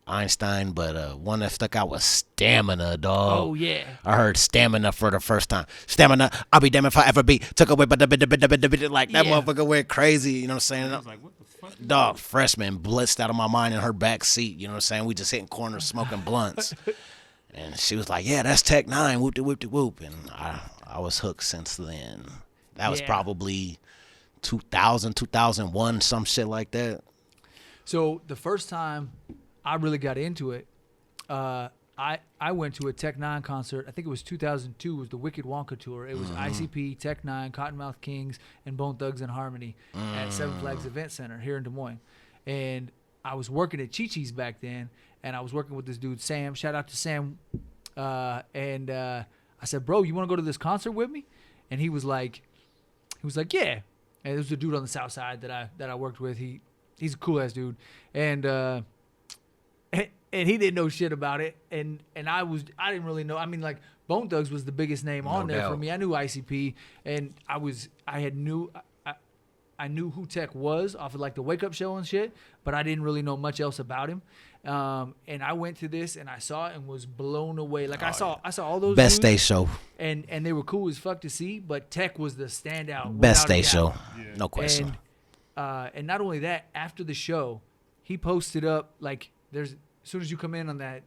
Speaker 2: Einstein, but one that stuck out was Stamina, dog.
Speaker 1: Oh yeah,
Speaker 2: I heard Stamina for the first time. Stamina, I'll be damned if I ever be took away, but like that motherfucker went crazy. You know what I'm saying?
Speaker 3: I was like, what the fuck?
Speaker 2: Dog, freshman blitzed out of my mind in her back seat. You know what I'm saying? We just hitting corners, smoking blunts. And she was like, yeah, that's Tech Nine, whoop de whoop de whoop. And I was hooked since then. That was probably 2000, 2001, some shit like that.
Speaker 1: So the first time I really got into it, I went to a Tech Nine concert. I think it was 2002. It was the Wicked Wonka tour. It was ICP, Tech Nine, Cottonmouth Kings, and Bone Thugs and Harmony at Seven Flags Event Center here in Des Moines. And I was working at Chi-Chi's back then, and I was working with this dude, Sam. Shout out to Sam. And I said, bro, you want to go to this concert with me? And he was like, yeah. And it was the dude on the south side that I worked with. He's a cool ass dude. And he didn't know shit about it. And I didn't really know. I mean, like, Bone Thugs was the biggest name on there for me. I knew ICP, and I knew who Tech was off of like the Wake Up Show and shit, but I didn't really know much else about him. And I went to this and I saw it and was blown away. Like I saw all those
Speaker 2: best
Speaker 1: dudes,
Speaker 2: day show,
Speaker 1: and they were cool as fuck to see. But Tech was the standout.
Speaker 2: Best day show, no question.
Speaker 1: And not only that, after the show, he posted up like as soon as you come in on that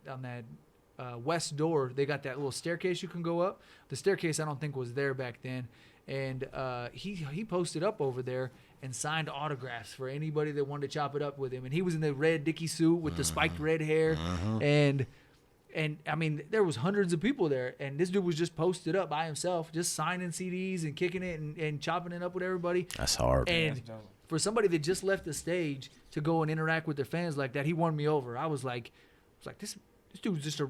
Speaker 1: west door, they got that little staircase you can go up. The staircase I don't think was there back then. And he posted up over there and signed autographs for anybody that wanted to chop it up with him. And he was in the red Dickie suit with the spiked red hair. And I mean, there was hundreds of people there. And this dude was just posted up by himself, just signing CDs and kicking it and chopping it up with everybody.
Speaker 2: That's hard.
Speaker 1: And for somebody that just left the stage to go and interact with their fans like that, he won me over. I was like, this dude's just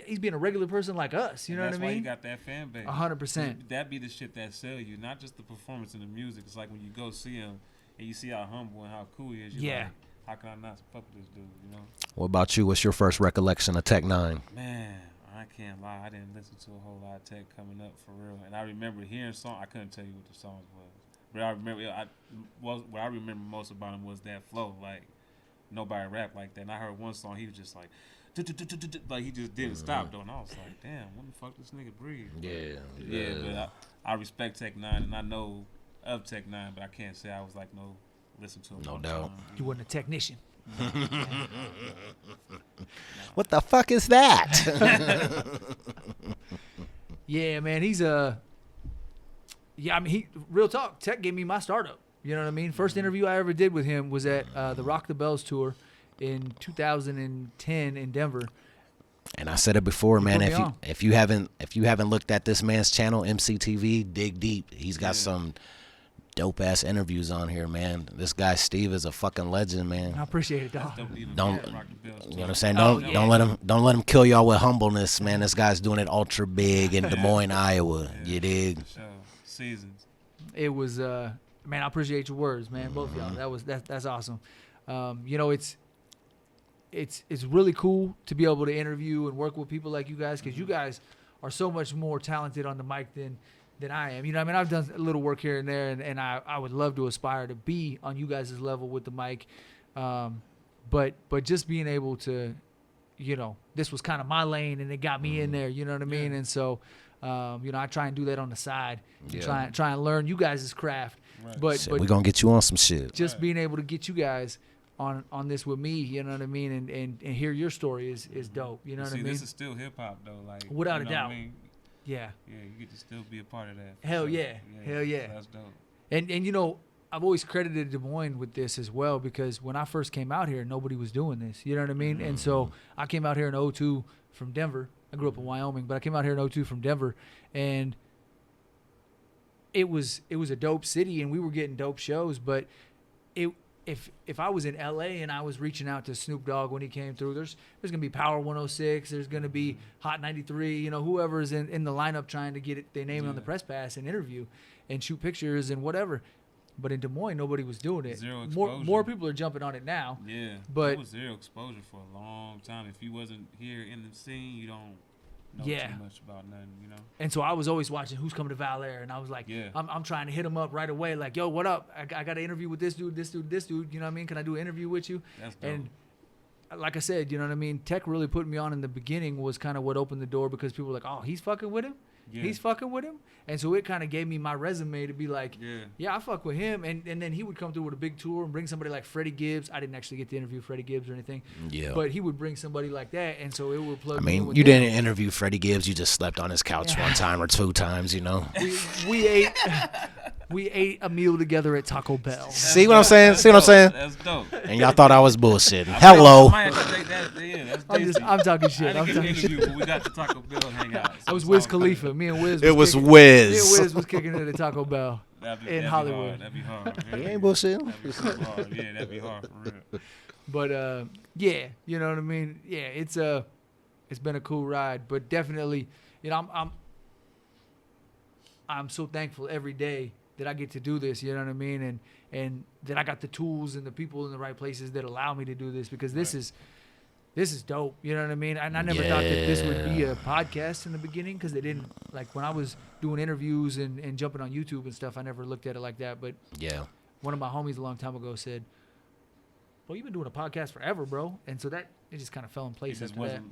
Speaker 1: he's being a regular person like us. You know what I mean?
Speaker 3: That's why you got that fan base.
Speaker 1: 100%.
Speaker 3: That be the shit that sell you, not just the performance and the music. It's like when you go see him and you see how humble and how cool he is. You're like, how can I not fuck with this dude? You know.
Speaker 2: What about you? What's your first recollection of Tech Nine?
Speaker 3: Man, I I can't lie. I didn't listen to a whole lot of Tech coming up for real. And I remember hearing songs. I couldn't tell you what the songs was. But I remember, what I remember most about him was that flow. Like, nobody rapped like that. And I heard one song, he was just like, like he just didn't stop though. And I was like, damn, when the fuck this nigga breathe? Yeah. But I respect Tech 9 and I know of Tech 9, but I can't say I was like listen to him.
Speaker 2: No doubt.
Speaker 1: You wasn't a technician.
Speaker 2: What the fuck is that?
Speaker 1: Yeah, man, he's yeah, I mean, real talk. Tech gave me my startup. You know what I mean? First interview I ever did with him was at the Rock the Bells tour in 2010 in Denver.
Speaker 2: And I said it before, man. If you haven't looked at this man's channel, EmceeTV, dig deep. He's got some dope ass interviews on here, man. This guy Steve is a fucking legend, man.
Speaker 1: I appreciate it, dog.
Speaker 2: Don't you know what I'm saying? Don't let him kill y'all with humbleness, man. This guy's doing it ultra big in Des Moines, Iowa. You dig?
Speaker 3: Seasons.
Speaker 1: It was man, I appreciate your words, man. Both of y'all. That's awesome. You know, it's really cool to be able to interview and work with people like you guys, because you guys are so much more talented on the mic than I am. You know what I mean? I've done a little work here and there, and I would love to aspire to be on you guys' level with the mic. But just being able to, you know, this was kind of my lane and it got me in there, you know what I mean? And so, you know, I try and do that on the side, and try and learn you guys' craft. Right. But
Speaker 2: we're going to get you on some shit.
Speaker 1: Just being able to get you guys on this with me, you know what I mean, and hear your story is dope. You know what I mean?
Speaker 3: This is still hip hop though, like
Speaker 1: without a doubt.
Speaker 3: What I mean?
Speaker 1: Yeah.
Speaker 3: Yeah, you get to still be a part of that.
Speaker 1: Hell yeah. Hell yeah.
Speaker 3: That's dope.
Speaker 1: And you know, I've always credited Des Moines with this as well, because when I first came out here, nobody was doing this. You know what I mean? And so I came out here in 2002 from Denver. I grew up in Wyoming, but I came out here in 2002 from Denver, and it was a dope city, and we were getting dope shows. But if I was in LA and I was reaching out to Snoop Dogg when he came through, there's gonna be Power 106, there's gonna be Hot 93, you know, whoever's in the lineup trying to get their name on the press pass and interview and shoot pictures and whatever. But in Des Moines, nobody was doing it.
Speaker 3: Zero exposure.
Speaker 1: More people are jumping on it now.
Speaker 3: Yeah,
Speaker 1: but
Speaker 3: it was zero exposure for a long time. If you wasn't here in the scene, you don't know too much about nothing, you know. And
Speaker 1: so I was always watching who's coming to Valère, and I was like, I'm trying to hit him up right away, like, yo, what up? I got an interview with this dude. You know what I mean? Can I do an interview with you?
Speaker 3: That's dope.
Speaker 1: And like I said, you know what I mean? Tech really put me on in the beginning was kind of what opened the door, because people were like, oh, he's fucking with him? Yeah. He's fucking with him? And so it kind of gave me my resume to be like, I fuck with him. And then he would come through with a big tour and bring somebody like Freddie Gibbs. I didn't actually get to interview Freddie Gibbs or anything. Yeah. But he would bring somebody like that. And so it would plug me in with
Speaker 2: you didn't interview Freddie Gibbs. You just slept on his couch one time or two times, you know.
Speaker 1: We ate a meal together at Taco Bell.
Speaker 2: See what I'm saying?
Speaker 3: That's dope.
Speaker 2: And y'all thought I was bullshitting. Hello.
Speaker 1: I'm talking shit. I'm talking shit.
Speaker 3: But we got the Taco Bell hangout.
Speaker 1: I was Wiz Khalifa. Me and Wiz.
Speaker 2: It was Wiz.
Speaker 1: Me and Wiz was kicking it at Taco Bell in Hollywood.
Speaker 3: That'd be hard.
Speaker 2: He ain't bullshitting.
Speaker 3: Yeah, that'd be hard for real.
Speaker 1: But yeah, you know what I mean. Yeah, it's been a cool ride, but definitely, you know, I'm so thankful every day that I get to do this, you know what I mean, and that I got the tools and the people in the right places that allow me to do this, because this is dope, you know what I mean. And I never thought that this would be a podcast in the beginning, because they didn't, like, when I was doing interviews and jumping on YouTube and stuff, I never looked at it like that. But one of my homies a long time ago said, "Well, you've been doing a podcast forever, bro," and so that it just kind of fell in place after that.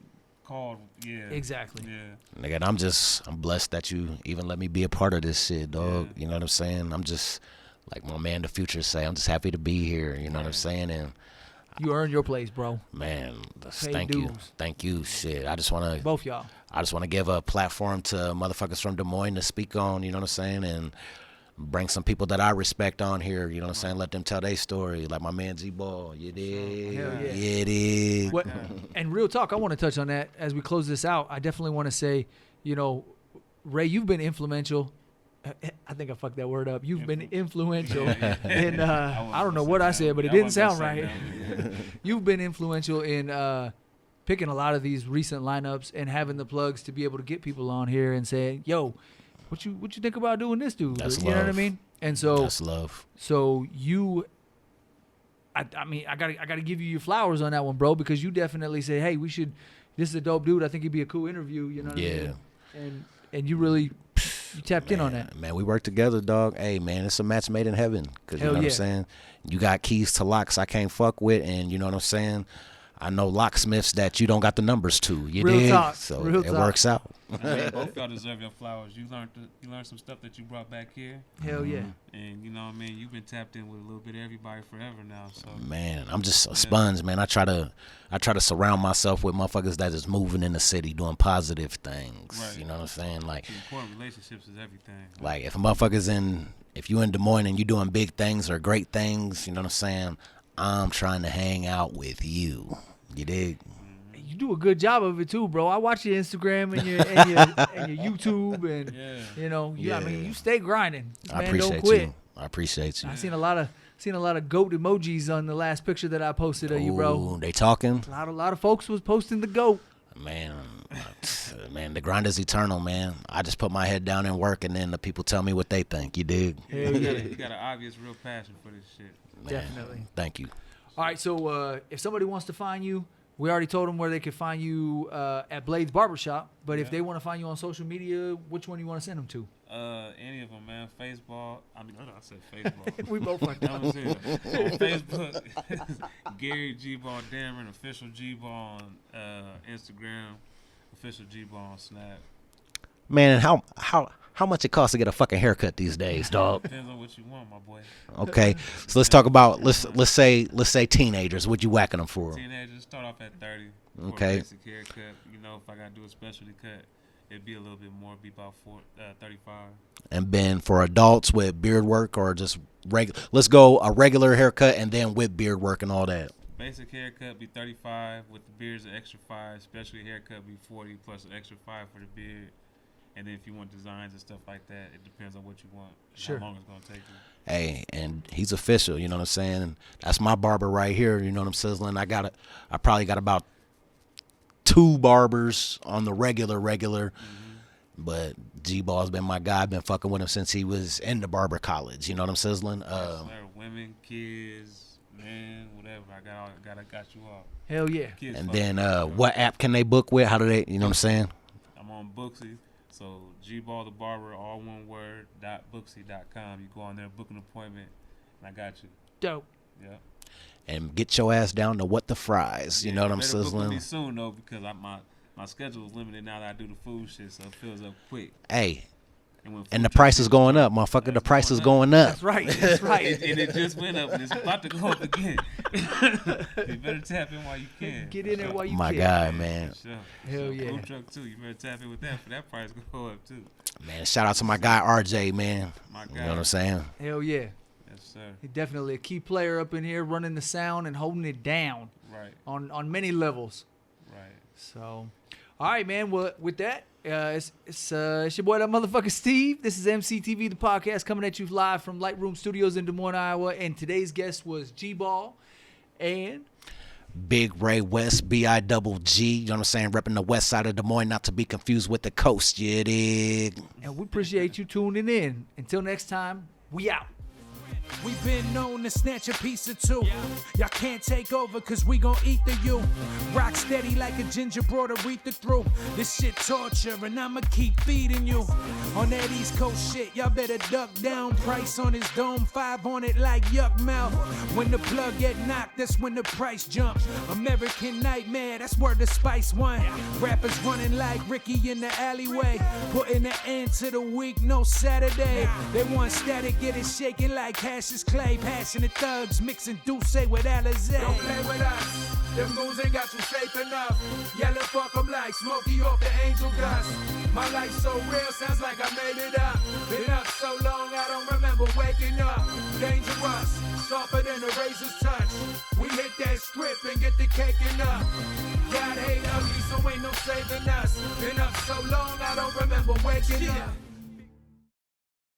Speaker 3: Called,
Speaker 1: exactly.
Speaker 3: Yeah.
Speaker 2: Nigga, I'm blessed that you even let me be a part of this shit, dog. You know what I'm saying? I'm just, like my man, the future say, I'm just happy to be here. You know what I'm saying? And
Speaker 1: you earned your place, bro.
Speaker 2: Man, thank you. Shit, I just want to
Speaker 1: both y'all.
Speaker 2: I just want to give a platform to motherfuckers from Des Moines to speak on. You know what I'm saying? And bring some people that I respect on here, you know what I'm saying? Let them tell their story, like my man Z-Ball. You dig?
Speaker 1: Hell yeah.
Speaker 2: You dig?
Speaker 1: And real talk, I want to touch on that as we close this out. I definitely want to say, you know, Ray, you've been influential. I think I fucked that word up. You've been influential in, I don't know what I said, but it didn't sound right. You've been influential in picking a lot of these recent lineups and having the plugs to be able to get people on here and say, yo, what you think about doing this, dude?
Speaker 2: That's
Speaker 1: you
Speaker 2: love.
Speaker 1: Know what I mean? And so
Speaker 2: that's love.
Speaker 1: So I mean, I gotta give you your flowers on that one, bro, because you definitely say, hey, we should. this is a dope dude. I think he'd be a cool interview. You know what I mean? And you really you tapped in on that.
Speaker 2: Man, we work together, dog. Hey, man, it's a match made in heaven. Because you know what I'm saying? You got keys to locks I can't fuck with, and you know what I'm saying? I know locksmiths that you don't got the numbers to. You
Speaker 1: Real
Speaker 2: dig?
Speaker 1: talk.
Speaker 2: So
Speaker 1: Real
Speaker 2: it
Speaker 1: talk.
Speaker 2: works out.
Speaker 3: I mean, both y'all deserve your flowers. You learned some stuff that you brought back here.
Speaker 1: Hell yeah.
Speaker 3: And you know what I mean? You've been tapped in with a little bit of everybody forever now. So
Speaker 2: Man, I'm just a sponge, man. I try to surround myself with motherfuckers that is moving in the city, doing positive things.
Speaker 3: Right.
Speaker 2: You know what I'm saying? Like,
Speaker 3: important relationships is everything.
Speaker 2: Like if you in Des Moines and you doing big things or great things, you know what I'm saying? I'm trying to hang out with you. You dig?
Speaker 1: You do a good job of it too, bro. I watch your Instagram and your YouTube, and you know, I mean, you stay grinding. This man don't quit.
Speaker 2: You. I appreciate you.
Speaker 1: I seen a lot of goat emojis on the last picture that I posted of you, bro.
Speaker 2: They talking?
Speaker 1: A lot of folks was posting the goat.
Speaker 2: Man, the grind is eternal, man. I just put my head down and work, and then the people tell me what they think. You dig?
Speaker 3: You got an obvious, real passion for this shit.
Speaker 2: Man,
Speaker 1: definitely.
Speaker 2: Thank you.
Speaker 1: All right, so if somebody wants to find you, we already told them where they could find you at Blade's Barbershop. But if they want to find you on social media, which one do you want to send them to?
Speaker 3: Any of them, man. Facebook. I said Facebook.
Speaker 1: We both went down.
Speaker 3: On Facebook, Gary G-Ball Dameron, official G-Ball on Instagram, official G-Ball on Snap.
Speaker 2: Man, how much it costs to get a fucking haircut these days, dog?
Speaker 3: Depends on what you want, my boy.
Speaker 2: Okay, so let's talk about let's say teenagers. What you whacking them for?
Speaker 3: Teenagers start off at 30.
Speaker 2: Okay.
Speaker 3: For a basic haircut. You know, if I gotta do a specialty cut, it'd be a little bit more. It'd be about 35.
Speaker 2: And then for adults with beard work or just regular, let's go a regular haircut and then with beard work and all that.
Speaker 3: Basic haircut be 35. With the beards, an extra 5. Specialty haircut be 40 plus an extra 5 for the beard. And then if you want designs and stuff like that, it depends on what you want.
Speaker 1: Sure.
Speaker 3: How long it's gonna take you.
Speaker 2: Hey, and he's official, you know what I'm saying? That's my barber right here, you know what I'm sizzling. I probably got about 2 barbers on the regular, but G-Ball's been my guy. I've been fucking with him since he was in the barber college, you know what I'm sizzling?
Speaker 3: Women, kids, men, whatever. I got you all.
Speaker 1: Hell yeah.
Speaker 3: Kids
Speaker 2: and then what app can they book with? How do they, you know what I'm saying?
Speaker 3: I'm on Booksy. So G-Ball the Barber, all one word, .booksy.com. You go on there, book an appointment, and I got you.
Speaker 1: Dope.
Speaker 3: Yeah.
Speaker 2: And get your ass down to what the fries. You know what I'm sizzling?
Speaker 3: Book me soon though, because my schedule is limited now that I do the food shit, so it fills up quick.
Speaker 2: Hey. And the price is going up, motherfucker. The price is going up.
Speaker 1: That's right. That's right.
Speaker 3: and it just went up, and it's about to go up again. You better tap in while you can.
Speaker 1: Get in there while you can.
Speaker 2: My guy, man.
Speaker 3: Sure.
Speaker 1: Hell yeah.
Speaker 3: Food truck too. You better tap in with that for that price to go up too.
Speaker 2: Man, shout out to my guy RJ, man.
Speaker 3: My guy.
Speaker 2: You know what I'm saying?
Speaker 1: Hell yeah.
Speaker 3: Yes, sir.
Speaker 1: He's definitely a key player up in here, running the sound and holding it down.
Speaker 3: Right.
Speaker 1: On many levels.
Speaker 3: Right.
Speaker 1: So, all right, man. Well, with that, it's your boy, that motherfucker Steve. This is EmceeTV, the podcast, coming at you live from Lightroom Studios in Des Moines, Iowa. And today's guest was G-Ball and
Speaker 2: Big Ray West, B-I-double-G. You know what I'm saying? Repping the west side of Des Moines, not to be confused with the coast. You dig?
Speaker 1: And we appreciate you tuning in. Until next time, we out.
Speaker 4: We've been known to snatch a piece or two. Y'all can't take over cause we gon' eat the you. Rock steady like a ginger brought Aretha through. This shit torture and I'ma keep feeding you. On that East Coast shit, y'all better duck down. Price on his dome, 5 on it like yuck mouth. When the plug get knocked, that's when the price jumps. American Nightmare, that's where the Spice One. Rappers running like Ricky in the alleyway. Putting an end to the week, no Saturday. They want static, get it shaking like Cassius Clay. Passionate thugs mixing Douce with Alizé. Don't play with us, them moves ain't got you safe enough. Yellow fuck 'em like Smokey off the angel dust. My life so real, sounds like I made it up. Been up so long, I don't remember waking up. Dangerous, softer than a razor's touch. We hit that script and get the caking up. God hate ugly, so ain't no saving us. Been up so long, I don't remember waking up.